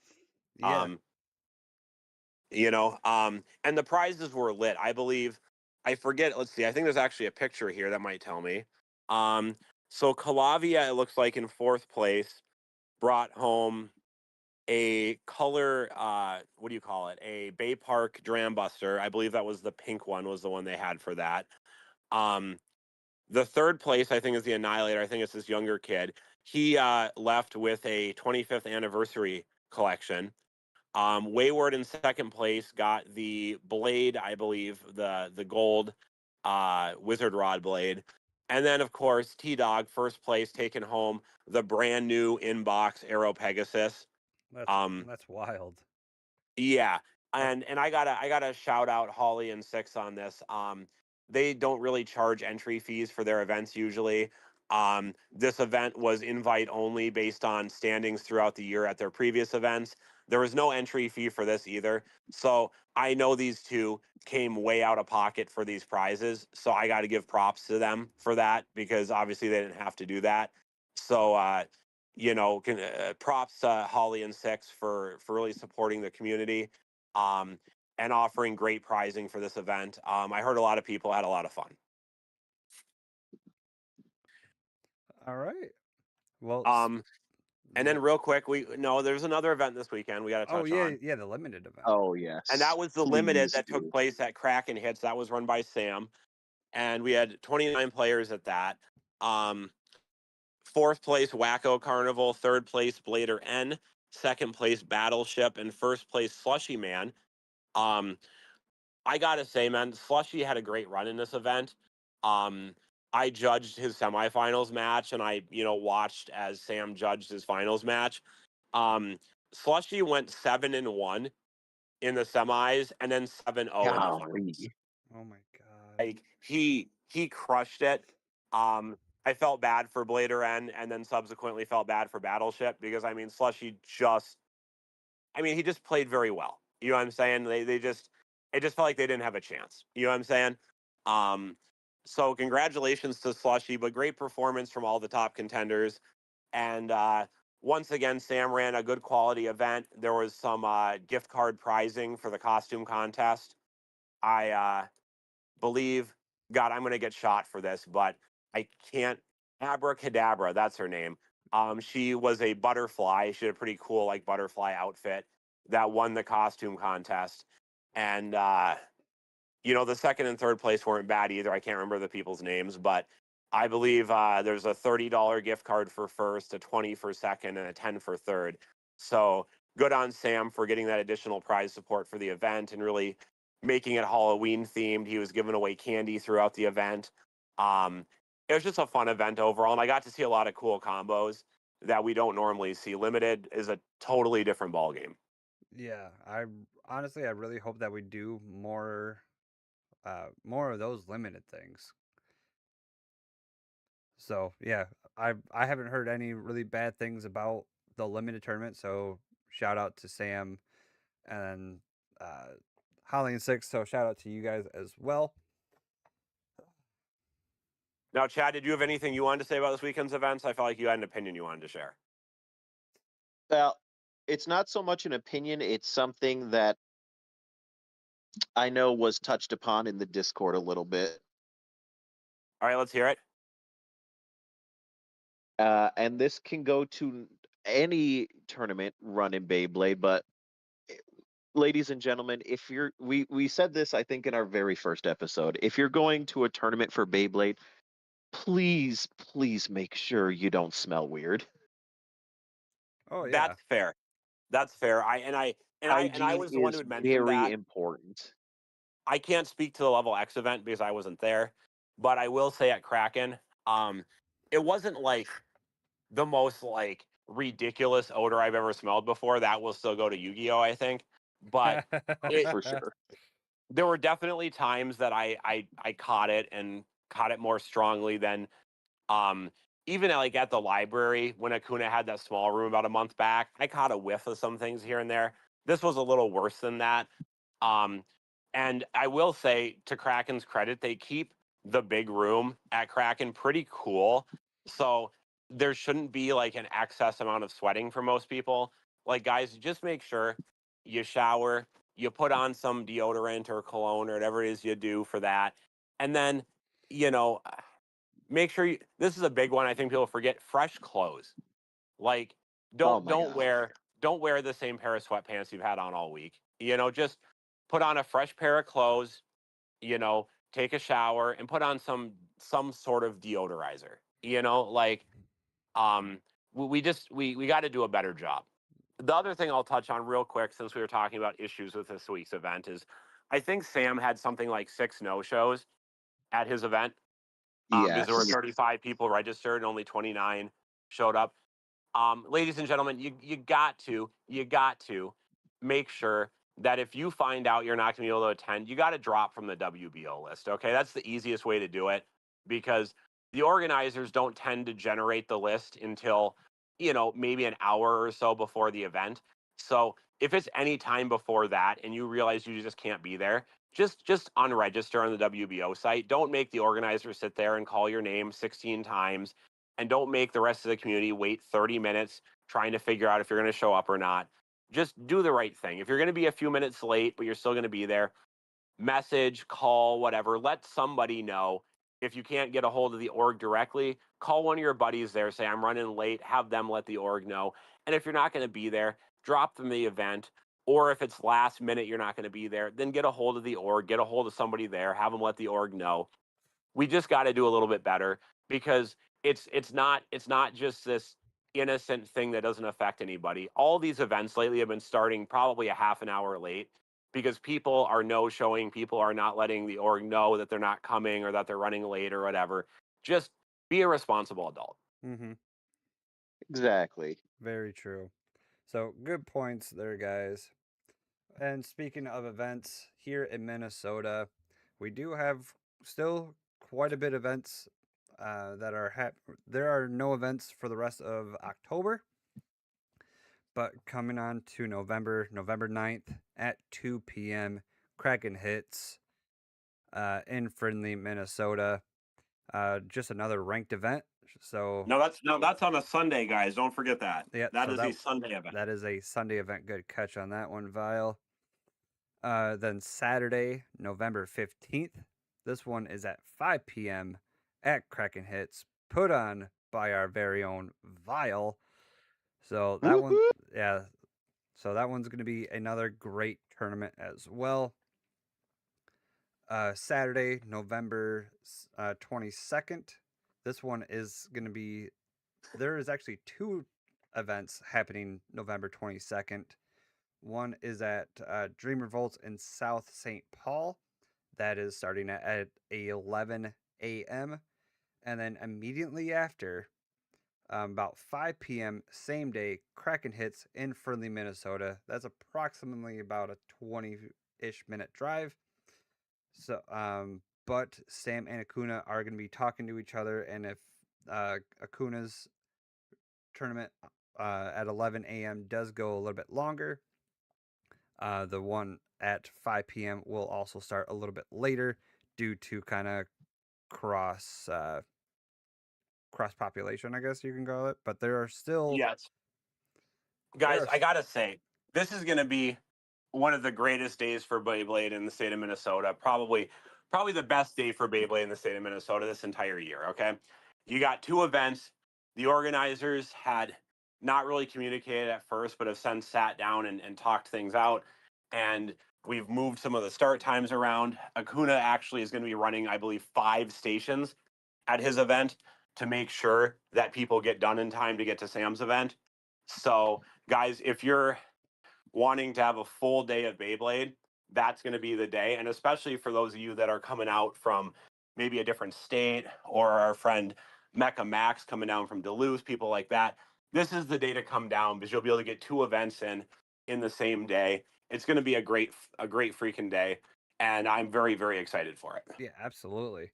Yeah. And the prizes were lit. I believe, I forget, let's see, I think there's actually a picture here that might tell me. So Calavia, it looks like in fourth place, brought home a color, what do you call it? A Bay Park Dram Buster. I believe that was the pink one, was the one they had for that. The third place, I think, is the Annihilator. I think it's this younger kid. He left with a 25th anniversary collection. Wayward in second place got the blade, I believe, the gold wizard rod blade. And then, of course, T-Dog, first place, taking home the brand new inbox Aero Pegasus. That's wild. Yeah, and I gotta shout out Holly and Six on this. They don't really charge entry fees for their events usually. This event was invite only based on standings throughout the year at their previous events. There was no entry fee for this either. So I know these two came way out of pocket for these prizes. So I got to give props to them for that because obviously they didn't have to do that. So props to Holly and Six for really supporting the community, and offering great prizing for this event. I heard a lot of people had a lot of fun. All right. Well, And then real quick, there's another event this weekend we got to touch on. Yeah, the limited event. Oh yes. And that was the Please limited that do. took place at Kraken Hits. That was run by Sam, and we had 29 players at that. Fourth place Wacko Carnival, third place Blader N, second place Battleship, and first place Slushy Man. I gotta say, man, Slushy had a great run in this event. I judged his semifinals match, and I, watched as Sam judged his finals match. Slushy went 7-1 in the semis, and then 7-0 in the finals. Oh my god! Like he crushed it. I felt bad for Blader N, and then subsequently felt bad for Battleship because Slushy he just played very well. You know what I'm saying? It just felt like they didn't have a chance. You know what I'm saying? So congratulations to Slushy, but great performance from all the top contenders. And once again, Sam ran a good quality event. There was some gift card prizing for the costume contest. I believe, God, I'm going to get shot for this, but I can't. Abracadabra, that's her name. She was a butterfly. She had a pretty cool butterfly outfit that won the costume contest. And the second and third place weren't bad either. I can't remember the people's names, but I believe there's a $30 gift card for first, a 20 for second, and a 10 for third. So good on Sam for getting that additional prize support for the event and really making it Halloween themed. He was giving away candy throughout the event. It was just a fun event overall, and I got to see a lot of cool combos that we don't normally see. Limited is a totally different ballgame. Yeah, I really hope that we do more of those limited things. So yeah, I haven't heard any really bad things about the limited tournament. So shout out to Sam and Holly and Six. So shout out to you guys as well. Now, Chad, did you have anything you wanted to say about this weekend's events? I felt like you had an opinion you wanted to share. Well, it's not so much an opinion, it's something that I know was touched upon in the Discord a little bit. All right, let's hear it. And this can go to any tournament run in Beyblade, but ladies and gentlemen, if you're we said this I think in our very first episode. If you're going to a tournament for Beyblade, please make sure you don't smell weird. Oh yeah, that's fair. That's fair. I was the one who had mentioned that. Very important. I can't speak to the Level X event because I wasn't there, but I will say at Kraken, it wasn't like the most ridiculous odor I've ever smelled before. That will still go to Yu-Gi-Oh, I think. But For sure. There were definitely times that I caught it and caught it more strongly than even like at the library when Acuna had that small room about a month back. I caught a whiff of some things here and there. This was a little worse than that. And I will say, to Kraken's credit, they keep the big room at Kraken pretty cool. So there shouldn't be like an excess amount of sweating for most people. Like, guys, just make sure you shower, you put on some deodorant or cologne or whatever it is you do for that. And then, you know, make sure this is a big one. I think people forget: fresh clothes. Like, Oh my don't God. wear the same pair of sweatpants you've had on all week. Just put on a fresh pair of clothes, take a shower and put on some sort of deodorizer. Like, we got to do a better job. The other thing I'll touch on real quick, since we were talking about issues with this week's event, is I think Sam had something like 6 no-shows at his event, because there were Yes. 35 people registered and only 29 showed up. Ladies and gentlemen, you got to make sure that if you find out you're not going to be able to attend, you got to drop from the WBO list. Okay, that's the easiest way to do it, because the organizers don't tend to generate the list until maybe an hour or so before the event. So if it's any time before that and you realize you just can't be there, just unregister on the WBO site. Don't make the organizer sit there and call your name 16 times, and don't make the rest of the community wait 30 minutes trying to figure out if you're going to show up or not. Just do the right thing. If you're going to be a few minutes late, but you're still going to be there, message, call, whatever, let somebody know. If you can't get a hold of the org directly, call one of your buddies there, say, I'm running late, have them let the org know. And if you're not going to be there, drop them the event. Or if it's last minute, you're not going to be there, then get a hold of the org, get a hold of somebody there, have them let the org know. We just got to do a little bit better, because it's not just this innocent thing that doesn't affect anybody. All these events lately have been starting probably a half an hour late, because people are no showing, people are not letting the org know that they're not coming or that they're running late or whatever. Just be a responsible adult. Mm-hmm. Exactly. Very true. So good points there, guys. And speaking of events, here in Minnesota, we do have still quite a bit of events that are there are no events for the rest of October, but coming on to November 9th at 2 p.m., Kraken hits in Friendly, Minnesota. Just another ranked event. So That's on a Sunday, guys. Don't forget that. yeah, That so is a Sunday event. that is a Sunday event. Good catch on that one, Vile. Then Saturday, November 15th. This one is at 5 p.m. at Kraken Hits, put on by our very own Vile. So that one, yeah. So that one's going to be another great tournament as well. Saturday, November 22nd. This one is going to be, there is actually 2 events happening November 22nd. One is at Dream Revolts in South St. Paul. That is starting at 11 a.m. And then immediately after, about 5 p.m., same day, Kraken hits in Friendly, Minnesota. That's approximately about a 20-ish minute drive. So, but Sam and Acuna are going to be talking to each other, and if Acuna's tournament at 11 a.m. does go a little bit longer, the one at 5 p.m. will also start a little bit later due to kind of cross population, I guess you can call it. But there are still Yes. Guys, I gotta say, this is gonna be one of the greatest days for Beyblade in the state of Minnesota. Probably the best day for Beyblade in the state of Minnesota this entire year. Okay, you got 2 events. The organizers had not really communicated at first, but have since sat down and talked things out. And we've moved some of the start times around. Acuna actually is going to be running, I believe, 5 stations at his event to make sure that people get done in time to get to Sam's event. So, guys, if you're wanting to have a full day of Beyblade, that's going to be the day. And especially for those of you that are coming out from maybe a different state, or our friend Mecha Max coming down from Duluth, people like that, this is the day to come down, because you'll be able to get 2 events in the same day. It's going to be a great freaking day, and I'm very, very excited for it. Yeah, absolutely.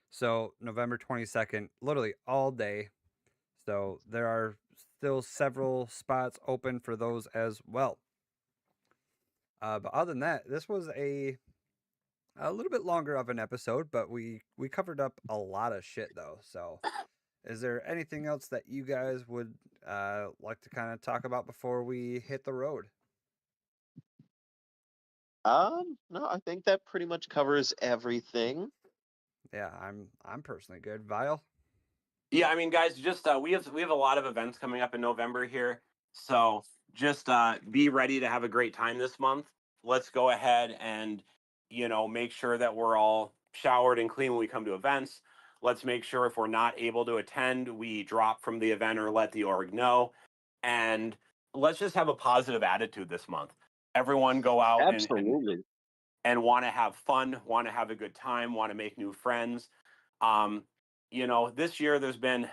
So November 22nd, literally all day. So there are still several spots open for those as well. But other than that, this was a little bit longer of an episode, but we covered up a lot of shit though. So is there anything else that you guys would like to kind of talk about before we hit the road? No, I think that pretty much covers everything. Yeah, I'm personally good. Vile. Yeah, I mean, guys, just we have a lot of events coming up in November here, so just be ready to have a great time this month. Let's go ahead and make sure that we're all showered and clean when we come to events. Let's make sure if we're not able to attend, we drop from the event or let the org know, and let's just have a positive attitude this month. Everyone go out Absolutely. and want to have fun, want to have a good time, want to make new friends. Um, this year there's been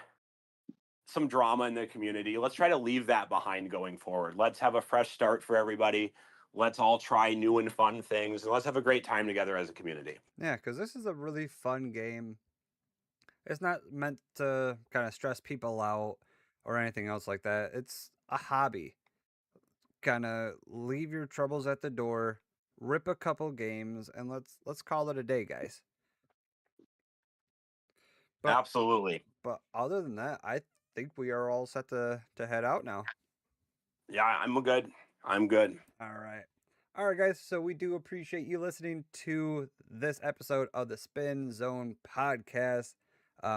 some drama in the community. Let's try to leave that behind going forward. Let's have a fresh start for everybody. Let's all try new and fun things, and let's have a great time together as a community. Yeah, because this is a really fun game. It's not meant to kind of stress people out or anything else like that. It's a hobby. Kind of leave your troubles at the door, rip a couple games, and let's call it a day, guys. But Absolutely. but other than that, I think we are all set to head out now. Yeah, I'm good. I'm good. All right. All right, guys. So we do appreciate you listening to this episode of the Spin Zone podcast.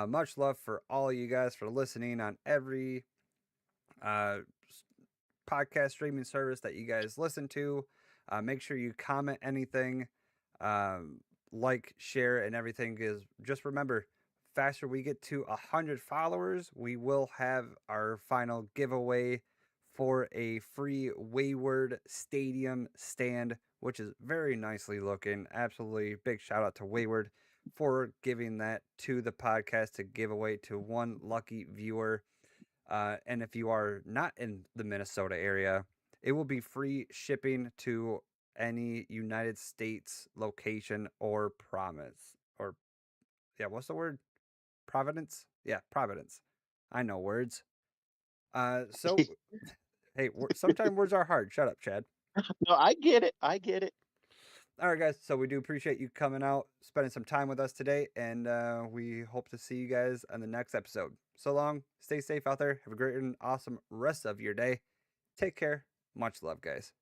Much love for all you guys for listening on every uh, podcast streaming service that you guys listen to. Make sure you comment anything, like, share, and everything. Is just remember, faster we get to 100 followers, we will have our final giveaway for a free Wayward Stadium stand, which is very nicely looking. Absolutely big shout out to Wayward for giving that to the podcast to give away to one lucky viewer. And if you are not in the Minnesota area, it will be free shipping to any United States location or promise. Or, yeah, what's the word? Providence? Yeah, Providence. I know words. So, hey, sometimes words are hard. Shut up, Chad. No, I get it. I get it. All right, guys. So we do appreciate you coming out, spending some time with us today, and we hope to see you guys on the next episode. So long. Stay safe out there. Have a great and awesome rest of your day. Take care. Much love, guys.